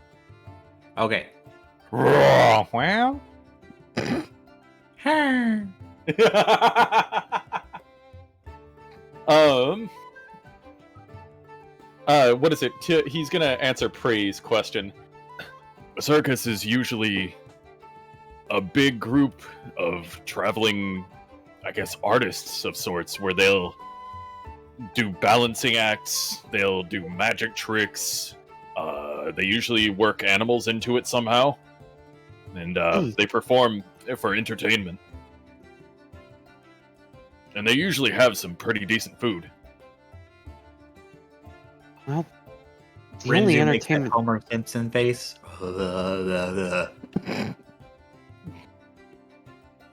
Okay. Well. What is it? He's gonna answer Pre's question. A circus is usually a big group of traveling, I guess, artists of sorts, where they'll do balancing acts, they'll do magic tricks, they usually work animals into it somehow. and they perform for entertainment. And they usually have some pretty decent food. Well, the only Renzu makes that entertainment. Homer Simpson face.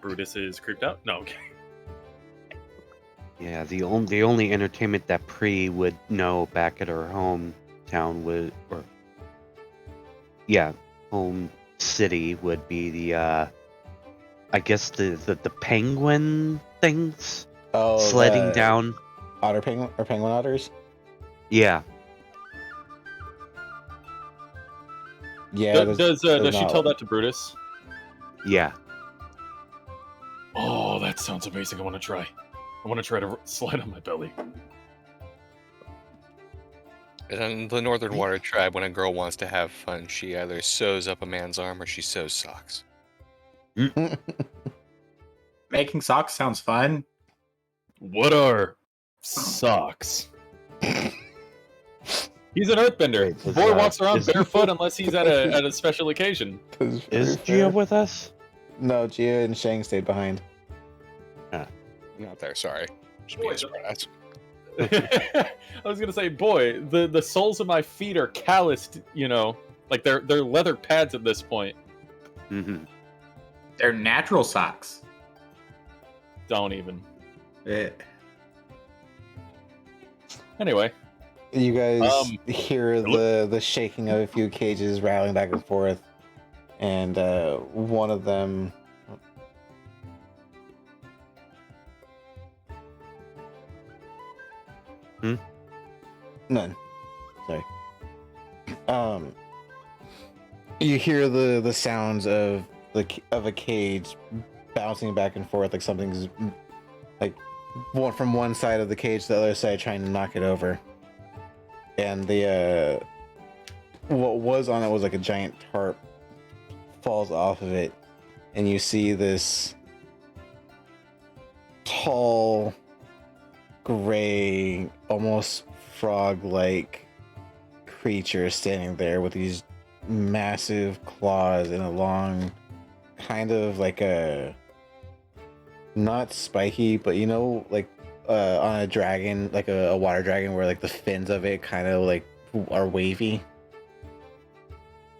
Brutus is creeped out? No, okay. Yeah, the only entertainment that Pre would know back at her hometown would, or yeah, home city would be the I guess the penguin things Oh, sledding the down. otter penguin or penguin otters. Yeah, Yeah. Does she not- tell that to Brutus? yeah. Oh, that sounds amazing. I want to try. I want to try to slide on my belly. And in the Northern Water Tribe, when a girl wants to have fun, she either sews up a man's arm or she sews socks. Making socks sounds fun. What are socks? He's an earthbender. Wait, The is, boy walks around is- barefoot unless he's at a special occasion. Is Gia with us? No, Gia and Shang stayed behind. Not there, sorry. Should be a surprise. I was gonna say, boy, the soles of my feet are calloused. You know, like they're leather pads at this point. Mm-hmm. They're natural socks. Don't even. Eh. Anyway, You guys hear hello? the shaking of a few cages rattling back and forth, and one of them. None. Sorry. You hear the sounds of a cage bouncing back and forth, like something's like one from one side of the cage to the other side, trying to knock it over. And the what was on it was like a giant tarp falls off of it, and you see this tall, gray, almost frog-like creature standing there with these massive claws and a long, kind of like a not spiky, but you know, like on a dragon, like a water dragon, where like the fins of it kind of like are wavy.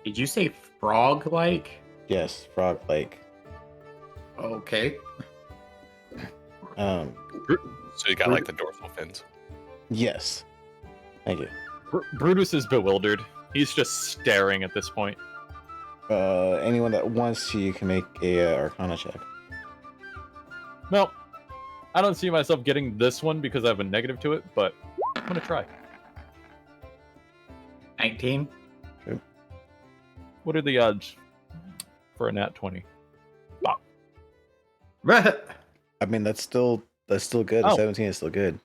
Did you say frog-like? Yes, frog-like. Okay. So you got like the dorsal fins. Yes. Thank you. Brutus is bewildered. He's just staring at this point. Anyone that wants to, you can make a Arcana check. Well, I don't see myself getting this one because I have a negative to it, but I'm gonna try. 19. What are the odds for a nat 20? I mean, that's still good. A Oh. 17 is still good.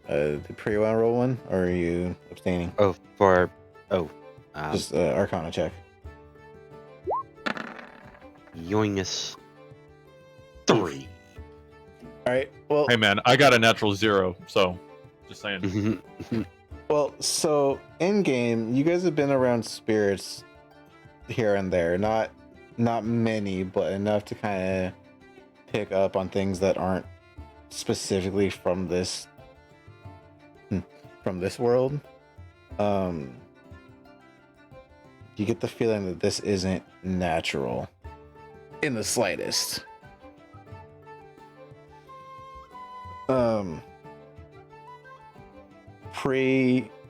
Did Priya want to roll one, or are you abstaining? Just Arcana check. Yoingus 3. All right. Well, Hey man, I got a natural 0, so just saying. well. So in game, you guys have been around spirits here and there. Not many, but enough to kind of pick up on things that aren't specifically from this world. You get the feeling that this isn't natural in the slightest.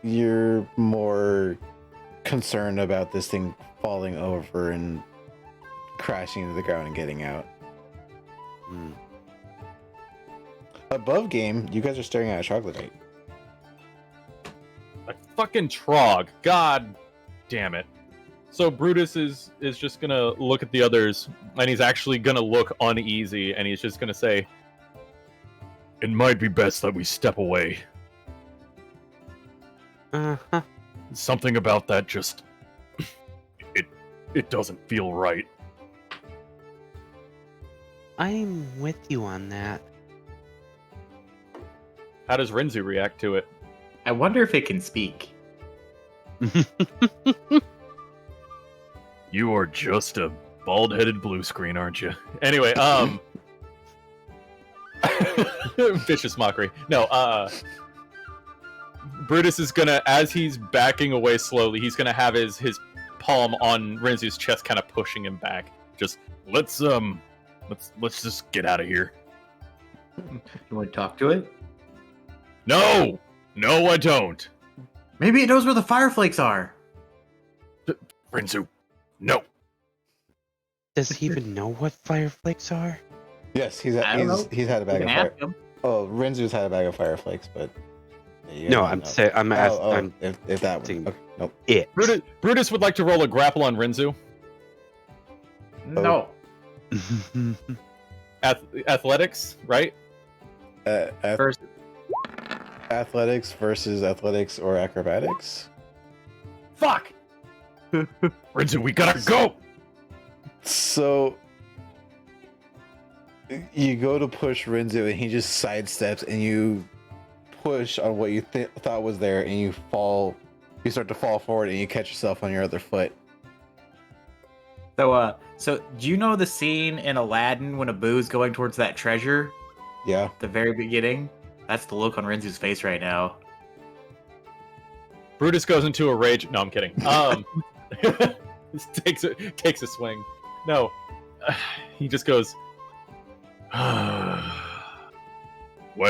You're more concerned about this thing falling over and crashing into the ground and getting out. Hmm. Above game, you guys are staring at a troglodyte. A fucking trog. God damn it. So Brutus is just gonna look at the others, and he's actually gonna look uneasy, and he's just gonna say, "It might be best that we step away. Uh-huh. Something about that just... It doesn't feel right." I'm with you on that. How does Renzu react to it? I wonder if it can speak. You are just a bald-headed blue screen, aren't you? Anyway, vicious mockery. No, Brutus is gonna, as he's backing away slowly, he's gonna have his palm on Renzu's chest, kind of pushing him back. Just let's just get out of here. You want to talk to it? No, I don't. Maybe it knows where the fireflakes are. Renzu, no. Does he even know what fireflakes are? Yes, I don't know. he's had a You bag can of ask fire. him. Oh, Renzu's had a bag of fireflakes, but you No, guys I'm know. saying I'm asking. If that one. asking- Okay, nope. It. Brutus would like to roll a grapple on Renzu. No. Athletics, right? First, Athletics versus athletics or acrobatics. Fuck! Renzu, we gotta go! So you go to push Renzu and he just sidesteps and you push on what you thought was there and you fall. You start to fall forward and you catch yourself on your other foot. so do you know the scene in Aladdin when Abu's going towards that treasure? Yeah. At the very beginning? That's the look on Renzu's face right now. Brutus goes into a rage. No, I'm kidding. takes a swing. No, he just goes. Why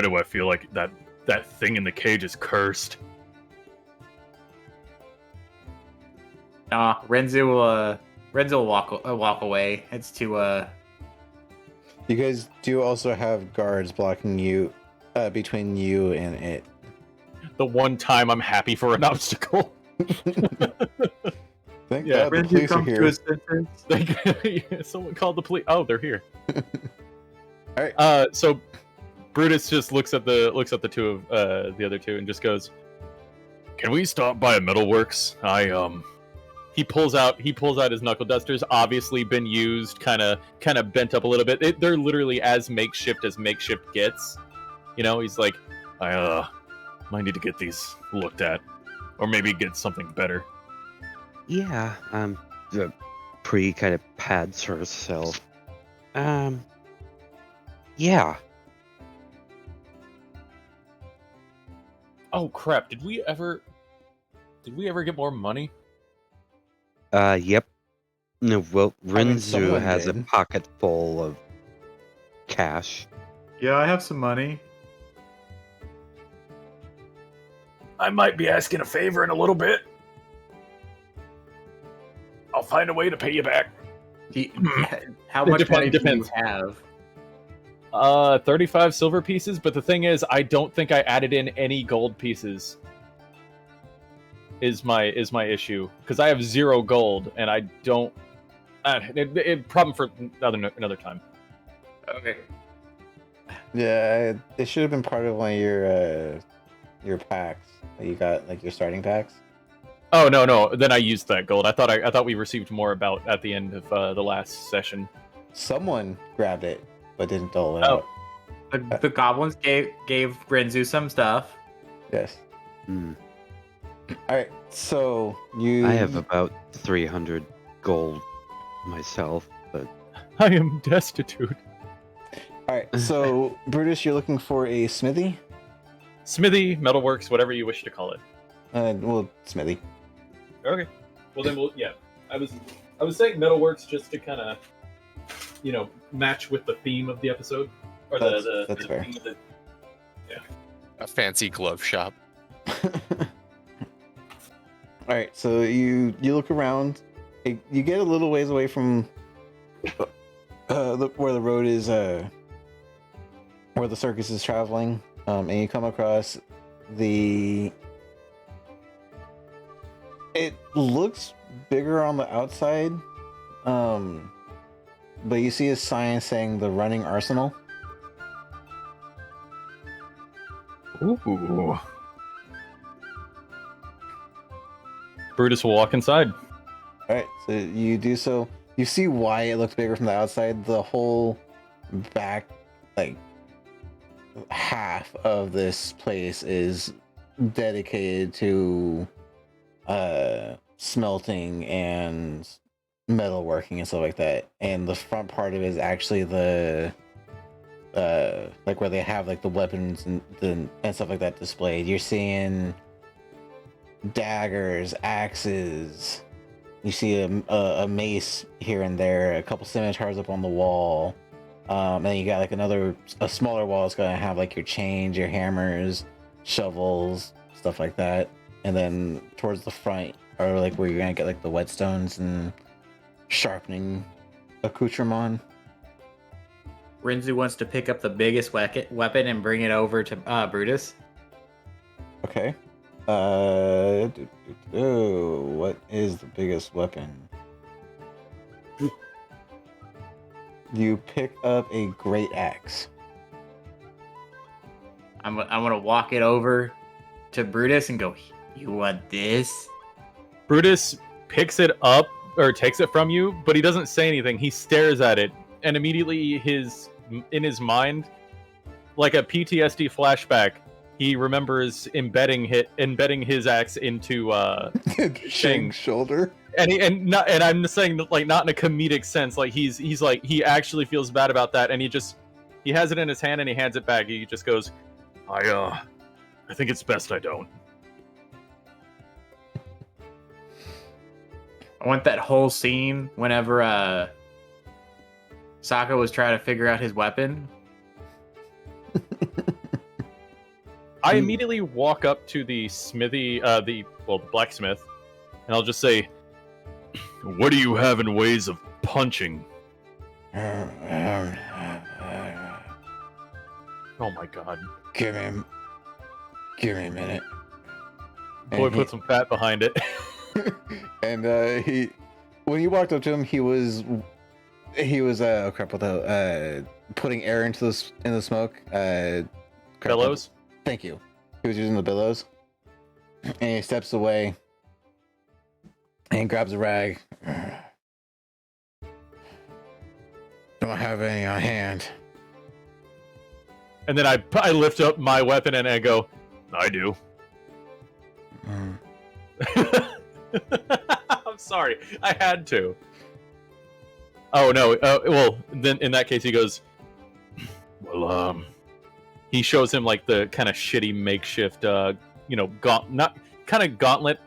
do I feel like that thing in the cage is cursed? Renzu will walk away. It's too You guys do also have guards blocking you between you and it. The one time I'm happy for an obstacle. Thank Yeah, God the police are here. Someone called the police. Oh, they're here. All right. So Brutus just looks at the two of the other two and just goes, "Can we stop by a metalworks? He pulls out his knuckle dusters, obviously been used, kind of bent up a little bit. They're literally as makeshift gets. You know, he's like, I might need to get these looked at, or maybe get something better. Yeah. The Pre kind of pads herself. Yeah. Oh crap! Did we ever get more money? Yep. No, well, mean, Renzu someone has a did. pocket full of cash. Yeah, I have some money. I might be asking a favor in a little bit. I'll find a way to pay you back. How It much money depends. do you have? 35 silver pieces, but the thing is, I don't think I added in any gold pieces. Is my issue, because I have 0 gold and I don't. Problem for another time. Okay. Yeah, it should have been part of one of your packs. You got like your starting packs. Oh no! Then I used that gold. I thought we received more about at the end of the last session. Someone grabbed it but didn't dole it Oh. out. The goblins gave Renzu some stuff. Yes. Hmm. All right. So you. I have about 300 gold myself, but I am destitute. All right. So Brutus, you're looking for a smithy. Smithy, metalworks, whatever you wish to call it. Well, smithy. Okay. Well then I was saying metalworks just to kind of, match with the theme of the episode, or That's the fair. theme of the. A fancy glove shop. All right, so you look around. You get a little ways away from where the road is, where the circus is traveling, and you come across the. It looks bigger on the outside, but you see a sign saying the Running Arsenal. Ooh. Brutus will walk inside. All right, so you do so. You see why it looks bigger from the outside. The whole back, like half of this place, is dedicated to smelting and metalworking and stuff like that. And the front part of it is actually the like where they have like the weapons and stuff like that displayed. You're seeing daggers, axes. You see a mace here and there, a couple scimitars up on the wall. And then you got like a smaller wall that's gonna have like your chains, your hammers, shovels, stuff like that. And then towards the front are like where you're gonna get like the whetstones and sharpening accoutrement. Renzu wants to pick up the biggest weapon and bring it over to Brutus. Okay. What is the biggest weapon? You pick up a great axe. I'm gonna walk it over to Brutus and go, "You want this?" Brutus picks it up or takes it from you, but he doesn't say anything. He stares at it, and immediately in his mind, like a PTSD flashback, he remembers embedding his axe into Shang's shoulder. And I'm just saying that, like, not in a comedic sense. Like he's like, he actually feels bad about that, and he has it in his hand and he hands it back. He just goes, I think it's best I don't. I want that whole scene whenever Sokka was trying to figure out his weapon. I immediately walk up to the smithy, the blacksmith, and I'll just say, "What do you have in ways of punching?" Oh my god! Give me a minute. Boy, put some fat behind it. And when you walked up to him, he was putting air into the smoke. Bellows. Thank you. He was using the billows, and he steps away and grabs a rag. Don't have any on hand. And then I lift up my weapon and I go, "I do." I'm sorry, I had to. Oh no. Well, then in that case, he goes, "Well, He shows him like the kind of shitty makeshift, gauntlet,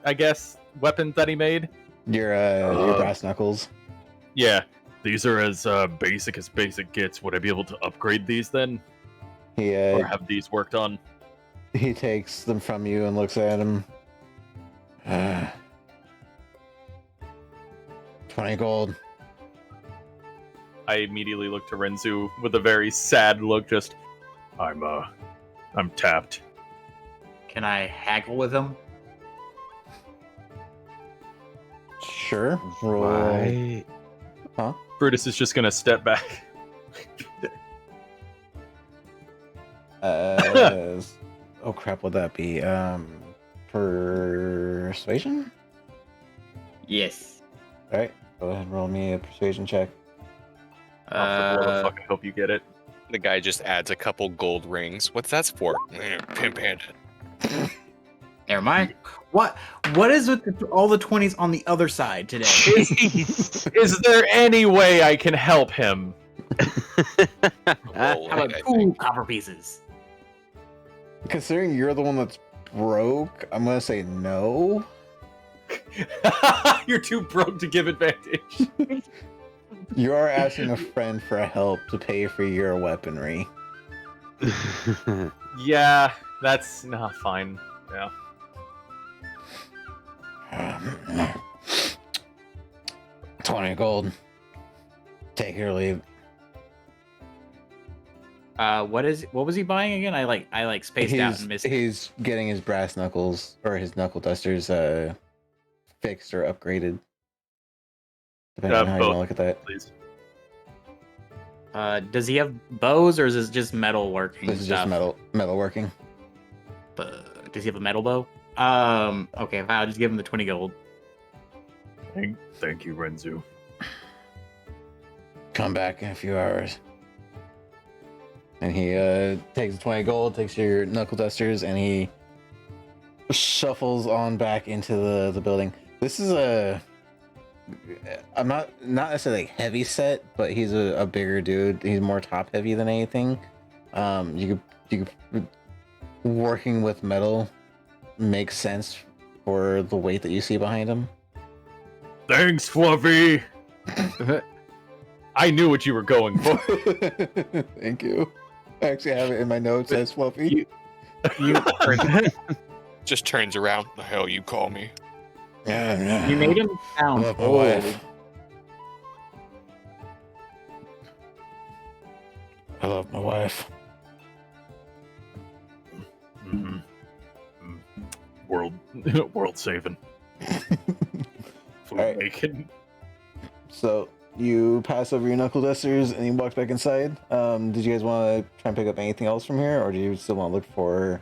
I guess, weapon that he made. Your brass knuckles. Yeah, these are as basic as basic gets. Would I be able to upgrade these then, or have these worked on? He takes them from you and looks at him. 20 gold. I immediately look to Renzu with a very sad look. Just, I'm tapped. Can I haggle with him? Sure. Roll. Why? Huh? Brutus is just gonna step back. Oh crap! Would that be persuasion? Yes. All right. Go ahead and roll me a persuasion check. For the love of fuck, I hope you get it. The guy just adds a couple gold rings. What's that for? Pimp-handed. Never mind. What is with all the 20s on the other side today? Is there any way I can help him? How about 2 copper pieces? Considering you're the one that's broke, I'm gonna say no. You're too broke to give advantage. You are asking a friend for help to pay for your weaponry. Yeah, that's not fine. Yeah. 20 gold. Take it or leave. What was he buying again? I spaced out and missed it. He's getting his brass knuckles or his knuckle dusters fixed or upgraded. Depending on how you want to look at that. Please. Does he have bows or is this just metal working? This is just metal working. Does he have a metal bow? Okay, I'll just give him the 20 gold. Thank you, Renzu. Come back in a few hours. And he takes the 20 gold, takes your knuckle dusters, and he shuffles on back into the building. This is I'm not necessarily heavy set, but he's a bigger dude. He's more top heavy than anything. You could working with metal makes sense for the weight that you see behind him. Thanks, Fluffy. I knew what you were going for. Thank you. I actually have it in my notes as Fluffy. Just turns around. The hell you call me? Yeah. You made him I sound love my old. wife. I love my wife. Mhm. World saving. Alright. Making. So you pass over your knuckle dusters and you walk back inside. Did you guys want to try and pick up anything else from here, or do you still want to look for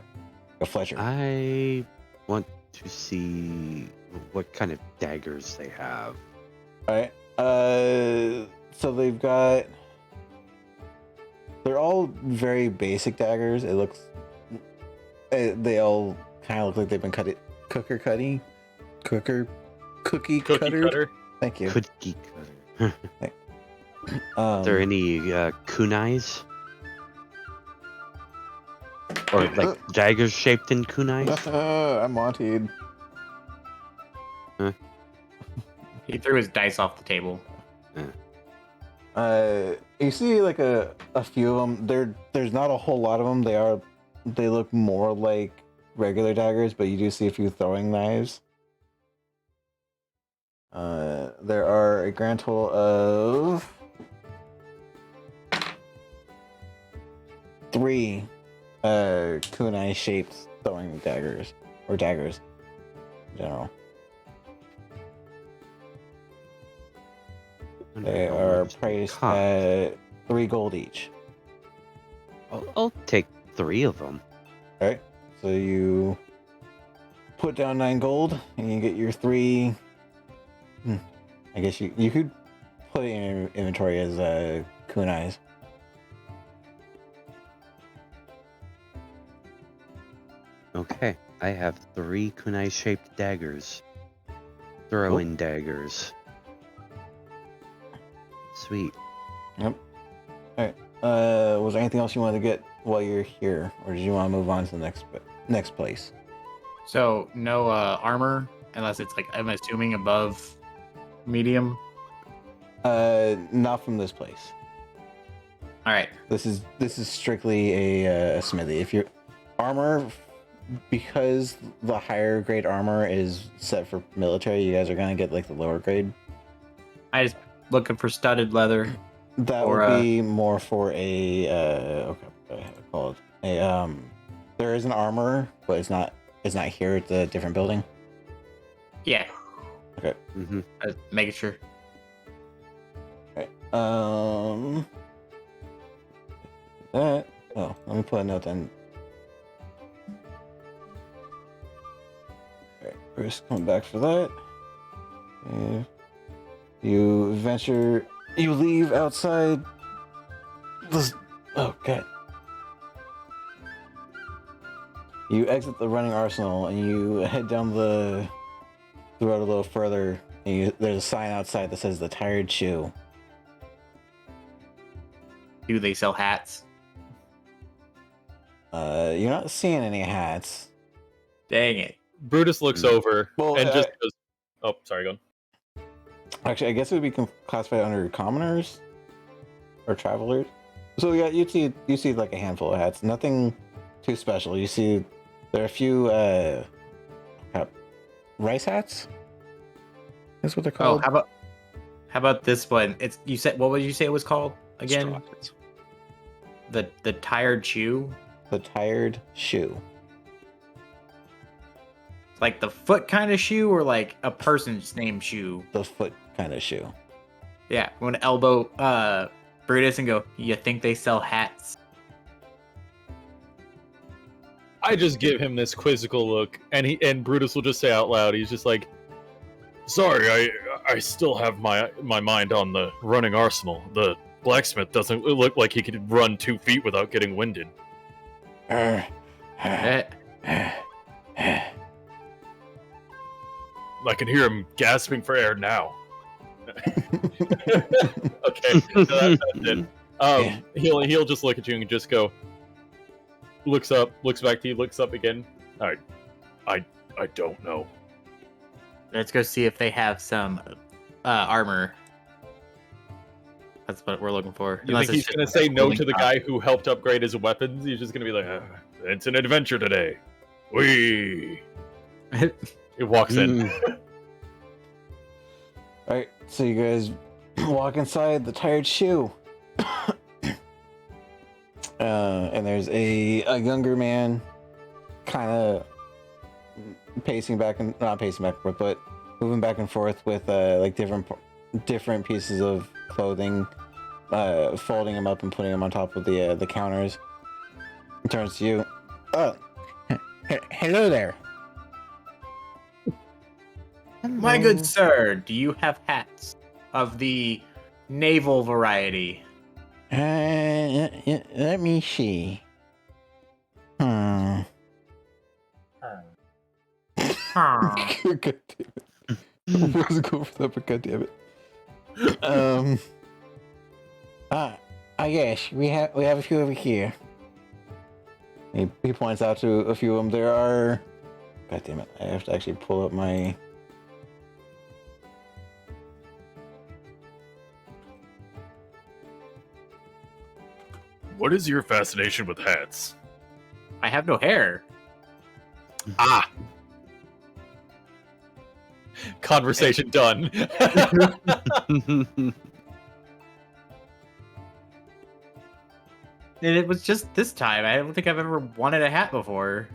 a Fletcher? I want to see what kind of daggers they have. All right. So they've got. They're all very basic daggers. It looks. They all kind of look like they've been cookie Cookie cutter. cutter. Thank you. Cookie cutter. Are there Um, any kunais? Or like daggers shaped in kunais? I'm Monty. He threw his dice off the table. You see like a few of them. There's not a whole lot of them. They look more like regular daggers, but you do see a few throwing knives. There are a grand total of 3 kunai shaped throwing daggers or daggers in general. They are priced at 3 gold each. I'll take 3 of them. All right, so you put down 9 gold and you get your 3. I guess you could put it in your inventory as kunais. Okay, I have 3 kunai shaped daggers. Throwing daggers. Sweet. Yep. All right. Was there anything else you wanted to get while you're here, or did you want to move on to the next place? So no armor, unless it's like I'm assuming above medium. Not from this place. All right. This is strictly a smithy. If you're armor, because the higher grade armor is set for military, you guys are gonna get like the lower grade. I just looking for studded leather. That Or, would be more for a okay, what do I call it? A there is an armor, but it's not here. It's a different building. Yeah. Okay. Mm-hmm. Making sure. Right. That. Oh, let me put a note then. Alright, Bruce, come back for that. You venture. You leave outside. Oh, God. You exit the running arsenal and you head down the road a little further. And there's a sign outside that says the Tired Shoe. Do they sell hats? You're not seeing any hats. Dang it. Brutus looks over Well, and just goes, "Oh, sorry, go on." Actually, I guess it would be classified under commoners or travelers. So yeah, you see like a handful of hats. Nothing too special. You see there are a few rice hats. That's what they're Oh, called. how about this one? It's you said what would you say it was called again? Straw hats. The tired shoe, The Tired Shoe. like the foot kind of shoe, or like a person's name shoe. The foot kind of shoe. Yeah, I'm gonna elbow Brutus and go. You think they sell hats? I just give him this quizzical look, and Brutus will just say out loud, he's just like, "Sorry, I still have my mind on the running arsenal. The blacksmith doesn't look like he could run 2 feet without getting winded." I can hear him gasping for air now. Okay, so that's it. Yeah. He'll just look at you and just go. Looks up, looks back to you, looks up again. I don't know. Let's go see if they have some armor. That's what we're looking for. You think he's gonna say no to the guy who helped upgrade his weapons? He's just gonna be like, "It's an adventure today." Wee. It walks in. All right, so you guys walk inside the Tired Shoe. And there's a younger man kind of pacing back and not pacing back and forth, but moving back and forth with like different pieces of clothing, folding them up and putting them on top of the counters. He turns to you. Oh, hello there. My good sir, do you have hats of the naval variety? Let me see. God damn it. I wasn't going for that, but god damn it. Yes, we have a few over here. He points out to a few of them. There are. God damn it! I have to actually pull up my. What is your fascination with hats? I have no hair. Ah. Conversation done. And it was just this time. I don't think I've ever wanted a hat before.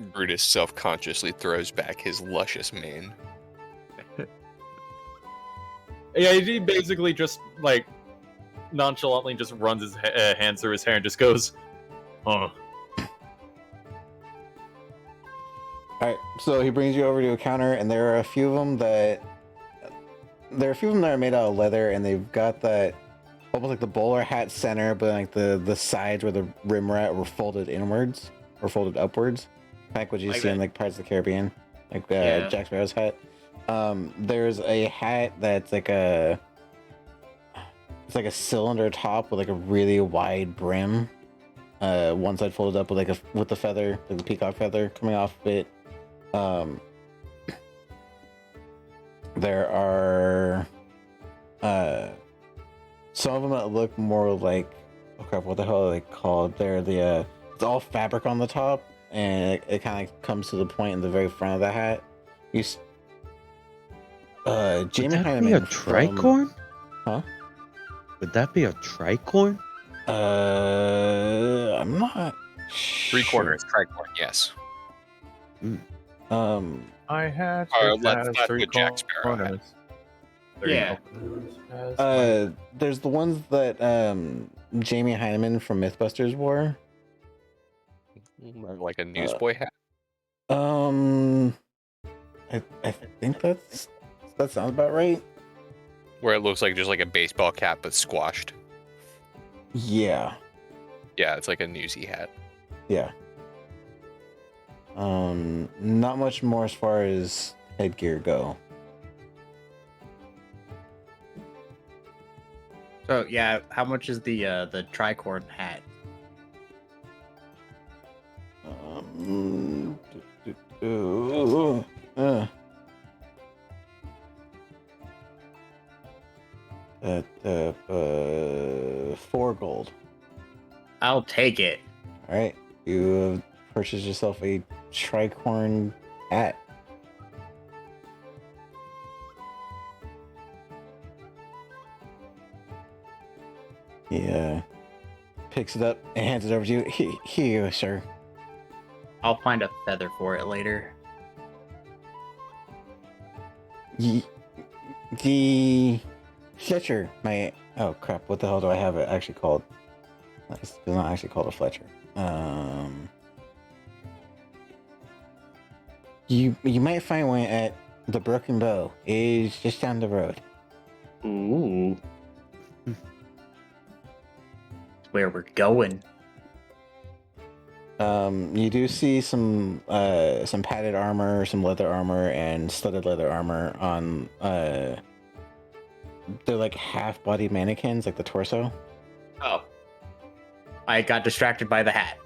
Brutus self-consciously throws back his luscious mane. Yeah, he basically just like nonchalantly just runs his hands through his hair and just goes, "Huh." Alright, so he brings you over to a counter, and there are a few of them that are made out of leather, and they've got that almost like the bowler hat center, but like the sides where the rim were at were folded inwards or folded upwards, like what you see in like Pirates of the Caribbean, like Jack Sparrow's hat. There's a hat that's like it's like a cylinder top with like a really wide brim. One side folded up with the feather, like the peacock feather coming off of it. There are some of them that look more like, oh crap, what the hell are they called? They're it's all fabric on the top, and it kind of comes to the point in the very front of the hat. Jamie Would that Hyneman be a from- tricorn? Huh? Would that be a tricorn? I'm not. Three corners, tricorn, yes. I had that's the Jack Sparrow hat. Yeah. There's the ones that Jamie Hyneman from MythBusters wore. Like a newsboy hat. I think that sounds about right. Where it looks like just like a baseball cap but squashed. Yeah. Yeah, it's like a newsy hat. Yeah. Not much more as far as headgear go. So yeah, how much is the tricorn hat? Uh, 4 gold. I'll take it. All right, you purchased yourself a tricorn hat. Yeah, picks it up and hands it over to you. Here you go, sir. I'll find a feather for it later. The Fletcher, oh crap, what the hell do I have it actually called? It's not actually called a Fletcher. You might find one at the Broken Bow. It's just down the road. Ooh. Where we're going. You do see some padded armor, some leather armor, and studded leather armor on they're like half body mannequins, like the torso. Oh. I got distracted by the hat.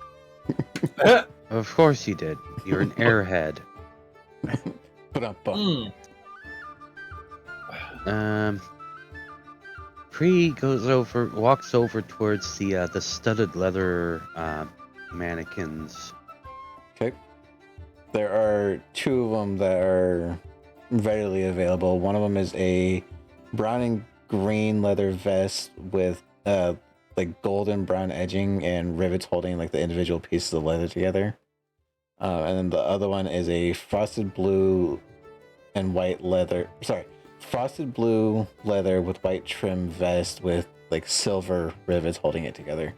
Of course you did. You're an airhead. Put up. Pre walks over towards the studded leather mannequins. Okay. There are two of them that are readily available. One of them is a brown and green leather vest with like golden brown edging and rivets holding like the individual pieces of leather together. And then the other one is a frosted blue and white leather. Sorry, frosted blue leather with white trim vest with like silver rivets holding it together.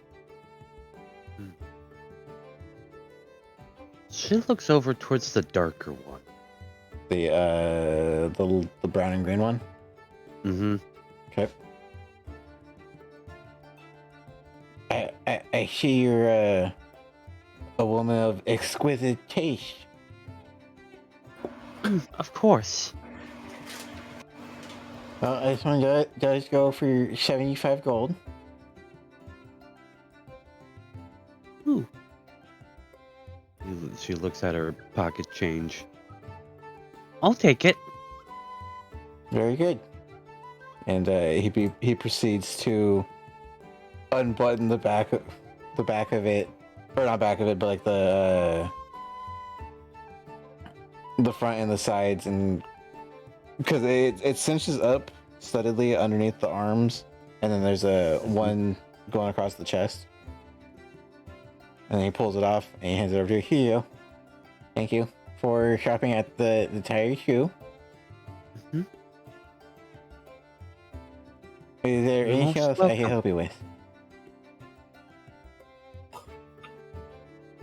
She looks over towards the darker one. The brown and green one. Mm-hmm. Okay. I see you're a woman of exquisite taste. Of course. Well, this one does go for 75 gold. Ooh. She looks at her pocket change. I'll take it. Very good. And he proceeds to unbutton the back of it, or not back of it, but like the front and the sides, and because it cinches up studdedly underneath the arms, and then there's a one going across the chest, and then he pulls it off and he hands it over to you. Here you go. Thank you for shopping at the Tired Shoe. Mm-hmm. Is there You're anything else most I can welcome. help you with?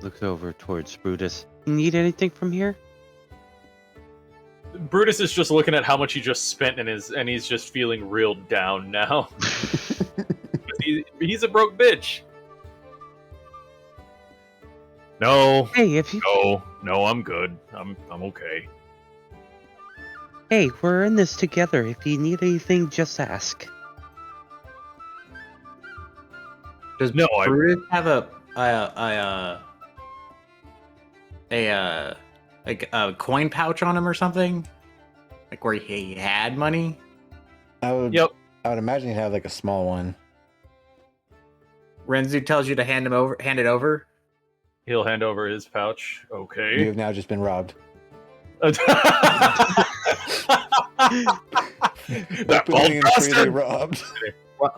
Looks over towards Brutus. You need anything from here? Brutus is just looking at how much he just spent and he's just feeling real down now. He's a broke bitch. No, Hey, if you no, I'm good. I'm okay. Hey, we're in this together. If you need anything, just ask. Does No, Brutus have a coin pouch on him or something? Like where he had money? I would Yep. I would imagine he'd have like a small one. Renzu tells you to hand it over. He'll hand over his pouch. You Okay. have now just been robbed. That Openly and bastard! freely robbed.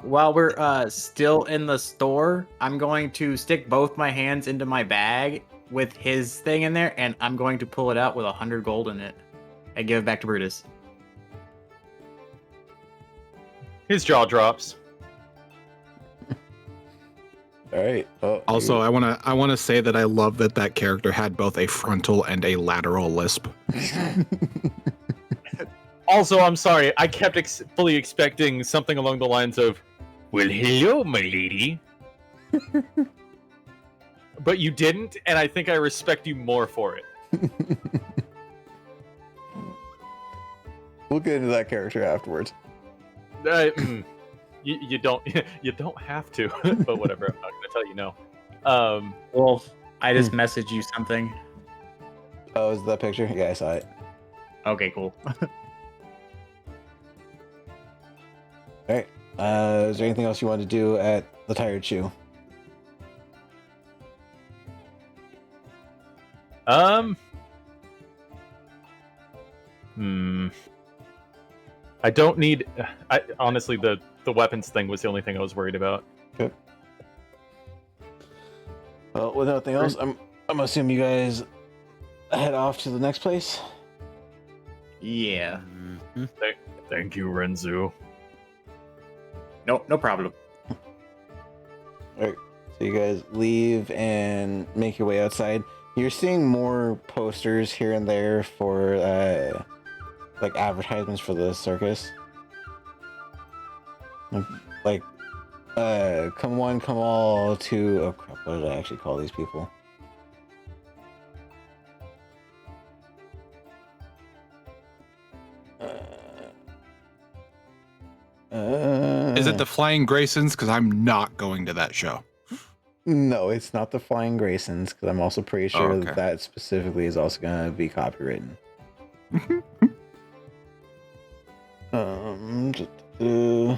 While we're still in the store, I'm going to stick both my hands into my bag with his thing in there, and I'm going to pull it out with 100 gold in it and give it back to Brutus. His jaw drops. All right. Oh, Also, I wanna say that I love that character had both a frontal and a lateral lisp. Also, I'm sorry. I kept fully expecting something along the lines of, "Well, hello, my lady." But you didn't, and I think I respect you more for it. We'll get into that character afterwards. You don't you don't have to, but whatever. I'm not gonna tell you no. Wolf, I just messaged you something. Oh, is that picture? Yeah, I saw it. Okay, cool. All right. Is there anything else you want to do at the Tired Shoe? I don't need. Honestly, the weapons thing was the only thing I was worried about. Okay. Well, with nothing else, I'm assuming you guys head off to the next place. Yeah. Mhm. Thank you, Renzu. No problem. All right. So you guys leave and make your way outside. You're seeing more posters here and there for like advertisements for the circus. Like come one, come all to. Oh crap! What did I actually call these people? Is it the Flying Graysons? Because I'm not going to that show. No, it's not the Flying Graysons, because I'm also pretty sure okay. that specifically is also going to be copywritten. Oh,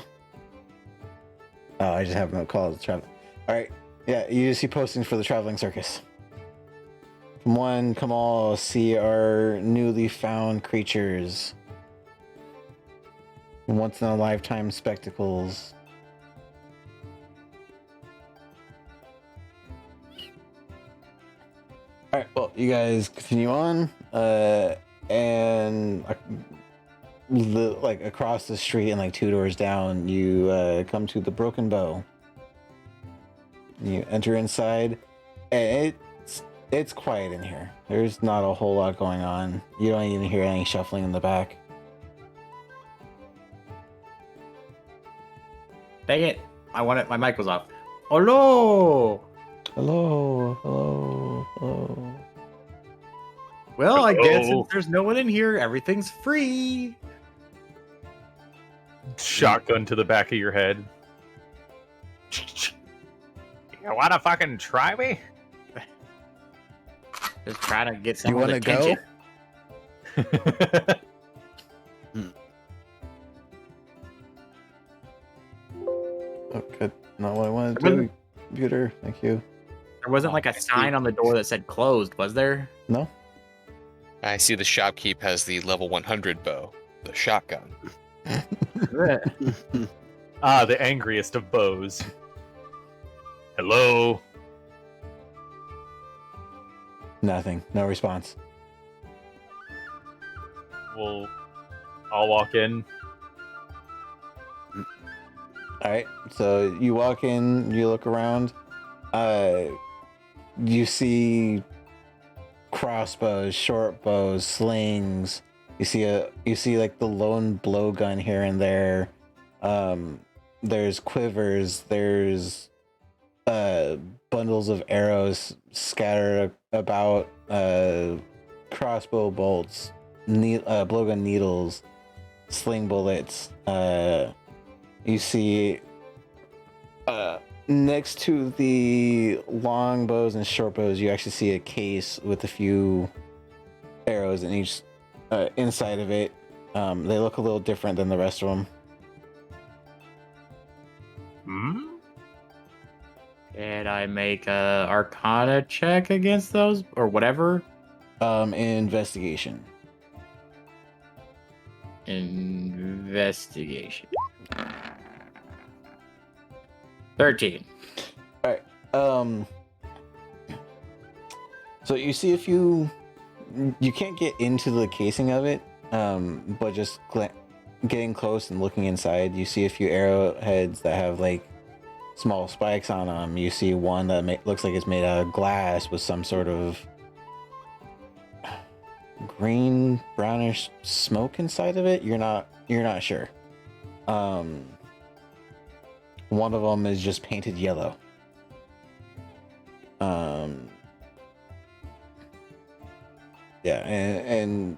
I just have no call to travel. All right, yeah, you see postings for the traveling circus. Come on, come all, see our newly found creatures. Once in a lifetime spectacles. All right, well, you guys continue on, and like across the street and like 2 doors down, you come to the Broken Bow. You enter inside, and it's quiet in here. There's not a whole lot going on. You don't even hear any shuffling in the back. Dang it! My mic was off. Hello. Hello, hello, hello. Well, I guess Hello. since there's no one in here, everything's free. Shotgun to the back of your head. You wanna fucking try me? Just trying to get You someone's want to go? attention. Oh, good. Not what I wanted to do. Computer, thank you. There wasn't like a sign on the door that said closed, was there? No. I see the shopkeep has the level 100 bow, the shotgun. Ah, the angriest of bows. Hello. Nothing. No response. Well, I'll walk in. All right. So you walk in, you look around. You see crossbows, short bows, slings. You see like the lone blowgun here and there. There's quivers. There's bundles of arrows scattered about. Crossbow bolts, blowgun needles, sling bullets. You see next to the long bows and short bows, you actually see a case with a few arrows in each inside of it. They look a little different than the rest of them. Hmm? Did I make a Arcana check against those or whatever? Investigation. Investigation. 13. So you see a few. You can't get into the casing of it, but just getting close and looking inside, you see a few arrowheads that have like small spikes on them. You see one that looks like it's made out of glass with some sort of green brownish smoke inside of it. You're not sure. One of them is just painted yellow. Yeah, and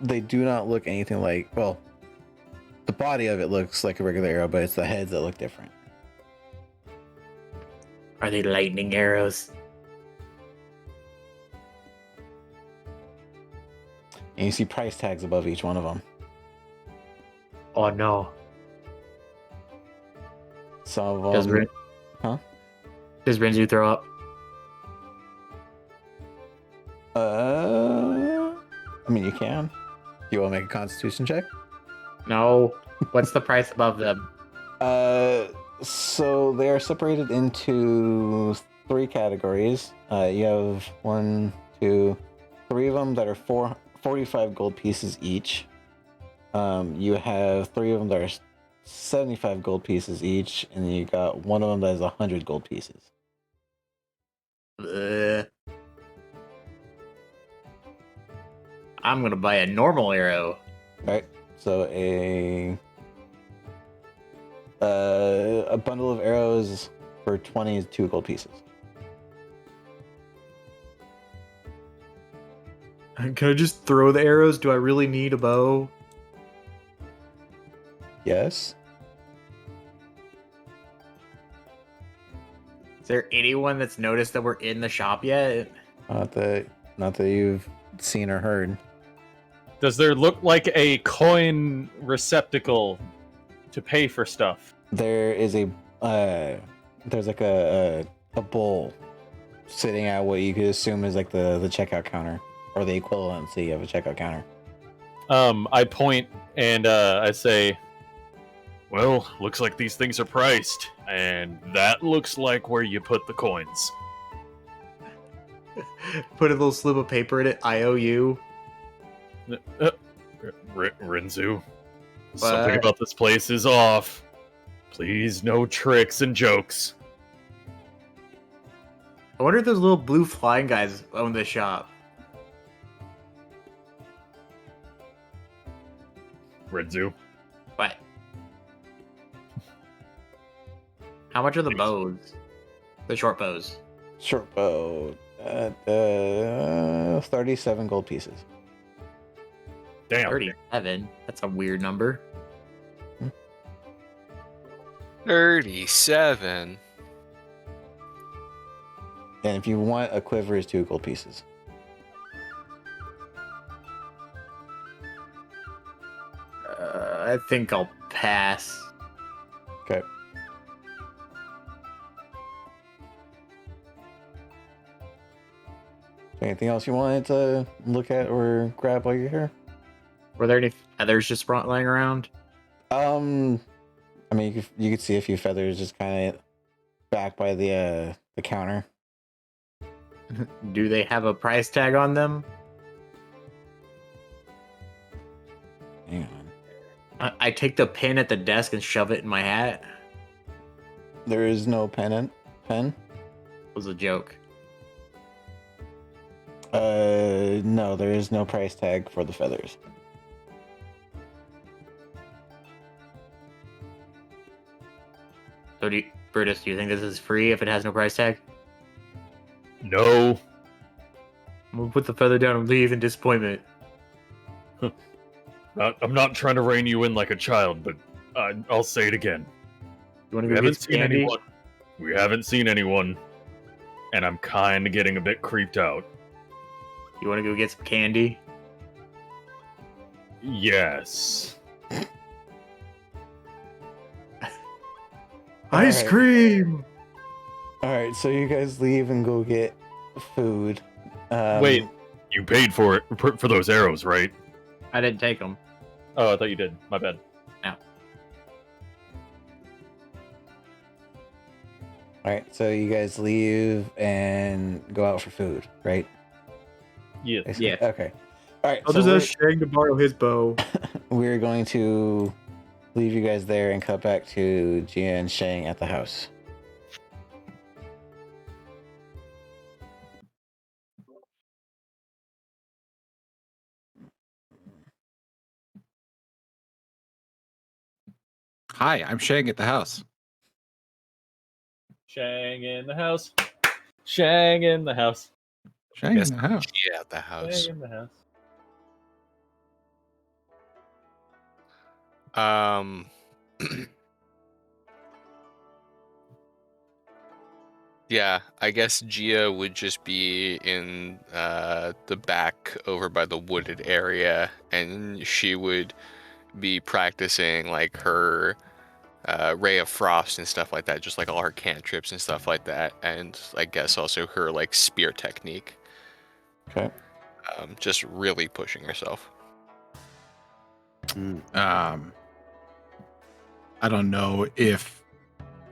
they do not look anything like, well, the body of it looks like a regular arrow, but it's the heads that look different. Are they lightning arrows? And you see price tags above each one of them. Oh no. Some Does of them. Does Renzu throw up? I mean, you can. You want to make a Constitution check? No. What's the price above them? So they are separated into 3 categories. You have 1, 2, 3 of them that are 45 gold pieces each. You have 3 of them that are 75 gold pieces each, and you got 1 of them that is 100 gold pieces. I'm gonna buy a normal arrow. Right. So a bundle of arrows for 20 is 2 gold pieces. Can I just throw the arrows? Do I really need a bow? Yes. there anyone that's noticed that we're in the shop yet? Not that you've seen or heard. Does there look like a coin receptacle to pay for stuff? There is there's like a bowl sitting at what you could assume is like the checkout counter, or the equivalency of a checkout counter. I point and I say, well, looks like these things are priced, and that looks like where you put the coins. Put a little slip of paper in it. IOU. Renzu, something about this place is off. Please, no tricks and jokes. I wonder if those little blue flying guys own this shop. Renzu, What? How much are the bows? The short bows. Short bow, 37 gold pieces. damn. 37. That's a weird number. 37. And if you want, a quiver is 2 gold pieces. I think I'll pass. Okay. Anything else you wanted to look at or grab while you're here? Were there any feathers just laying around? I mean, you could see a few feathers just kind of back by the counter. Do they have a price tag on them? Hang on. I take the pin at the desk and shove it in my hat. There is no pen. It was a joke. No, there is no price tag for the feathers. So Brutus, do you think this is free if it has no price tag? No. I'm gonna put the feather down and leave in disappointment. I'm not trying to rein you in like a child, but I'll say it again. You want to We go haven't get some seen candy? anyone. We haven't seen anyone, and I'm kind of getting a bit creeped out. You want to go get some candy? Yes. Ice Alright. cream! All right, so you guys leave and go get food. Wait, you paid for it for those arrows, right? I didn't take them. Oh, I thought you did. My bad. All right, so you guys leave and go out for food, right? Yeah. Yeah. Okay. All right. I'll so just we're- ask Shang to borrow his bow. we're going to leave you guys there and cut back to Gia and Shang at the house. Hi, I'm Shang at the house. Shang in the house. Shang in the house. Shang Yes. in the house. Yeah, the house. Shang in the house. Yeah, I guess Gia would just be in the back over by the wooded area, and she would be practicing like her Ray of Frost and stuff like that, just like all her cantrips and stuff like that, and I guess also her like spear technique. Okay. Just really pushing herself. I don't know if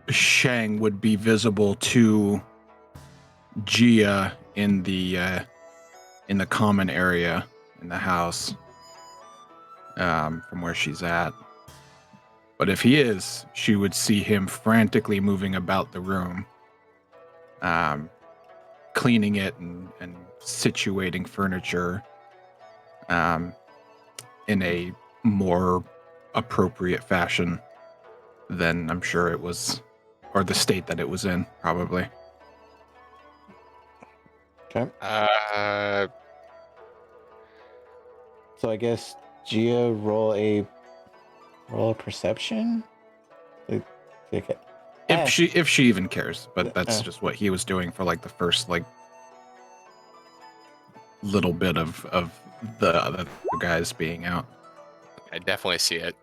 Shang would be visible to Gia in the common area in the house, from where she's at. But if he is, she would see him frantically moving about the room, cleaning it and situating furniture in a more appropriate fashion than I'm sure it was, or the state that it was in, probably. Okay. So I guess Gia roll a perception. Okay. if she even cares, but that's Yeah. just what he was doing for like the first like little bit of the other guys being out. I definitely see it.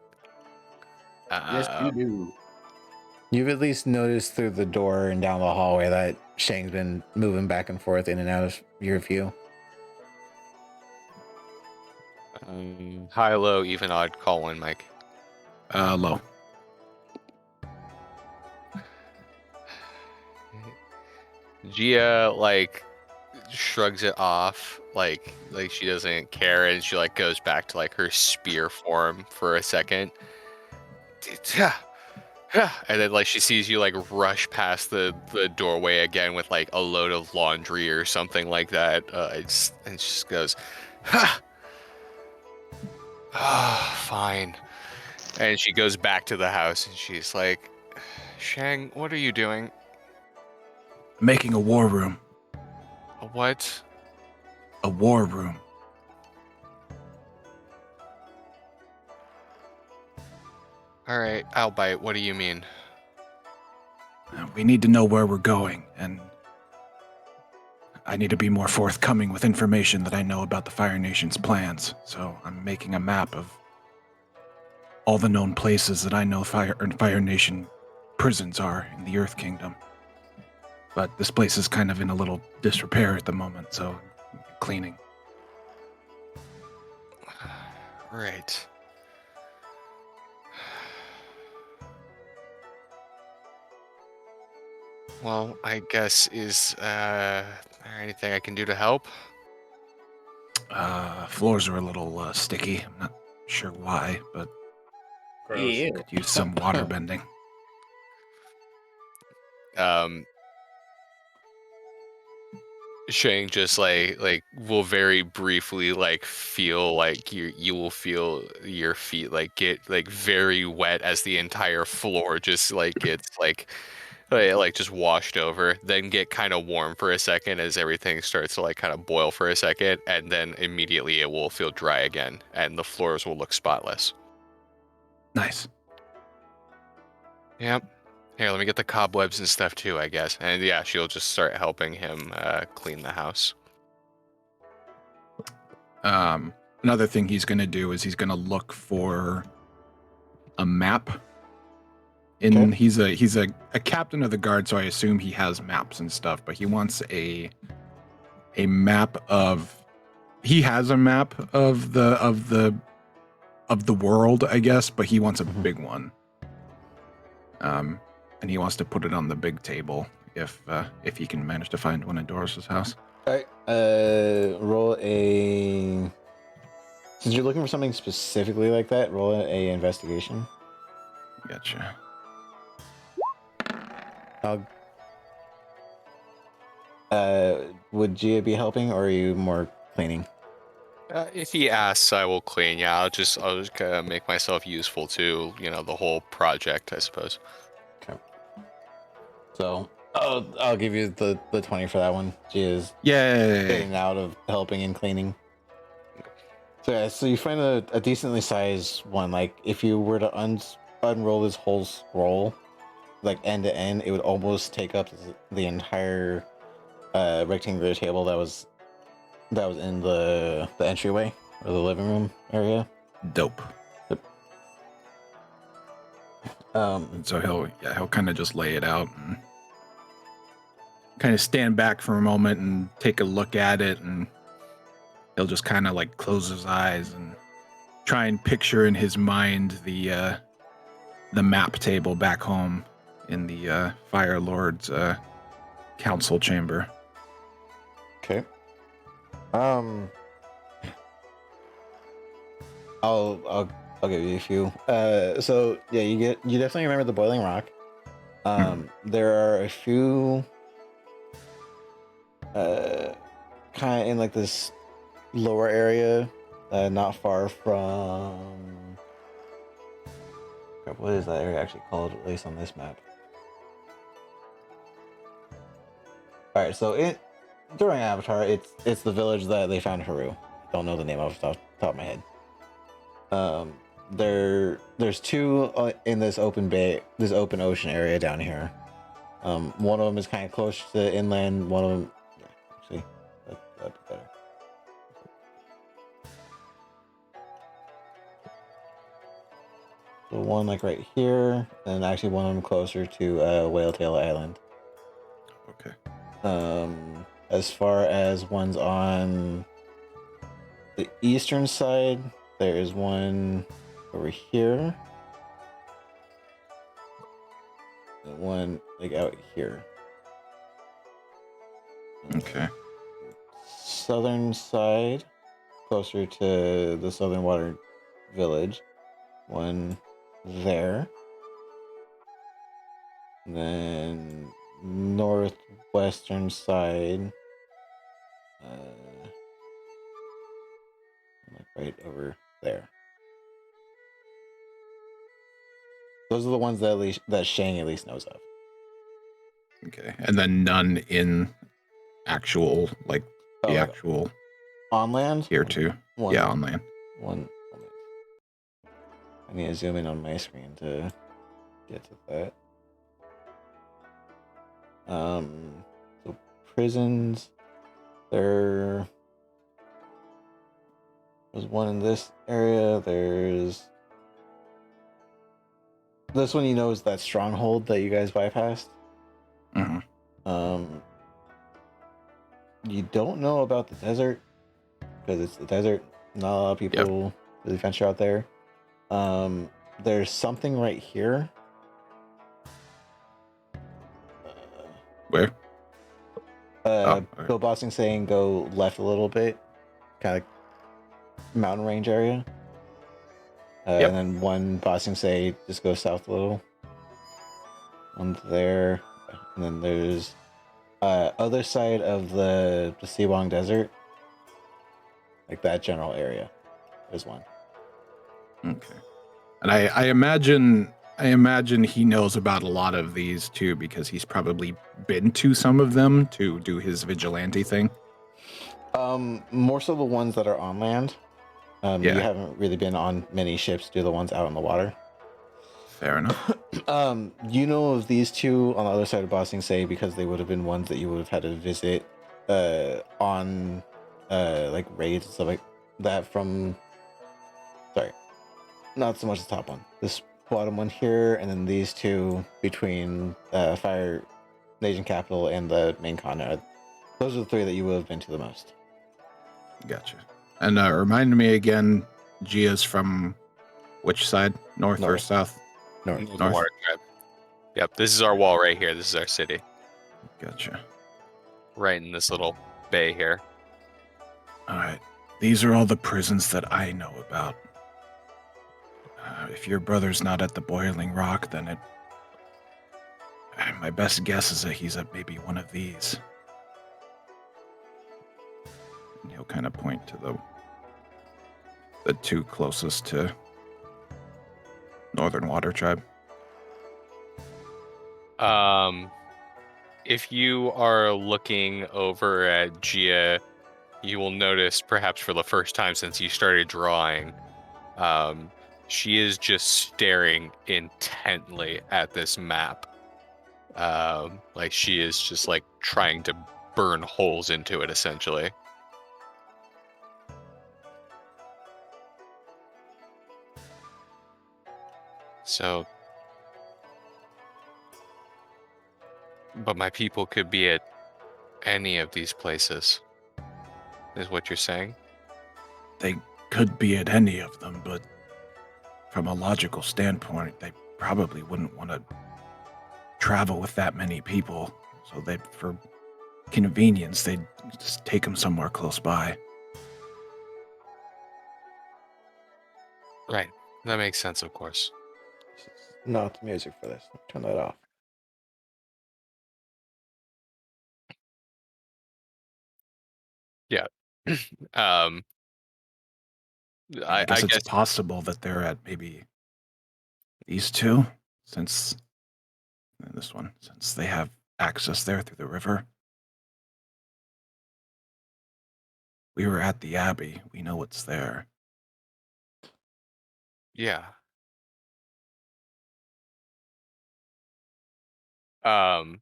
Yes, you do. You've at least noticed through the door and down the hallway that Shang's been moving back and forth in and out of your view. High, low, even, odd. Call one, Mike. Low. Gia like shrugs it off, like she doesn't care, and she like goes back to like her spear form for a second. And then like she sees you like rush past the doorway again with like a load of laundry or something like that. And she just goes, "Ha! Fine." And she goes back to the house and she's like, "Shang, what are you doing?" Making a war room. "A what?" A war room. All right, I'll bite. What do you mean? We need to know where we're going, and I need to be more forthcoming with information that I know about the Fire Nation's plans. So I'm making a map of all the known places that I know Fire Nation prisons are in the Earth Kingdom. But this place is kind of in a little disrepair at the moment, so cleaning. Right. Well, I guess is there anything I can do to help? Floors are a little sticky. I'm not sure why, but Ew. could use some water bending. Shang just like will very briefly like feel like you will feel your feet like get like very wet as the entire floor just like gets like just washed over, then get kind of warm for a second as everything starts to like kind of boil for a second, and then immediately it will feel dry again and the floors will look spotless. Nice. Yep. Here, let me get the cobwebs and stuff too, I guess. And yeah, she'll just start helping him clean the house. Another thing he's going to do is he's going to look for a map. Okay. He's a captain of the guard, so I assume he has maps and stuff. But he wants a map of. He has a map of the world, I guess, but he wants a big one. And he wants to put it on the big table if he can manage to find one at Doris's house. All right. Roll a. Since you're looking for something specifically like that, roll a investigation. Gotcha. Would Gia be helping, or are you more cleaning? If he asks, I will clean. Yeah, I'll just kind of make myself useful to the whole project, I suppose. Okay. So I'll give you the 20 for that one. Gia's Yay! getting out of helping and cleaning. So yeah, so you find a decently sized one. Like if you were to unroll this whole scroll, like end to end, it would almost take up the entire rectangular table that was in the entryway or the living room area. Dope. And so he'll kind of just lay it out and kind of stand back for a moment and take a look at it, and he'll just kind of like close his eyes and try and picture in his mind the map table back home in the Fire Lord's council chamber. Okay. I'll give you a few. So yeah, you definitely remember the Boiling Rock. There are a few kind of in like this lower area, not far from what is that area actually called, at least on this map? All right, so during Avatar, it's the village that they found Haru. Don't know the name off the top of my head. there's two in this open bay, this open ocean area down here. One of them is kind of close to the inland. One of them, yeah, actually, that'd be better. So one like right here, and actually one of them closer to Whaletail Island. Okay. As far as ones on the eastern side, there is one over here. And one like out here. Okay. Southern side, closer to the Southern Water Village. One there. And then northwestern side. Like right over there. Those are the ones that at least that Shang at least knows of. Okay. And then none in actual, like, the Oh, actual on land? here too. One, Yeah, on land. one. I need to zoom in on my screen to get to that. So prisons. There's one in this area. There's this one. You know, is that stronghold that you guys bypassed. hmm You don't know about the desert because it's the desert. Not a lot of people really venture out there. There's something right here. Where? okay. Bill Bossing saying go left a little bit, kind of mountain range area. Yep. And then one Bossing say just go south a little. One there, and then there's other side of the Siwang Desert, like that general area. There's one. Okay. And I imagine he knows about a lot of these too, because he's probably been to some of them to do his vigilante thing. More so the ones that are on land. You Yeah. haven't really been on many ships, do the ones out on the water. Fair enough. You know of these two on the other side of Bossing Say because they would have been ones that you would have had to visit on like raids and stuff like that from, sorry, not so much the top one, this bottom one here, and then these two between Fire Nation Capital and the main continent. Those are the three that you would have been to the most. Gotcha. And remind me again, Gia's from which side? North or North. south? North. The North. water tribe. Yep, this is our wall right here. This is our city, Gotcha. right in this little bay here. All right. These are all the prisons that I know about. If your brother's not at the Boiling Rock, then my best guess is that he's at maybe one of these. And he'll kind of point to the two closest to Northern Water Tribe. If you are looking over at Gia, you will notice, perhaps for the first time since you started drawing, she is just staring intently at this map. Like she is just like trying to burn holes into it, essentially. So, but my people could be at any of these places, is what you're saying? They could be at any of them, but from a logical standpoint, they probably wouldn't want to travel with that many people. So for convenience, they'd just take them somewhere close by. Right. That makes sense, of course. Not the music for this. Turn that off. I I guess it's guess possible that they're at maybe these two, since this one, since they have access there through the river. We were at the Abbey. We know what's there. Yeah. Um,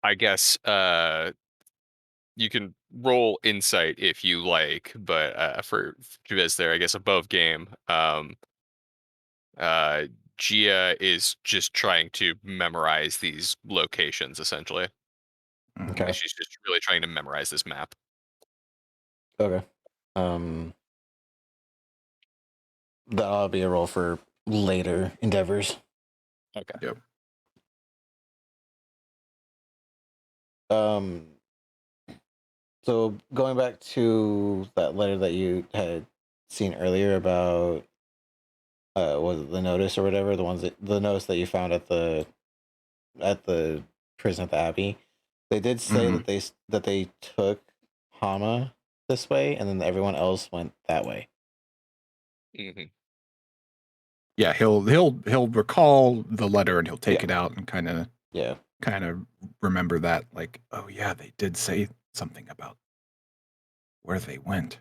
I guess you can roll insight if you like, but for Jabez there, I guess above game. Uh, Gia is just trying to memorize these locations essentially. Okay. She's just really trying to memorize this map. Okay. That'll be a roll for later endeavors. Okay. Yep. Um. So going back to that letter that you had seen earlier about was it the notice or whatever, the notice that you found at the prison at the Abbey, they did say Mhm. that they took Hama this way and then everyone else went that way. Hmm. Yeah, he'll recall the letter and he'll take Yeah. it out and Yeah. kind of remember that, like, oh yeah, they did say something about where they went.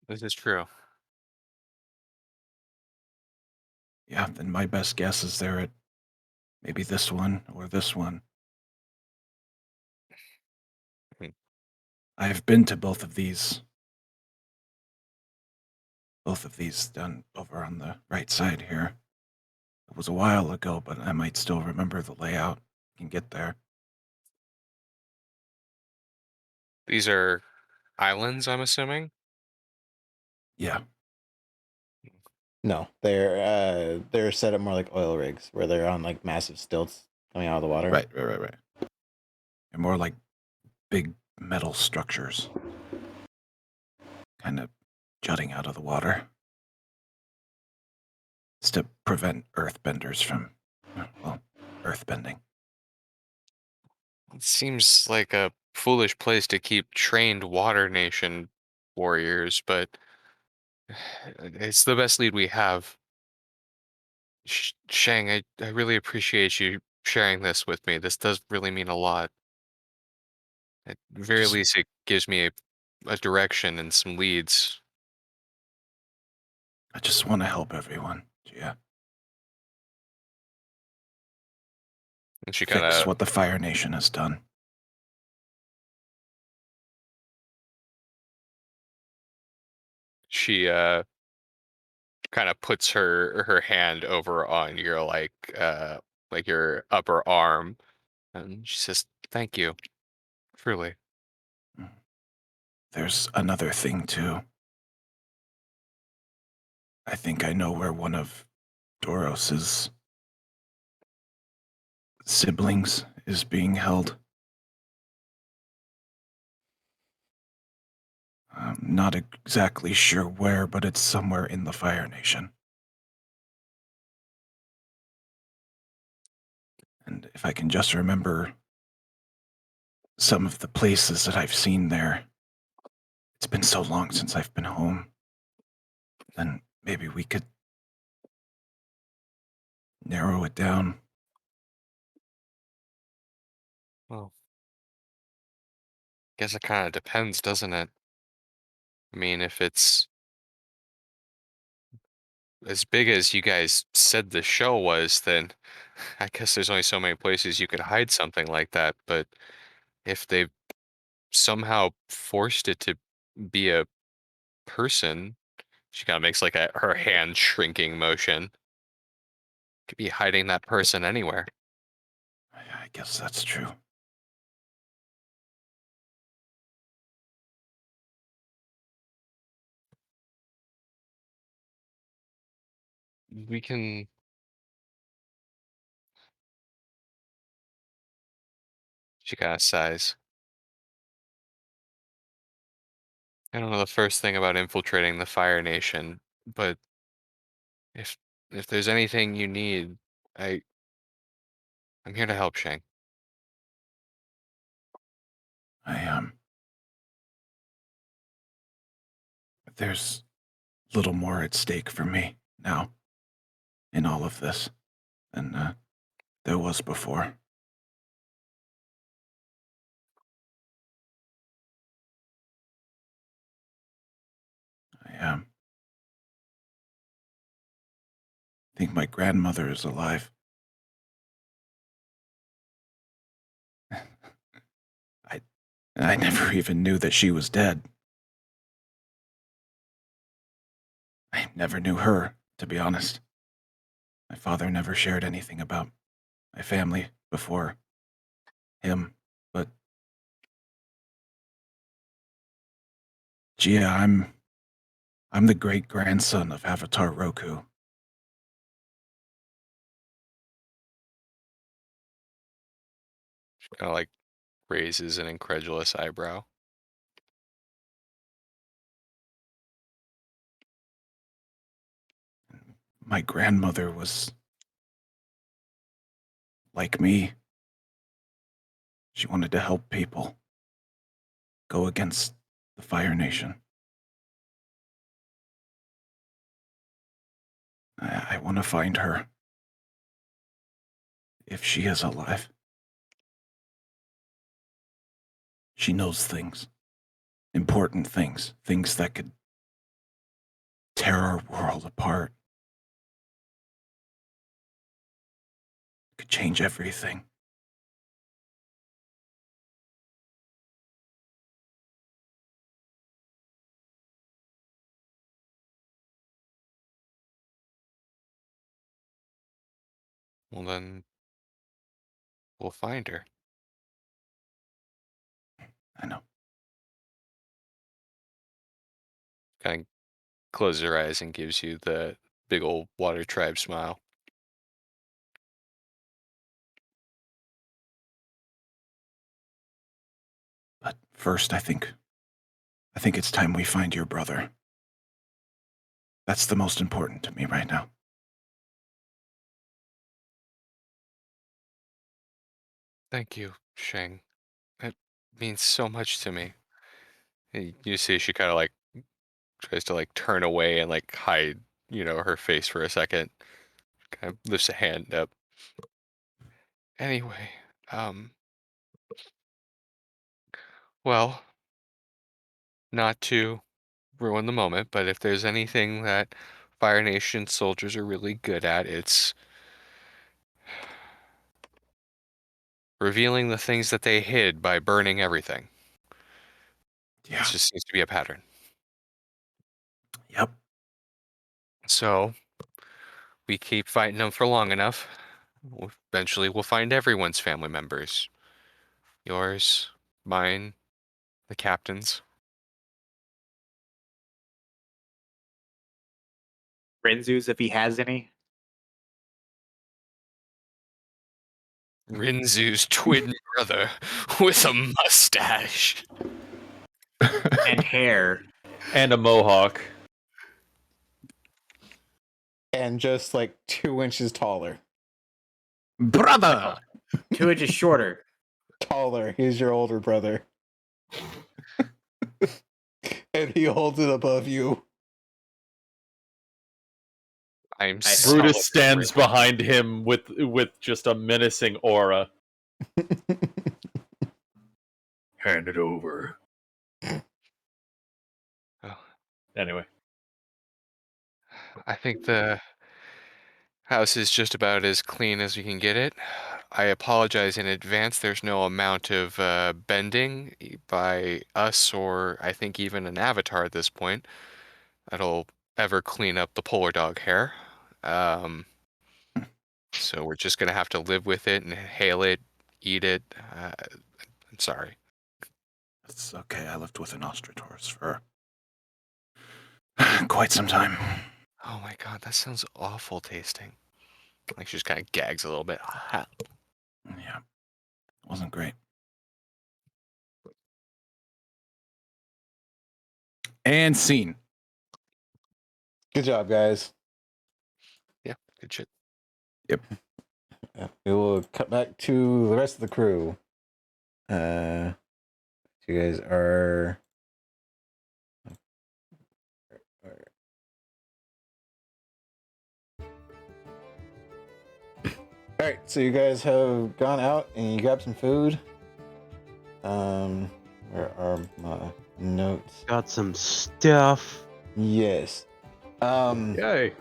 This is true. Yeah, then my best guess is they're at maybe this one or this one. Hmm. I've been to both of these done over on the right side here. It was a while ago, but I might still remember the layout and get there. These are islands, I'm assuming. Yeah. No, they're set up more like oil rigs where they're on like massive stilts coming out of the water. Right. They're more like big metal structures, kind of jutting out of the water. It's to prevent earthbenders from, well, earthbending. It seems like a foolish place to keep trained Water Nation warriors, but it's the best lead we have. Shang, I really appreciate you sharing this with me. This does really mean a lot. At the very Just, least, it gives me a direction and some leads. I just want to help everyone. Yeah. And she kind Fix of what the Fire Nation has done. she kind of puts her hand over on your like your upper arm, and she says, "Thank you, truly." There's another thing, too. I think I know where one of Doros's siblings is being held. I'm not exactly sure where, but it's somewhere in the Fire Nation. And if I can just remember some of the places that I've seen there, it's been so long since I've been home, then maybe we could narrow it down. Well, guess it kind of depends, doesn't it? I mean, if it's as big as you guys said the show was, then I guess there's only so many places you could hide something like that. But if they've somehow forced it to be a person, she kind of makes like her hand shrinking motion. Could be hiding that person anywhere. I guess that's true. We can. She kind of sighs. I don't know the first thing about infiltrating the Fire Nation, but if if there's anything you need, I I'm here to help, Shang. I there's little more at stake for me now in all of this than there was before. I think my grandmother is alive. I never even knew that she was dead. I never knew her, to be honest. My father never shared anything about my family before him, but Gia, I'm the great-grandson of Avatar Roku. She kind of like raises an incredulous eyebrow. My grandmother was like me. She wanted to help people, go against the Fire Nation. I want to find her. If she is alive. She knows things. Important things. Things that could tear our world apart. Could change everything. Well, then we'll find her. I know. Kind of closes her eyes and gives you the big old Water Tribe smile. But first, I think it's time we find your brother. That's the most important to me right now. Thank you, Sheng. It means so much to me. And you see she kind of like tries to like turn away and like hide, her face for a second. Kind of lifts a hand up. Anyway, well, not to ruin the moment, but if there's anything that Fire Nation soldiers are really good at, it's revealing the things that they hid by burning everything. Yeah. It just seems to be a pattern. Yep. So we keep fighting them for long enough. Eventually, we'll find everyone's family members. Yours, mine, the captain's. Renzu's, if he has any. Rinzu's twin brother with a mustache. And hair. And a mohawk. And just like 2 inches taller. Brother! 2 inches shorter. Taller. He's your older brother. And he holds it above you. Brutus stands behind him with just a menacing aura. Hand it over. Oh. Anyway. I think the house is just about as clean as we can get it. I apologize in advance. There's no amount of bending by us or I think even an avatar at this point that'll ever clean up the polar dog hair. So we're just going to have to live with it, inhale it, eat it. I'm sorry. It's okay. I lived with an ostrichorus for quite some time. Oh my god, that sounds awful tasting. Like she just kind of gags a little bit. Yeah. It wasn't great. And scene. Good job, guys. Yeah, good shit. Yep. We will cut back to the rest of the crew. You guys are. All right, so you guys have gone out and you grabbed some food. Where are my notes? Got some stuff. Yes. Yay.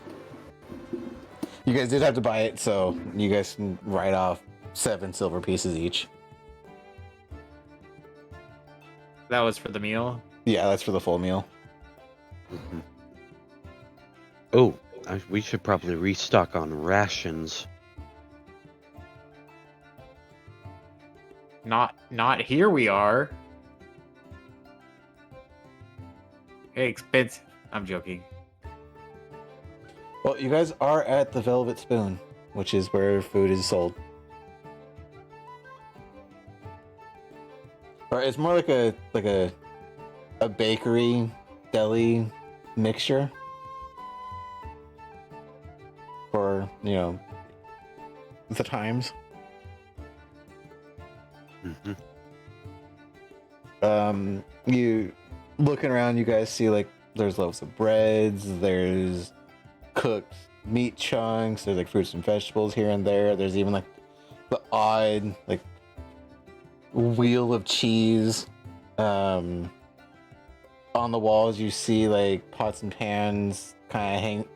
You guys did have to buy it, so you guys can write off 7 silver pieces each. That was for the meal. Yeah, that's for the full meal. Mhm. Oh, we should probably restock on rations. Not here we are. Hey, expensive. I'm joking. Well, you guys are at the Velvet Spoon, which is where food is sold. Or it's more like a bakery deli mixture for, you know, the times. Mhm. You looking around, you guys see like there's loaves of breads, there's cooked meat chunks, there's like fruits and vegetables here and there. There's even like the odd like wheel of cheese. On the walls you see like pots and pans kind of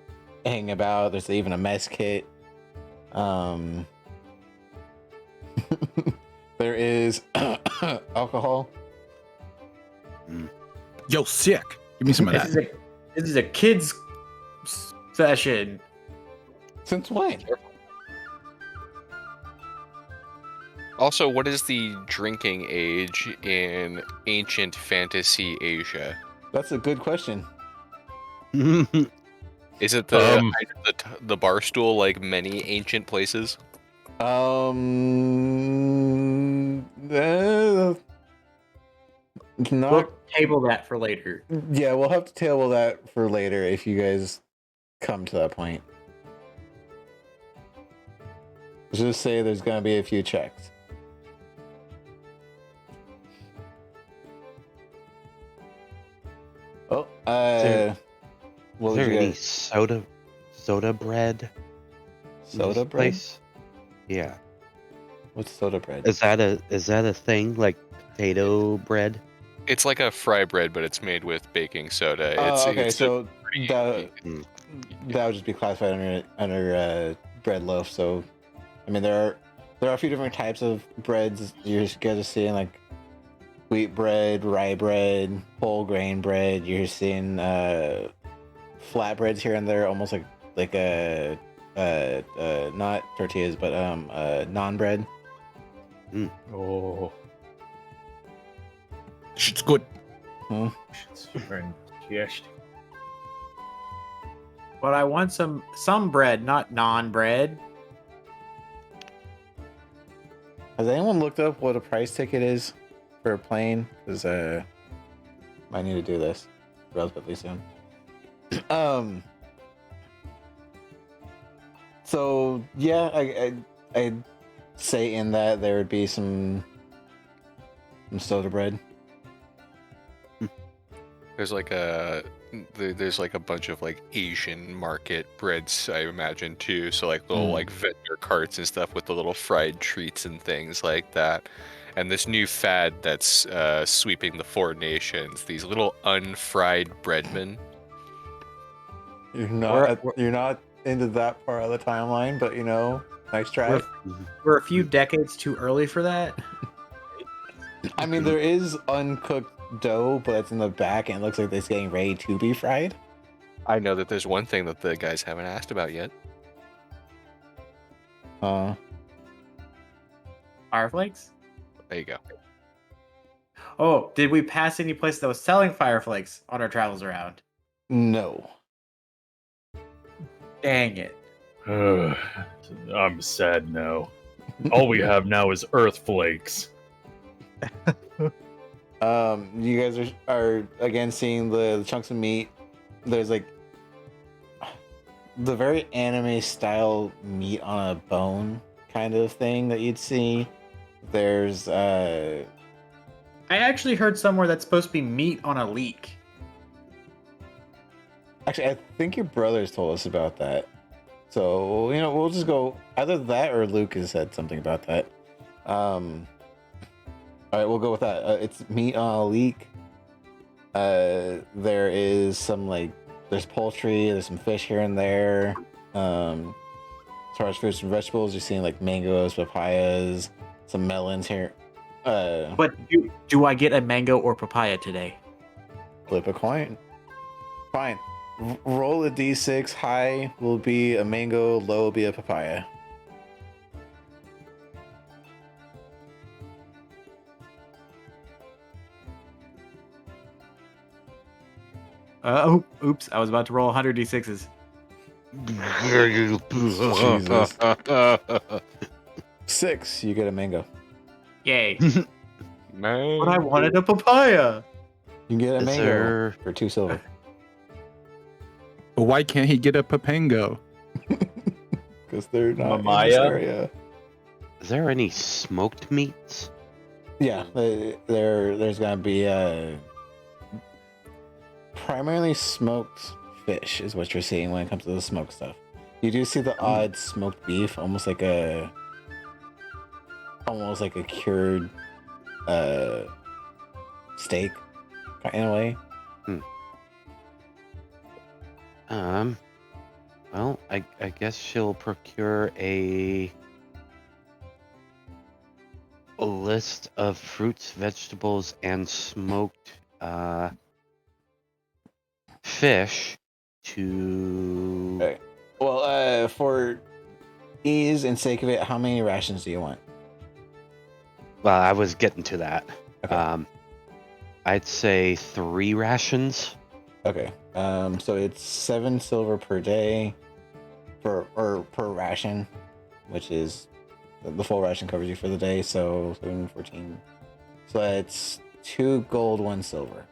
hang about. There's even a mess kit. There is alcohol. Yo, sick. Give me some of This that. is a kids session. Since when? Also, what is the drinking age in ancient fantasy Asia? That's a good question. Is it the height of the bar stool like many ancient places? Not We'll table that for later. Yeah, we'll have to table that for later if you guys come to that point. Let's just say there's gonna be a few checks. Oh, what Is did there you any guys? soda bread? in Soda this bread? place? Yeah. What's soda bread? Is that a thing like potato bread? It's like a fry bread, but it's made with baking soda. Oh, okay, it's so pretty- that would just be classified under bread loaf. So, I mean, there are a few different types of breads. You guys are seeing like wheat bread, rye bread, whole grain bread. You're seeing flatbreads here and there, almost like a not tortillas, but naan bread. Oh, Shit's good. shit's fantastic. But I want some bread, not non-bread. Has anyone looked up what a price ticket is for a plane? Because I need to do this relatively soon. So yeah, I'd say in that there would be some soda bread. There's like a bunch of like Asian market breads, I imagine too. So like little like vendor carts and stuff with the little fried treats and things like that. And this new fad that's sweeping the 4 nations, these little unfried breadmen. You're not into that part of the timeline, but you know, nice try. We're a few decades too early for that. I mean, there is uncooked dough, but it's in the back and it looks like it's getting ready to be fried. I know that there's one thing that the guys haven't asked about yet. Fireflakes? There you go. Oh, did we pass any place that was selling fireflakes on our travels around? No. Dang it. I'm sad now. All we have now is earth flakes. You guys are again seeing the chunks of meat. There's like the very anime style meat on a bone kind of thing that you'd see. There's I actually heard somewhere that's supposed to be meat on a leek. actually I think your brothers told us about that. So, you know, we'll just go either that or Luke has said something about that. All right, we'll go with that. It's meat on a leek. There is some like there's poultry, there's some fish here and there. far as fruits and vegetables, you're seeing like mangoes, papayas, some melons here. But do I get a mango or papaya today? Flip a coin. Fine. Roll a d6. High will be a mango, low will be a papaya. Oh, oops! I was about to roll 100 d6s. Jesus. 6, you get a mango. Yay! Man. But I wanted a papaya. You can get a Is mango there- for 2 silver. But why can't he get a Papango? Because they're not in this Mamaya? area. Is there any smoked meats? Yeah, there's gonna be primarily smoked fish is what you're seeing when it comes to the smoked stuff. You do see the odd smoked beef, almost like a cured steak in a way. Well, I guess she'll procure a list of fruits, vegetables, and smoked fish to. Okay. Well, for ease and sake of it, how many rations do you want? Well, I was getting to that. Okay. I'd say 3 rations. Okay. So it's 7 silver per day per ration, which is the full ration covers you for the day. So 7, 14. So it's 2 gold, 1 silver.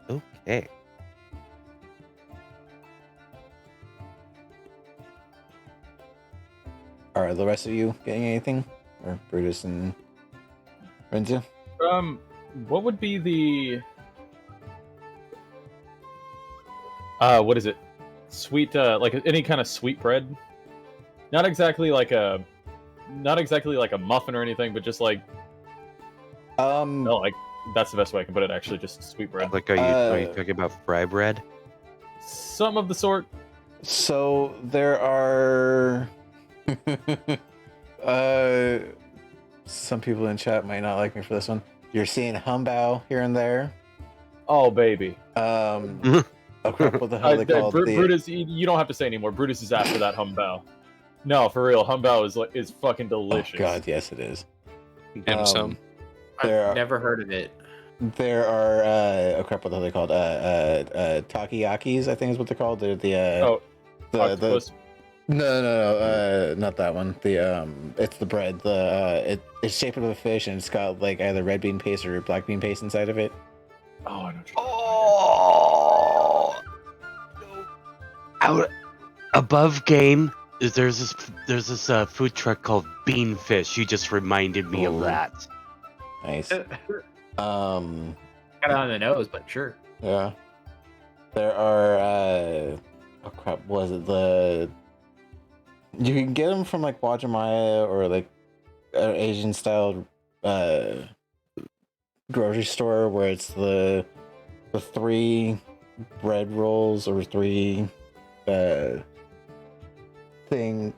Okay. Are the rest of you getting anything? Or Brutus and Renzu? What would be the what is it? Sweet like any kind of sweet bread? Not exactly like a muffin or anything, but just like no, like that's the best way I can put it actually, just sweet bread. Like, are you talking about fry bread? Some of the sort. So there are some people in chat might not like me for this one. You're seeing humbao here and there. Oh baby. Oh crap, what the hell are they called? Brutus, you don't have to say anymore. Brutus is after that humbao. No, for real, humbao is fucking delicious. Oh god, yes it is. Dim sum. There I've are, never heard of it. there are oh crap, what the hell are they called? Takiyakis, I think is what they're called. They're the Octopus. No, not that one. It's the bread. It's shaped of a fish and it's got like either red bean paste or black bean paste inside of it. Oh, I know. Oh! Out above game, there's this food truck called Beanfish. You just reminded me of Ooh. that. Nice. Got it on the nose, but sure. Yeah. There are oh crap, was it you can get them from like Wajimaya or like an Asian style grocery store where it's the 3 bread rolls or 3 thing.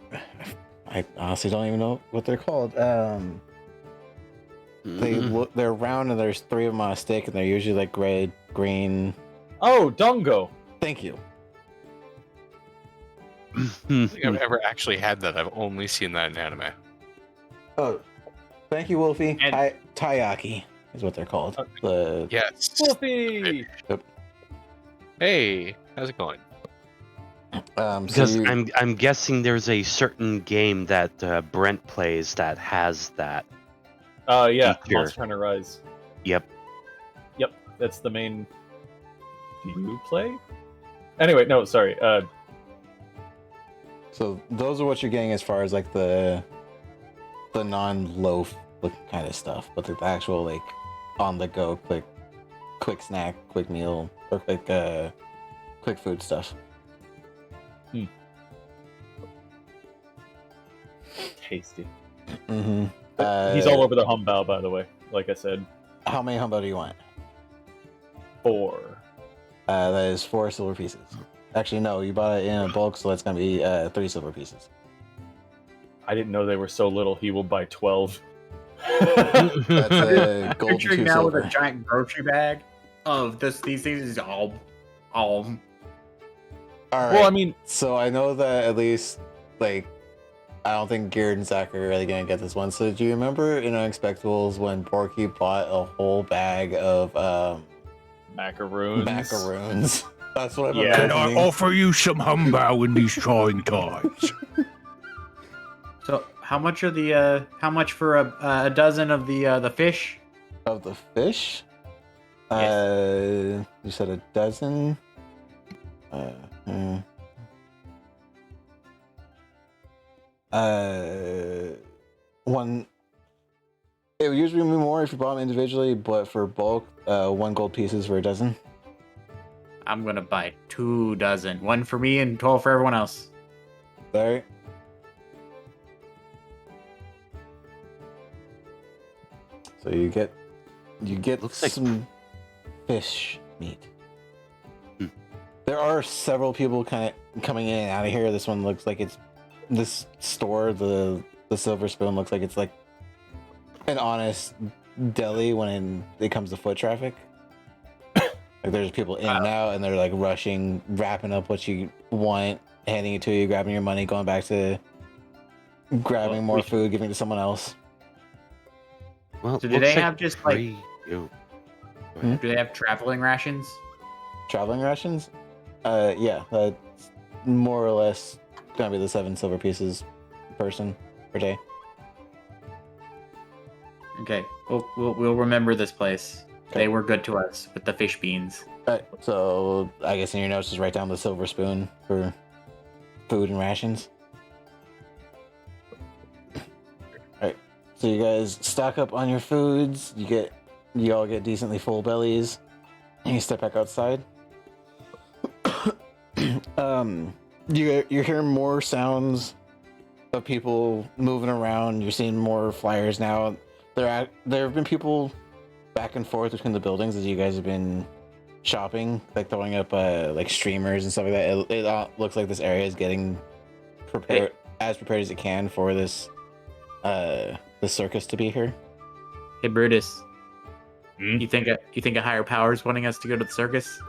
I honestly don't even know what they're called. They're round and there's 3 of them on a stick and they're usually like red, green. Oh, Dongo. Thank you. I don't think I've ever actually had that. I've only seen that in anime. Oh, thank you, Wolfie. And- Taiyaki is what they're called. Yes. Wolfie. Hey, how's it going? So Because you- I'm guessing there's a certain game that Brent plays that has that. Yeah, Feature. Monster Hunter Rise. Yep. Yep, that's the main. Do you play? Anyway, no, sorry. So those are what you're getting as far as like the non-loaf kind of stuff, but the actual like on the go quick snack, quick meal, or quick food stuff. Tasty. Mm-hmm. He's all over the humbao, by the way. Like I said, How many humbo do you want? 4. That is 4 silver pieces. Actually, no, you bought it in a bulk, so that's gonna be 3 silver pieces. I didn't know they were so little. He will buy 12. That's a gold and Picturing 2 now with silver. a giant grocery bag of these things is all. All right. Well, I mean, So I know that at least, like, I don't think Garrett and Zach are really gonna get this one. So do you remember in Unexpectables when Borky bought a whole bag of macaroons. macaroons? That's what I'm Yeah. Can I imagining. offer you some humbug in these trying times? So how much are the how much for a dozen of the fish? Of the fish? Yes. You said a dozen? Hmm. One. It would usually be more if you bought them individually, but for bulk, 1 gold pieces for a dozen. I'm gonna buy 2 dozen, 1 for me and 12 for everyone else. Alright. So you get Looks like- some fish meat. Hmm. There are several people kind of coming in and out of here. This one looks like it's this store. The Silver Spoon looks like it's like an honest deli when it comes to foot traffic. Like there's people in and out, and they're like rushing, wrapping up what you want, handing it to you, grabbing your money, going back to grabbing Well, more we- food, giving it to someone else. Well, So do looks they like have just like three- oh, Hmm? do they have traveling rations? Traveling rations? Yeah, that's more or less gonna be the 7 silver pieces per person per day. Okay, we'll remember this place. Okay. They were good to us with the fish beans. Alright, so I guess in your notes just write down the Silver Spoon for food and rations. Alright, so you guys stock up on your foods. You all get decently full bellies, and you step back outside. You're hearing more sounds of people moving around. You're seeing more flyers now. There have been people back and forth between the buildings as you guys have been shopping, like throwing up like streamers and stuff like that. It looks like this area is getting prepared as it can for this the circus to be here. Hey Brutus, Hmm? you think a higher power is wanting us to go to the circus?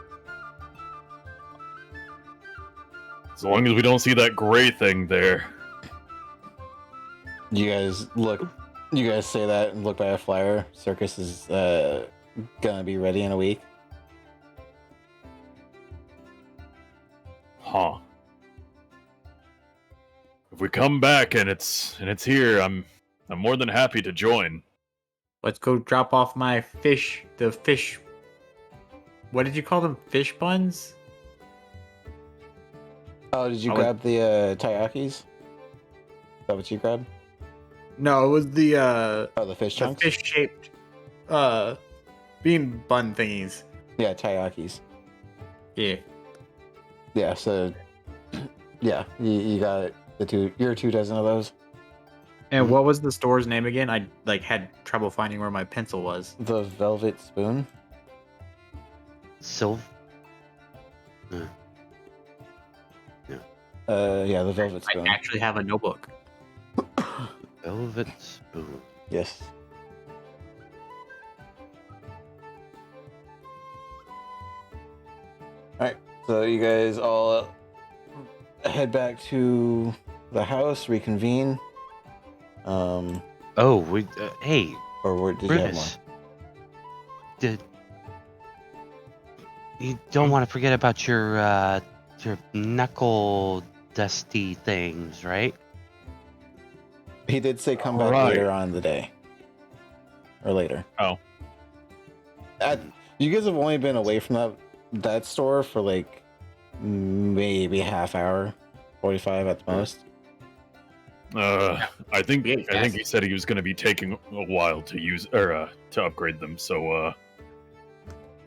As long as we don't see that gray thing there. You guys say that and look by a flyer. Circus is gonna be ready in a week. Huh. If we come back and it's here, I'm more than happy to join. Let's go drop off my fish. The fish. What did you call them? Fish buns? Oh, did you I would- grab the taiyakis? Is that what you grabbed? No, it was the Oh, the fish chunks? fish shaped bean bun thingies. Yeah, taiyakis. Yeah. Yeah, so yeah, you got your 2 dozen of those. And what was the store's name again? I had trouble finding where my pencil was. The Velvet Spoon. Yeah, the Velvet I Spoon. actually have a notebook. Velvet Spoon. Yes. Alright, so you guys all head back to the house, reconvene. Oh, we. Hey, Or did you have more? Brutus. You don't want to forget about your knuckle dusty things, right? He did say come back Alright. later on in the day. Or later. Oh. You guys have only been away from that store for like maybe half hour, 45 at the most. I think Yeah, I think he said he was going to be taking a while to use or to upgrade them. So,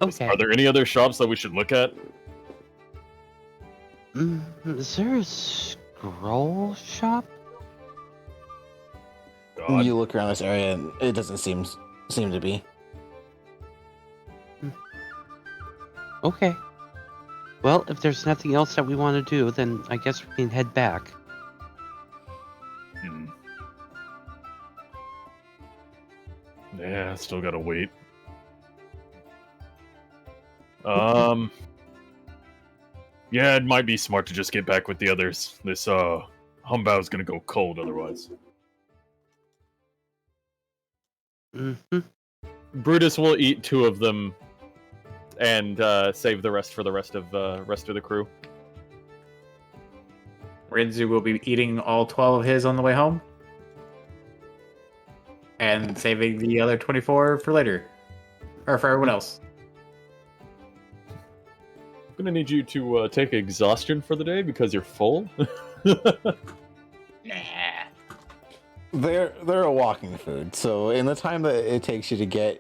Okay. are there any other shops that we should look at? Is there a scroll shop? God. You look around this area and it doesn't seem to be. Okay. Well, if there's nothing else that we want to do, then I guess we can head back. Yeah, still gotta wait. Yeah, it might be smart to just get back with the others. This Humbao's gonna go cold otherwise. Mm-hmm. Brutus will eat 2 of them and save the rest for the rest of the crew. Renzu will be eating all 12 of his on the way home. And saving the other 24 for later. Or for everyone else. I'm gonna need you to take exhaustion for the day because you're full. Nah. They're a walking food, so in the time that it takes you to get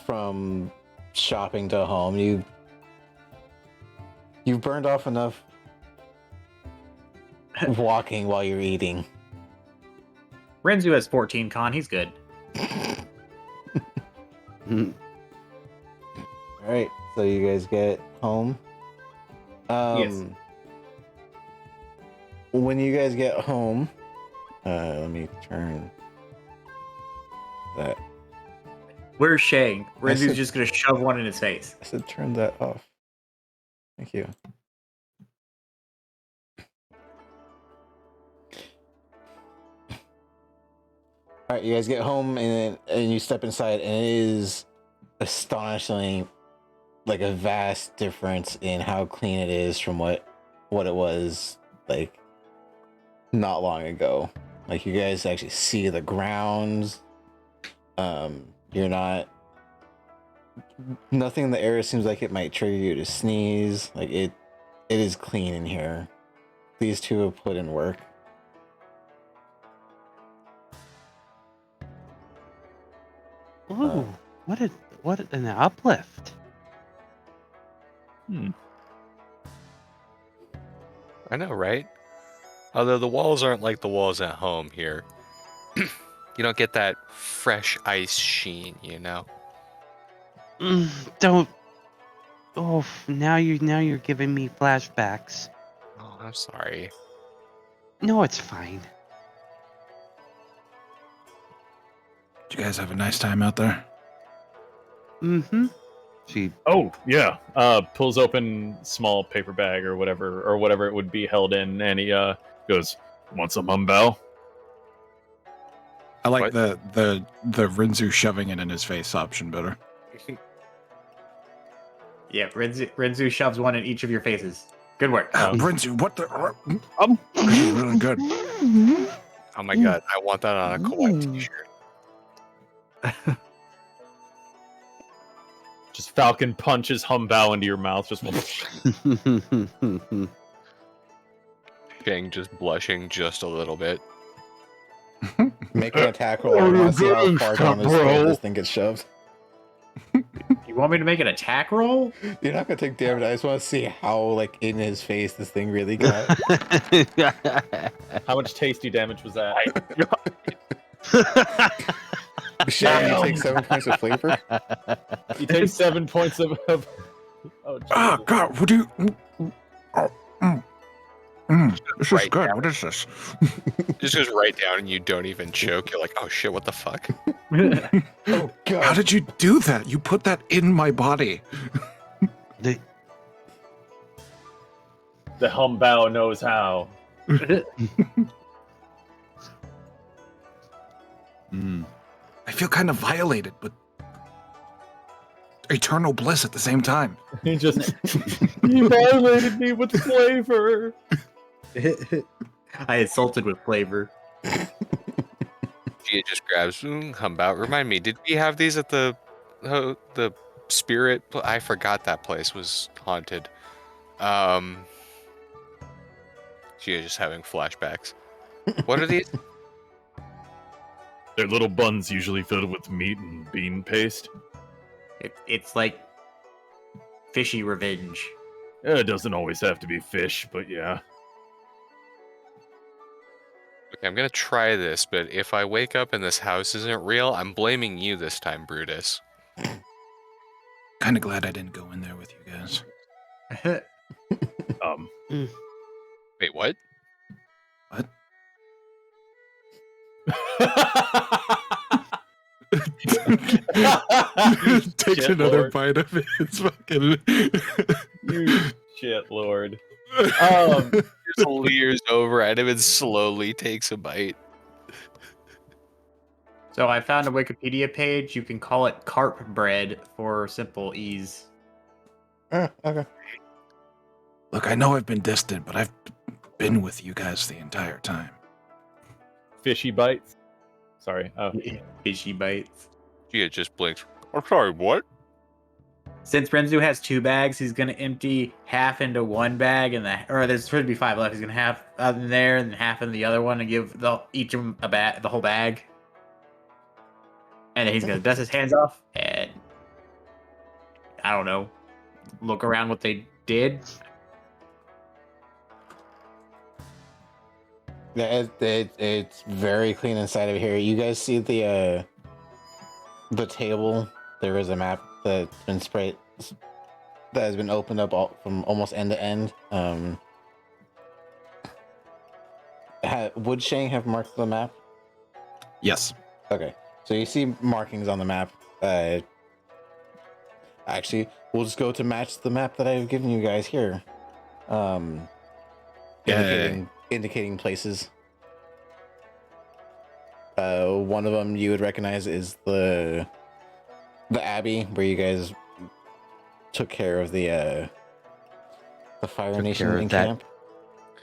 from shopping to home, you've burned off enough walking while you're eating. Renzu has 14 con, he's good. All right, so you guys get home. Yes. When you guys get home, let me turn that. Where's Shang? I Renzu's said- just gonna shove one in his face. I said turn that off. Thank you. All right, you guys get home and you step inside, and it is astonishingly like a vast difference in how clean it is from what it was like not long ago. Like you guys actually see the grounds. You're not. Nothing in the area seems like it might trigger you to sneeze. Like it is clean in here. These two have put in work. Ooh, what an uplift! I know, right? Although the walls aren't like the walls at home here. You don't get that fresh ice sheen, you know? Don't. Oh, now you're giving me flashbacks. Oh, I'm sorry. No, it's fine. Did you guys have a nice time out there? Mm-hmm. She. Oh yeah. Pulls open small paper bag or whatever it would be held in, and he goes, "Want some Humbao?" I like What? the Rinzu shoving it in his face option better. Yeah, Renzu shoves one in each of your faces. Good work. Rinzu, what the? This is really good. Oh my god, I want that on a Kawaii t-shirt. Just Falcon punches Humbao into your mouth. Just Shang just blushing just a little bit. Make an attack roll. I want to see how far down this throat this thing gets shoved. You want me to make an attack roll? You're not gonna take damage. I just want to see how like in his face this thing really got. how much tasty damage was that? Shane, you take 7 points of flavor. You take 7 points of. Oh, Ah, Jesus. God, what do you? This is Right good. now. What is this? Just goes right down and you don't even choke. You're like, oh shit, what the fuck? Oh God! How did you do that? You put that in my body. The- The Humbao knows how. I feel kind of violated, but eternal bliss at the same time. He just he violated me with flavor. I insulted with flavor. Gia just grabs Humbao. Remind me, did we have these at the spirit? I forgot that place was haunted. Gia just having flashbacks. What are these? They're little buns usually filled with meat and bean paste. It's like fishy revenge. It doesn't always have to be fish, but yeah. Okay, I'm gonna try this, but if I wake up and this house isn't real, I'm blaming you this time, Brutus. Kind of glad I didn't go in there with you guys. Wait, what? What? Takes Shit, another Lord. bite of it. It's fucking. You shit, Lord. Just leers over at him and slowly takes a bite. So I found a Wikipedia page. You can call it carp bread for simple ease. Okay. Look, I know I've been distant, but I've been with you guys the entire time. Fishy bites. Sorry. Oh. Fishy bites. Gia just blinked. I'm sorry, what? Since Renzu has 2 bags, he's gonna empty half into one bag, and there's supposed to be 5 left. He's gonna have in there and half in the other one, and give each of them the whole bag. And then he's gonna dust his hands off and I don't know, look around what they did. Yeah, it's very clean inside of here. You guys see the table? There is a map that's been sprayed, that has been opened up from almost end to end. Would Shang have marked the map? Yes. Okay, so you see markings on the map. Actually, we'll just go to match the map that I've given you guys here. Indicating places. One of them you would recognize is the Abbey, where you guys took care of the Fire Took Nation care of in that. camp.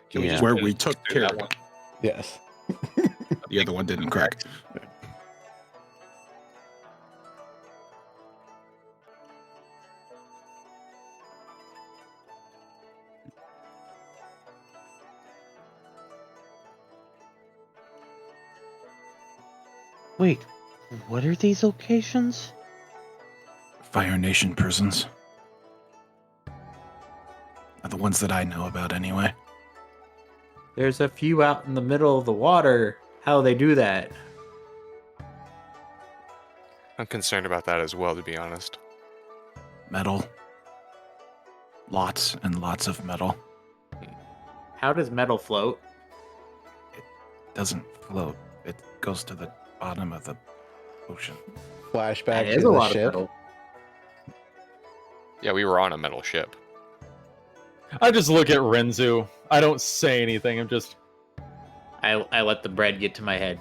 Can we Yeah. just Where put we it took through care that of one? Yes. The other one didn't crack. Wait, what are these locations? Fire Nation prisons. Are the ones that I know about, anyway. There's a few out in the middle of the water. How they do that? I'm concerned about that as well, to be honest. Metal. Lots and lots of metal. How does metal float? Doesn't float. It goes to the bottom of the ocean. Flashback That to is a the lot ship. of metal. Yeah, we were on a metal ship. I just look at Renzu. I don't say anything. I'm just. I let the bread get to my head.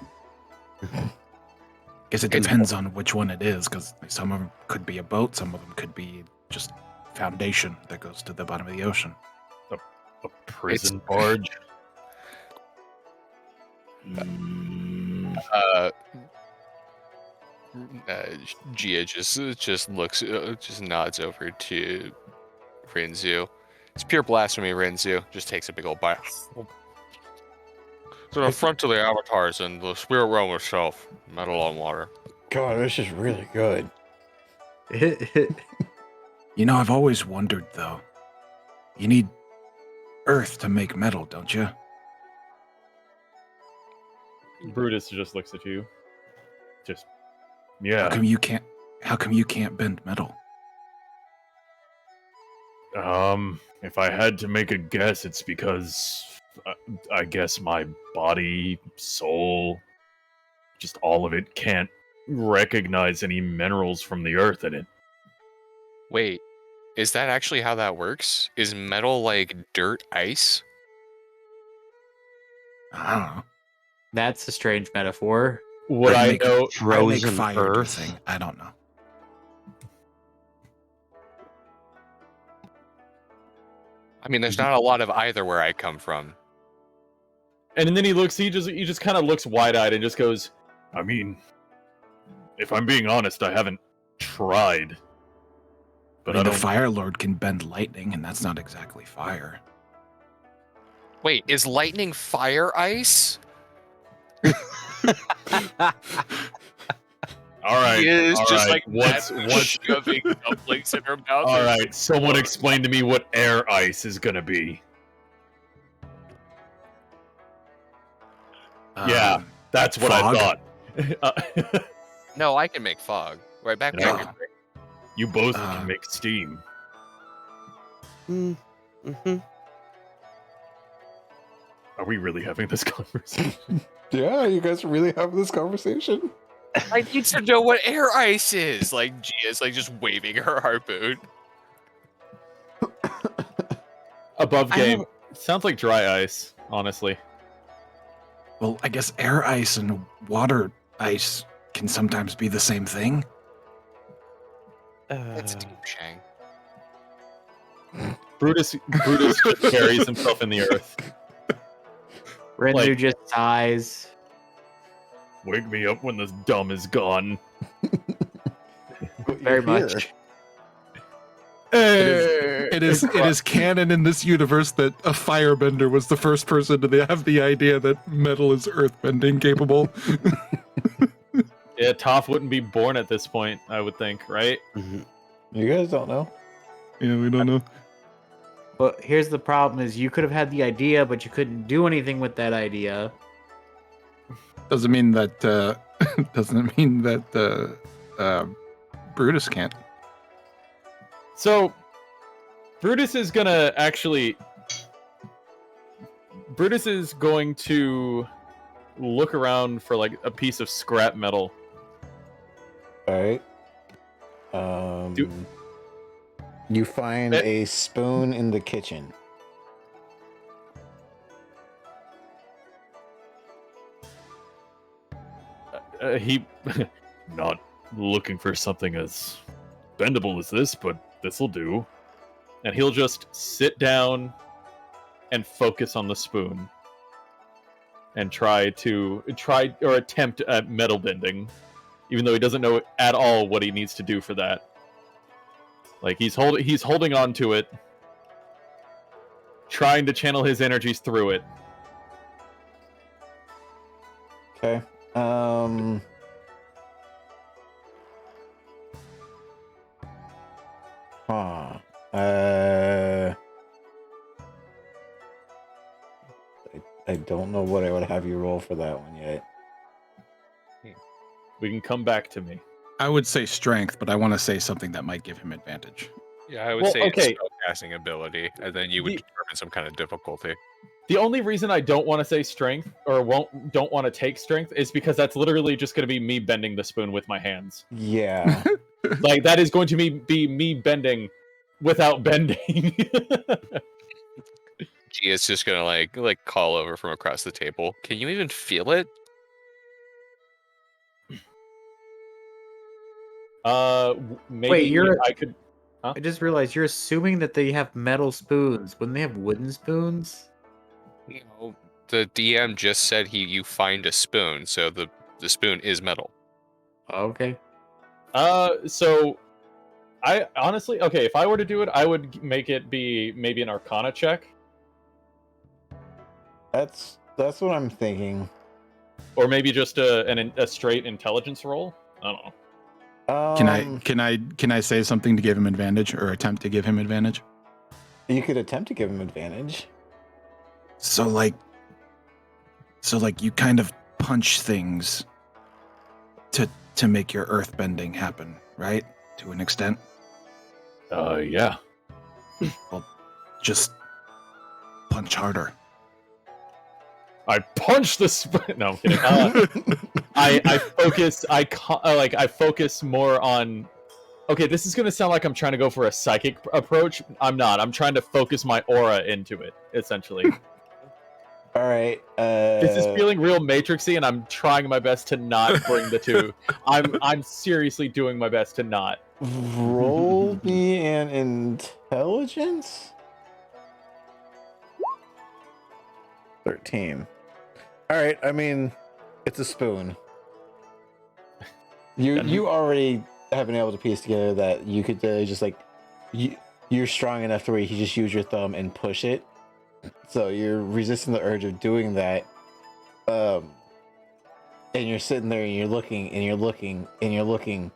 Guess it It's- depends on which one it is, because some of them could be a boat, some of them could be just foundation that goes to the bottom of the ocean. A prison barge. Gia just looks, just nods over to Renzu. It's pure blasphemy, Renzu. Just takes a big old bite. So the front of the avatars and the spirit realm itself, metal on water. God, this is really good. You know, I've always wondered, though. You need earth to make metal, don't you? Brutus just looks at you. Just. How Yeah. come you can't bend metal? If I had to make a guess, it's because I guess my body, soul, just all of it can't recognize any minerals from the earth in it. Wait, is that actually how that works? Is metal like dirt ice? I don't know. That's a strange metaphor. What I make know, I make Frozen fire do earth? thing. I don't know. I mean, there's not a lot of either where I come from. and then he just kind of looks wide-eyed and just goes, I mean, if I'm being honest, I haven't tried. But I mean, I the don't. Fire Lord can bend lightning, and that's not exactly fire. Wait, is lightning fire ice? All right, He is all just right. like what's shoving dumplings in her mouth. all right? Someone explain to me what air ice is gonna be. Yeah. Um, That's what Fog? I thought. No, I can make fog. Right back Yeah. there. You both Uh, can make steam. Mm-hmm. Are we really having this conversation? Yeah, you guys are really having this conversation? I need to know what air ice is. Like Gia's like just waving her harpoon. Above I game. Sounds like dry ice, honestly. Well, I guess air ice and water ice can sometimes be the same thing. That's deep, Shang. Brutus just buries himself in the earth. Renzu Like- just sighs. Wake me up when this dumb is gone. Very much. It is canon in this universe that a firebender was the first person to have the idea that metal is earthbending capable. Yeah, Toph wouldn't be born at this point, I would think, right? You guys don't know. Yeah, we don't know. But here's the problem: is you could have had the idea, but you couldn't do anything with that idea. Doesn't mean that Brutus can't. So, Brutus is gonna actually... Brutus is going to look around for, like, a piece of scrap metal. All right. Do- You find a spoon in the kitchen. He... not looking for something as bendable as this, but this'll do. And he'll just sit down and focus on the spoon. And attempt at metal bending. Even though he doesn't know at all what he needs to do for that. Like, he's holding on to it. Trying to channel his energies through it. Okay. Huh. I don't know what I would have you roll for that one yet. We can come back to me. I would say strength, but I want to say something that might give him advantage. Yeah, I would Well, say okay. it's spellcasting ability, and then you would determine some kind of difficulty. The only reason I don't want to say strength, or don't want to take strength, is because that's literally just going to be me bending the spoon with my hands. Yeah. Like, that is going to be me bending without bending. Gia's just gonna like call over from across the table. Can you even feel it? Maybe Wait, I could. I just realized you're assuming that they have metal spoons. Wouldn't they have wooden spoons? You know, the DM just said you find a spoon, so the spoon is metal. Okay. So I honestly, okay, if I were to do it, I would make it be maybe an Arcana check, That's what I'm thinking. or maybe just a straight intelligence roll. I don't know. Can I say something to give him advantage or attempt to give him advantage? You could attempt to give him advantage. So like you kind of punch things to make your earth bending happen, right? To an extent. Yeah. Well, just punch harder. I punch the spoon. No, I'm kidding. I focus more on. Okay, this is gonna sound like I'm trying to go for a psychic approach. I'm not. I'm trying to focus my aura into it, essentially. All right. This is feeling real Matrixy, and I'm trying my best to not bring the two. I'm seriously doing my best to not. Roll me an intelligence. 13. All right. I mean, it's a spoon. You already have been able to piece together that you could just like you're strong enough to where you can just use your thumb and push it. So you're resisting the urge of doing that. And you're sitting there and you're looking and you're looking and you're looking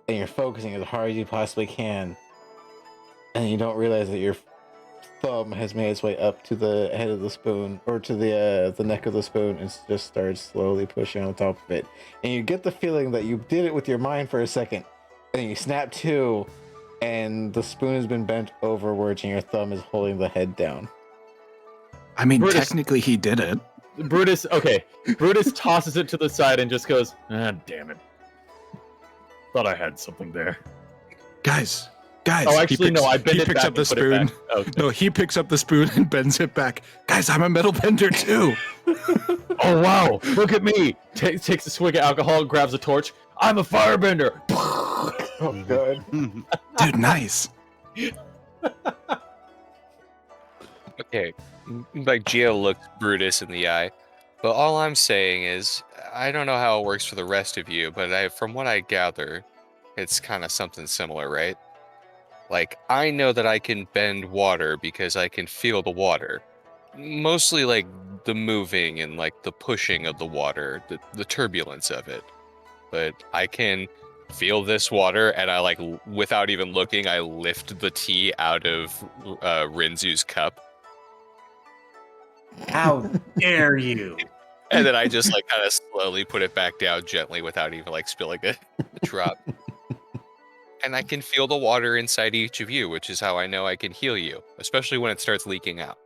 and you're focusing as hard as you possibly can. And you don't realize that your thumb has made its way up to the head of the spoon or to the neck of the spoon and just starts slowly pushing on top of it. And you get the feeling that you did it with your mind for a second. And you snap to, and the spoon has been bent overwards and your thumb is holding the head down. I mean, Brutus- technically he did it. Brutus tosses it to the side and just goes, ah, damn it. Thought I had something there. Guys. Oh, actually, no, I bend he it picks back up the and put it spoon. back. Okay. No, he picks up the spoon and bends it back. Guys, I'm a metal bender too. Oh, wow. Look at me. Takes a swig of alcohol, grabs a torch. I'm a firebender. Oh god. Dude, nice. Okay, like Geo looks Brutus in the eye, but all I'm saying is I don't know how it works for the rest of you, but from what I gather, it's kind of something similar, right? Like I know that I can bend water because I can feel the water, mostly like the moving and like the pushing of the water, the turbulence of it. But I can feel this water, and I like without even looking, I lift the tea out of Rinzu's cup. How dare you? And then I just like kind of slowly put it back down gently without even like spilling a drop. And I can feel the water inside each of you, which is how I know I can heal you, especially when it starts leaking out.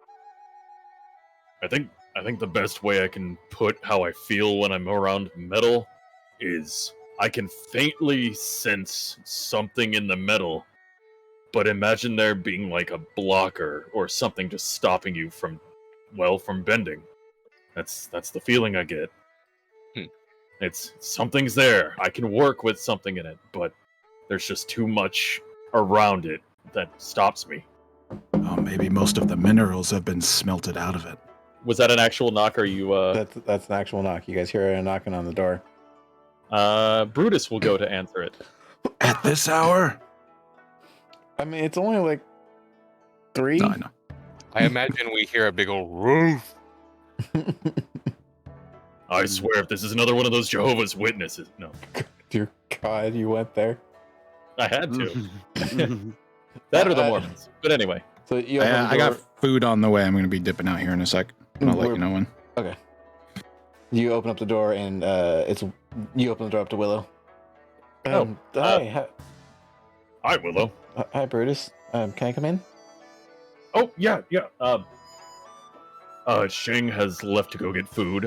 I think the best way I can put how I feel when I'm around metal is I can faintly sense something in the metal, but imagine there being like a blocker or something just stopping you from bending. That's the feeling I get. It's something's there. I can work with something in it, but there's just too much around it that stops me. Oh, maybe most of the minerals have been smelted out of it. Was that an actual knock? Or you? That's an actual knock. You guys hear a knocking on the door. Brutus will go to answer it. At this hour? I mean, it's only like 3. No, I know. I imagine we hear a big old roof. I swear, if this is another one of those Jehovah's Witnesses, no, Dear God, you went there. I had to. That or the Mormons. But anyway, So you open the I door. got food on the way. I'm going to be dipping out here in a sec. And I'll let you know when. You open up the door, and you open the door up to Willow. Oh, hi, Willow. Hi, Brutus. Can I come in? Oh, yeah. Shang has left to go get food.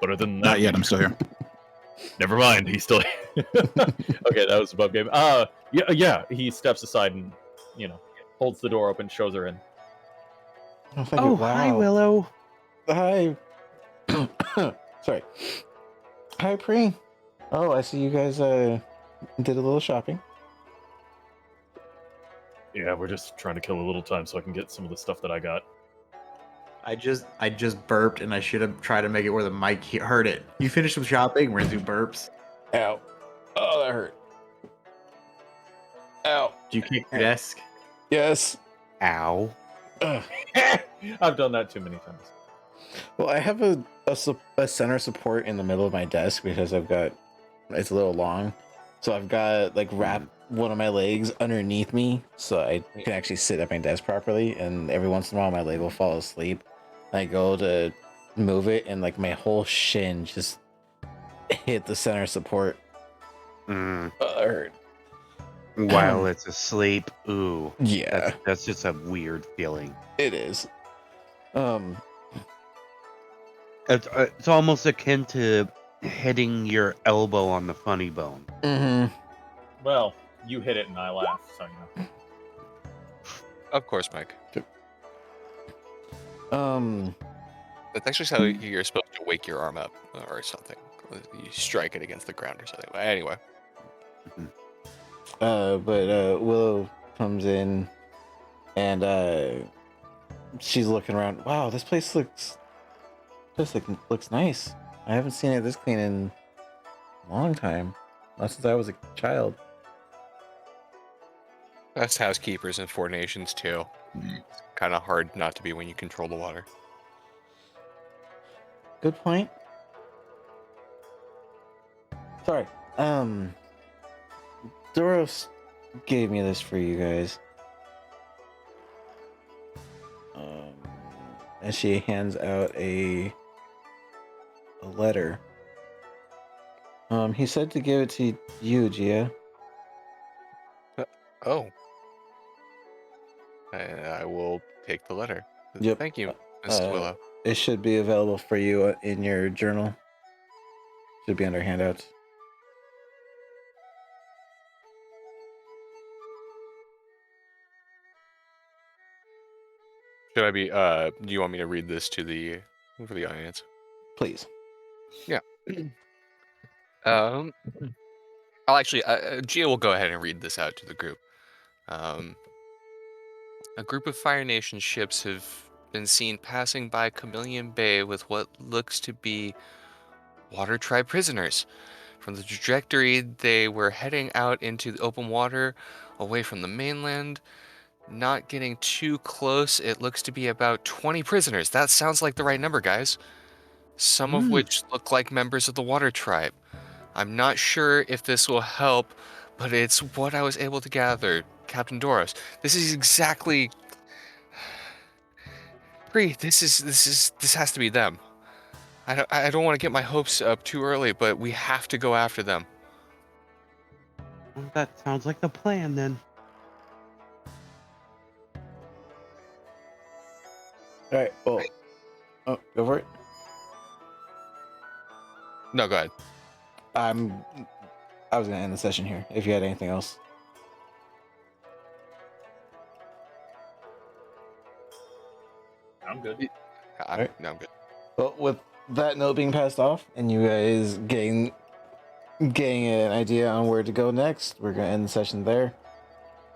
But other than that, Not yet. I'm still here. never mind. He's still. Okay, that was above game. Yeah. He steps aside and holds the door open, shows her in. Oh, thank you. Oh, hi, Wow. Willow. Hi. Sorry. Hi, Pre. Oh, I see you guys did a little shopping. Yeah, we're just trying to kill a little time so I can get some of the stuff that I got. I just burped, and I should have tried to make it where the mic heard it. You finished some shopping, Rinzu burps. Ow. Oh, that hurt. Ow. Did you kick your desk? Yes. Ow. Ugh. I've done that too many times. Well, I have a center support in the middle of my desk because it's a little long. So I've got like wrapped one of my legs underneath me so I can actually sit at my desk properly. And every once in a while my leg will fall asleep. I go to move it and like my whole shin just hit the center support. Mm. That hurt. While it's asleep. Ooh. Yeah, That's just a weird feeling. it is. It's almost akin to hitting your elbow on the funny bone. Mm-hmm. Well, you hit it and I laughed, so you know. Of course, Mike. That's actually how you're supposed to wake your arm up or something. You strike it against the ground or something. But anyway. But Willow comes in and she's looking around. Wow, this place looks nice. I haven't seen it this clean in a long time. Not since I was a child. Best housekeepers in Four Nations too. Kind of hard not to be when you control the water. Good point. Sorry. Doros gave me this for you guys. And she hands out a letter. He said to give it to you, Gia. Oh. I will take the letter. Yep. Thank you. Miss Willow. It should be available for you in your journal. Should be under handouts. Should I be? Do you want me to read this to the for the audience? Please. I'll actually, Gia will go ahead and read this out to the group. A group of Fire Nation ships have been seen passing by Chameleon Bay with what looks to be Water Tribe prisoners. From the trajectory, they were heading out into the open water, away from the mainland. Not getting too close, it looks to be about 20 prisoners. That sounds like the right number, guys. Some of which look like members of the Water Tribe. I'm not sure if this will help, but it's what I was able to gather. Captain Doros, this is exactly... Bree, this has to be them. I don't want to get my hopes up too early, but we have to go after them. Well, that sounds like the plan then. All right. Well, oh, go for it. No, go ahead. I was gonna end the session here. If you had anything else. I'm good. Alright. No, I'm good. Well, with that note being passed off, and you guys getting an idea on where to go next, we're gonna end the session there,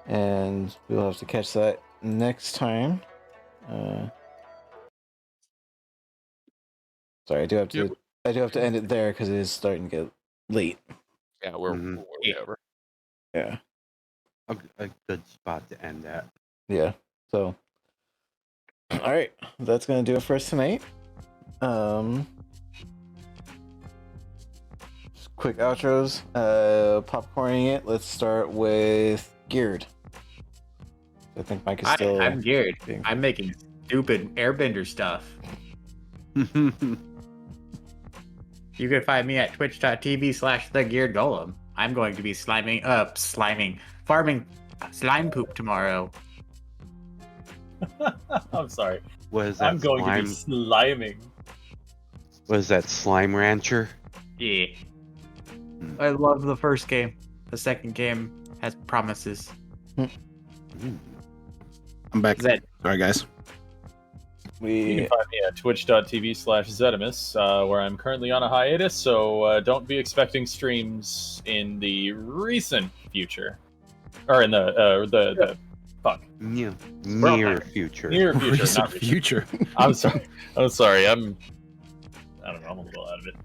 and we'll have to catch that next time. Sorry, I do have to end it there because it is starting to get late. Yeah, we're way over. Yeah. A good spot to end at. Yeah. So, all right, that's gonna do it for us tonight. Quick outros. Popcorning it. Let's start with Geared. I think Mike is still. I'm geared. being- I'm making stupid airbender stuff. You can find me at twitch.tv/thegearedgolem. I'm going to be farming slime poop tomorrow. I'm sorry. What is that? I'm going slime? to be sliming. What is that? Slime Rancher? Yeah. I love the first game. The second game has promises. Mm. I'm back. Zed. Sorry, guys. You can find me at twitch.tv/Zedimus, where I'm currently on a hiatus, so don't be expecting streams in the recent future. Or in the fuck. Near future. Near future, Recent not recent. future. I'm sorry. I don't know, I'm a little out of it.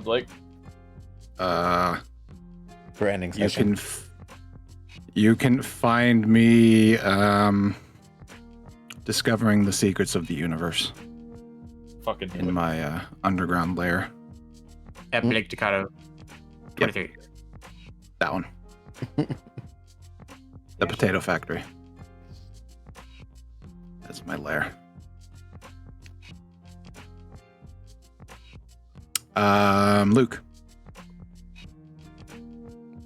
Blake? For ending You session. you can find me discovering the secrets of the universe Fucking in my underground lair. At Blake Ducato 23. That one. The Potato Factory. That's my lair. Luke.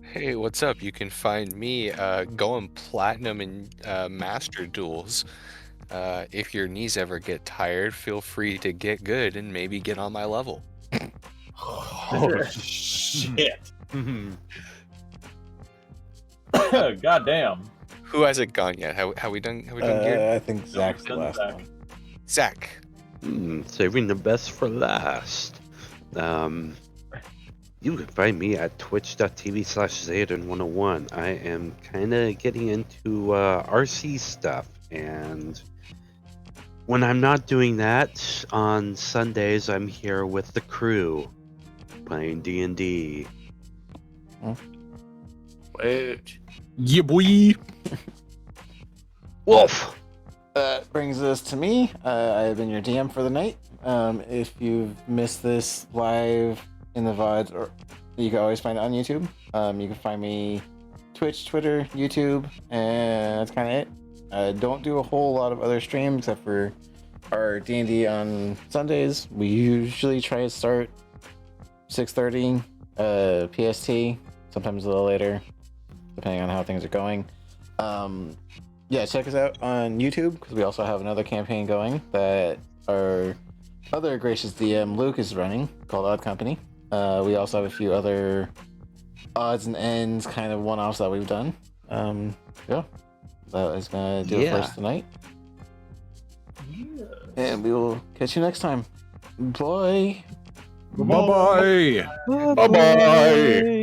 Hey, what's up? You can find me going platinum in master duels. If your knees ever get tired, feel free to get good and maybe get on my level. Oh, shit. God damn. Who hasn't gone yet? Have we done geared? I think Zach's the last Zach. one. Zach. Saving the best for last. You can find me at twitch.tv/Zayden101. I am kind of getting into RC stuff, and when I'm not doing that, on Sundays I'm here with the crew, playing D&D. Wait. Yeah, boy. Wolf! That brings us to me. I have been your DM for the night. If you've missed this live in the VODs, or you can always find it on YouTube. You can find me Twitch, Twitter, YouTube, and that's kind of it. I don't do a whole lot of other streams except for our D&D on Sundays. We usually try to start 6:30 PST, sometimes a little later, depending on how things are going. yeah, check us out on YouTube because we also have another campaign going that our other gracious DM Luke is running called Odd Company. We also have a few other odds and ends kind of one-offs that we've done. Yeah, that is gonna do it for us tonight. And we will catch you next time. Bye. Bye bye. Bye-bye.